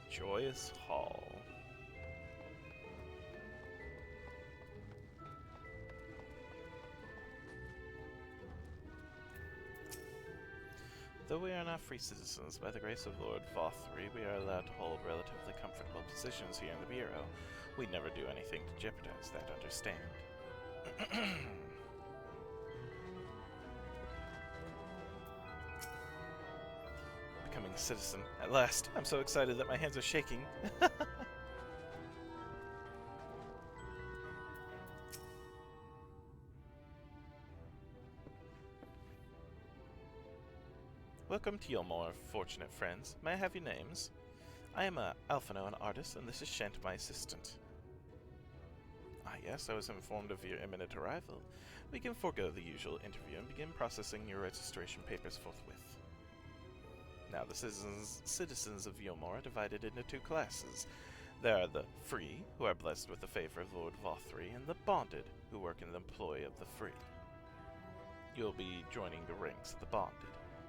Joyous Hall. Though we are not free citizens, by the grace of Lord XIV, we are allowed to hold relatively comfortable positions here in the Bureau. We never do anything to jeopardize that, understand? Becoming a citizen, at last. I'm so excited that my hands are shaking. Welcome to Yulmore, fortunate friends. May I have your names? I am Alphino, an artist, and this is Shant, my assistant. Ah yes, I was informed of your imminent arrival. We can forego the usual interview and begin processing your registration papers forthwith. Now, the citizens of Yulmore are divided into two classes. There are the free, who are blessed with the favor of Lord XIV, and the bonded, who work in the employ of the free. You'll be joining the ranks of the bonded.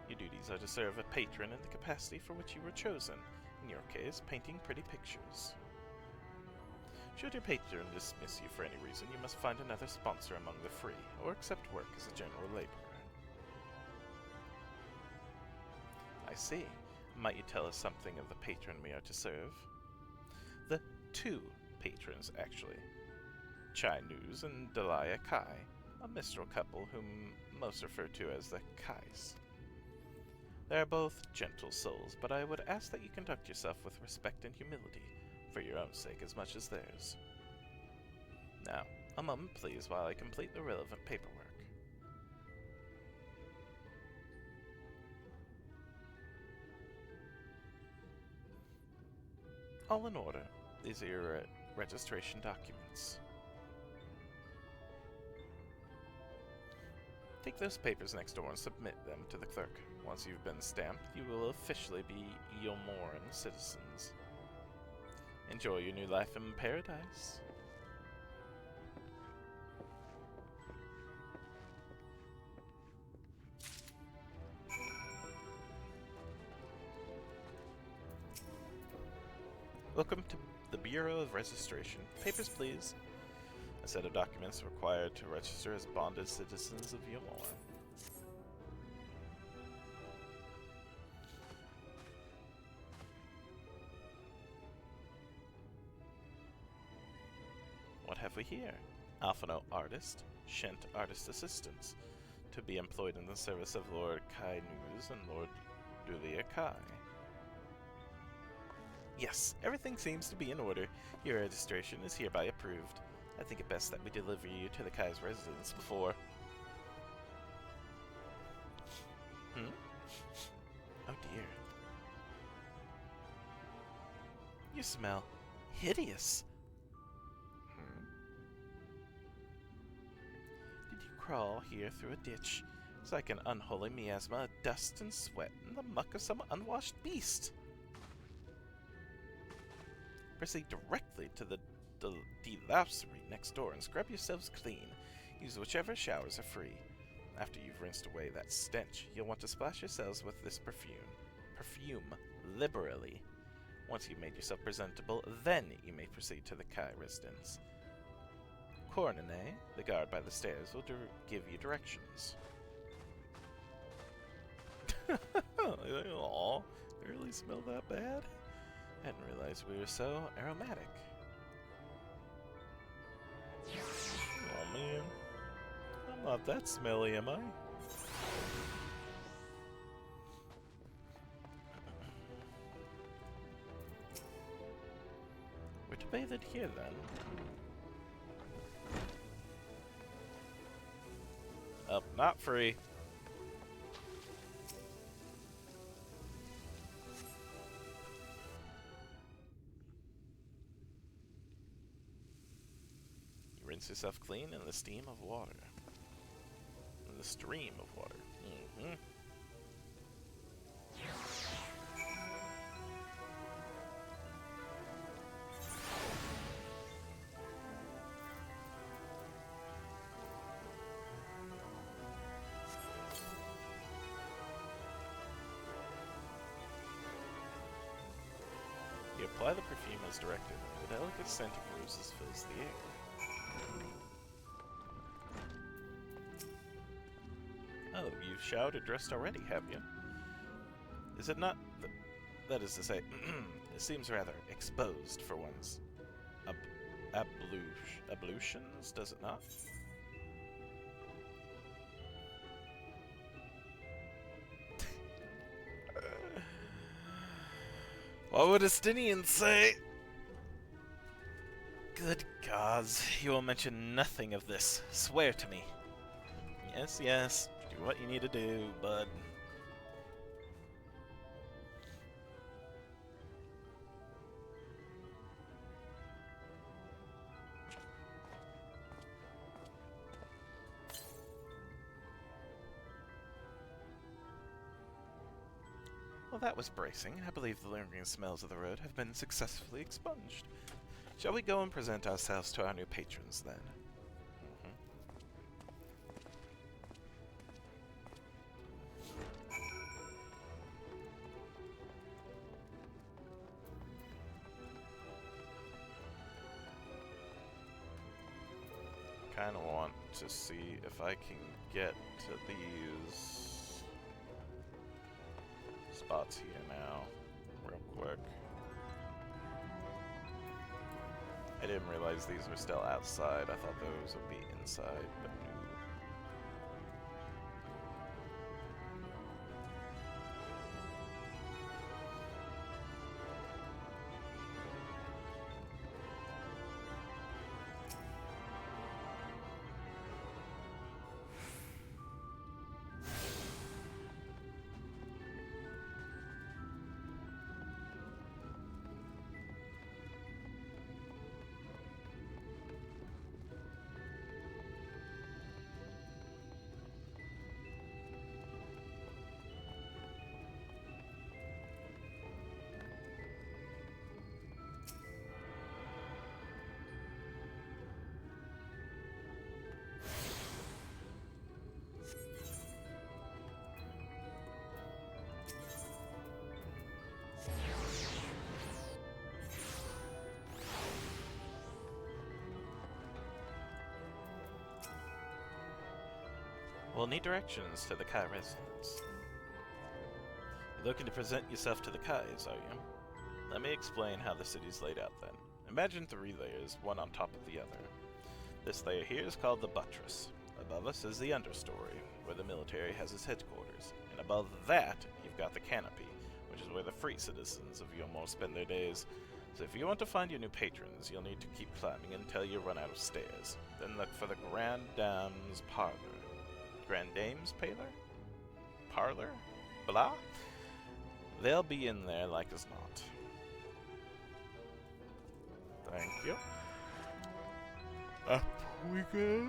Your duties are to serve a patron in the capacity for which you were chosen, in your case, painting pretty pictures. Should your patron dismiss you for any reason, you must find another sponsor among the free, or accept work as a general laborer. I see. Might you tell us something of the patron we are to serve? The two patrons, actually. Chai News and Delia Kai, a minstrel couple whom most refer to as the Kais. They are both gentle souls, but I would ask that you conduct yourself with respect and humility, for your own sake as much as theirs. Now, a moment please while I complete the relevant paperwork. All in order. These are your registration documents. Take those papers next door and submit them to the clerk. Once you've been stamped, you will officially be Yulmoran citizens. Enjoy your new life in paradise. Welcome to the Bureau of Registration. Papers, please. A set of documents required to register as bonded citizens of Yulmore. What have we here? Alphino Artist, Shent Artist Assistants, to be employed in the service of Lord Kai News and Lord Dulia Kai. Yes, everything seems to be in order. Your registration is hereby approved. I think it best that we deliver you to the Kai's residence before... Oh dear. You smell hideous. Did you crawl here through a ditch? It's like an unholy miasma of dust and sweat and the muck of some unwashed beast. Proceed directly to the delousery next door and scrub yourselves clean. Use whichever showers are free. After you've rinsed away that stench, you'll want to splash yourselves with this perfume liberally. Once you've made yourself presentable, then you may proceed to the Kai residence. Coronene, the guard by the stairs, will give you directions. Aw, they really smell that bad? Hadn't realized we were so aromatic. Oh man, I'm not that smelly, am I? bathe it here then. Oh, not free. You rinse yourself clean in the steam of water. In the stream of water. Mm-hmm. You apply the perfume as directed, and the delicate scent of roses fills the air. Oh, you've showered and dressed already, have you? Is it not... that is to say, it seems rather exposed for one's ablutions, does it not? What would Estinians say? Good gods, you will mention nothing of this. Swear to me. Yes, yes, do what you need to do, bud. Well, that was bracing. I believe the lingering smells of the road have been successfully expunged. Shall we go and present ourselves to our new patrons, then? Kind of want to see if I can get to these spots here now, real quick. I didn't realize these were still outside. I thought those would be inside, but no. We'll need directions to the Kai residence. You're looking to present yourself to the Kais, are you? Let me explain how the city's laid out then. Imagine 3 layers, one on top of the other. This layer here is called the buttress. Above us is the understory, where the military has its headquarters. And above that, you've got the canopy, which is where the free citizens of Yomo spend their days. So if you want to find your new patrons, you'll need to keep climbing until you run out of stairs. Then look for the Grand Dame's Parlor. Grand Dame's Parlor? Blah? They'll be in there like as not. Thank you. Up we go.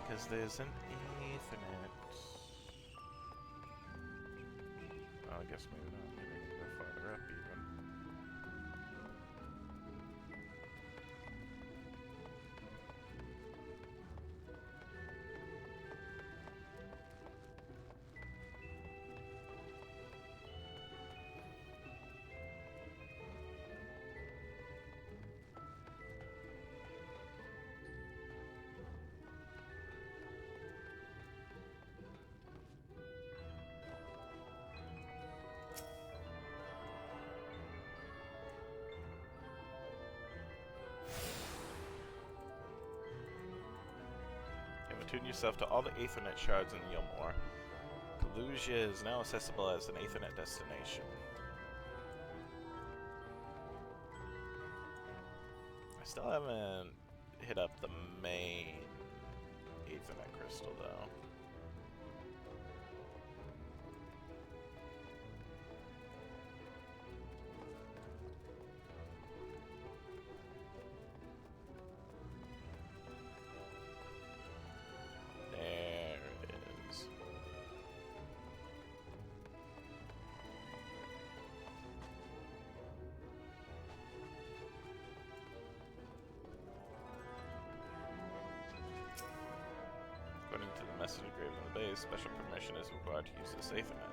Because there's an Ethernet. Oh, I guess maybe not. Maybe I can go farther up even. attune yourself to all the Aethernet shards in Yilmore. Kalusia is now accessible as an Aethernet destination. I still haven't hit up the main Aethernet crystal, though. There it is. According to the message engraved on the base, special permission is required to use this Aethernet.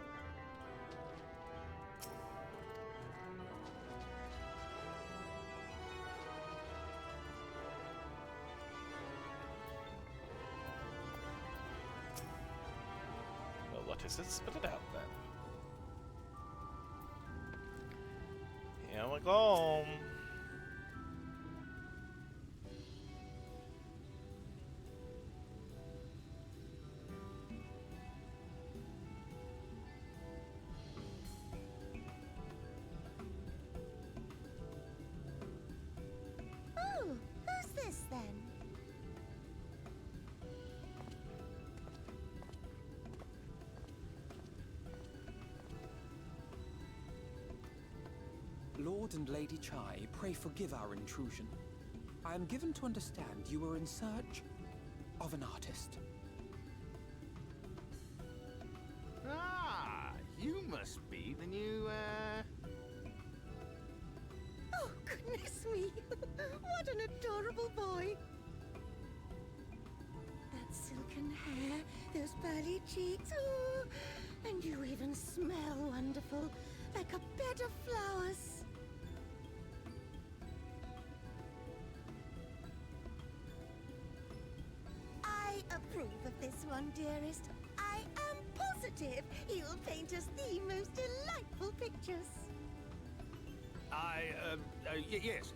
Well, what is it? Spit it out then. Here we go. Oh, who's this then? Lord and Lady Chai, pray forgive our intrusion. I am given to understand you were in search of an artist. Ah, you must be the new, Oh, goodness me! What an adorable boy! That silken hair, those pearly cheeks, oh, and you even smell wonderful, like a bed of flowers. I approve of this one, dearest. I am positive he'll paint us the most delightful pictures. Yes.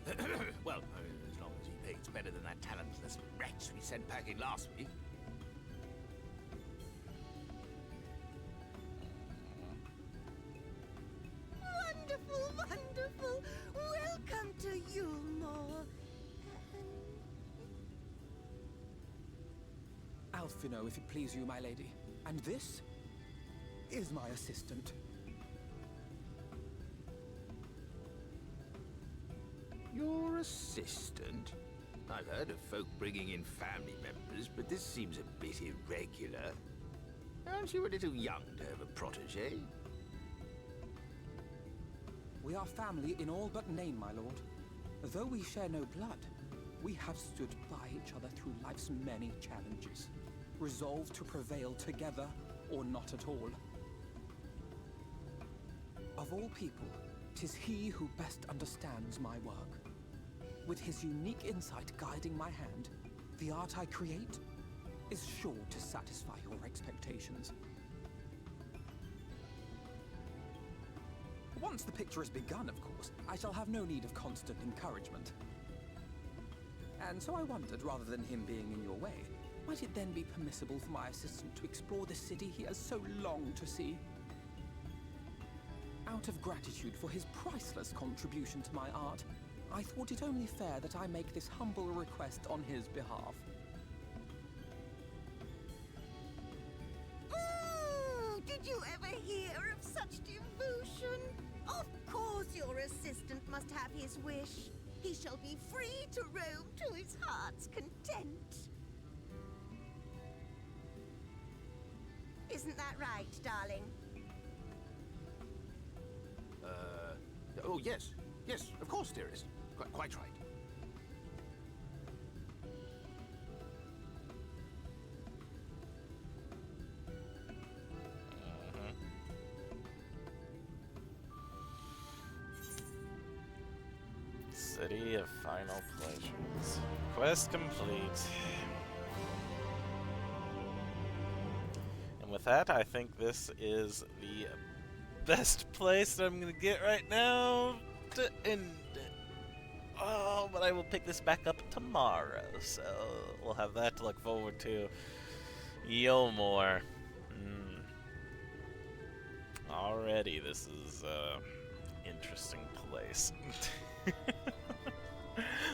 Well, as long as he paints better than that talentless wretch we sent packing last week. Wonderful, wonderful. Welcome to Yulmore. Alphino, if it please you, my lady. And this is my assistant. Your assistant? I've heard of folk bringing in family members, but this seems a bit irregular. Aren't you a little young to have a protege? We are family in all but name, my lord. Though we share no blood, we have stood by each other through life's many challenges, resolved to prevail together or not at all. Of all people, 'tis he who best understands my work. With his unique insight guiding my hand, the art I create is sure to satisfy your expectations. Once the picture is begun, of course, I shall have no need of constant encouragement. And so I wondered, rather than him being in your way, might it then be permissible for my assistant to explore the city he has so longed to see? Out of gratitude for his priceless contribution to my art, I thought it only fair that I make this humble request on his behalf. Ooh, did you ever hear of such devotion? Of course your assistant must have his wish. He shall be free to roam to his heart's content. Isn't that right, darling? Oh, yes. Yes, of course, dearest. Quite right. City of Final Pleasures. Quest complete. And with that, I think this is the best place that I'm gonna get right now to end it. Oh, but I will pick this back up tomorrow, so we'll have that to look forward to. Yomor. Already, this is interesting place.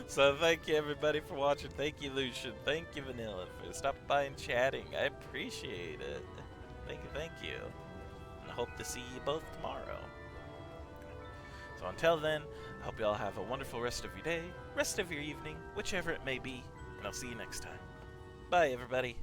So thank you everybody for watching. Thank you Lucian. Thank you Vanilla for stopping by and chatting. I appreciate it. Thank you. And I hope to see you both tomorrow. So until then, I hope you all have a wonderful rest of your day, rest of your evening, whichever it may be, and I'll see you next time. Bye everybody.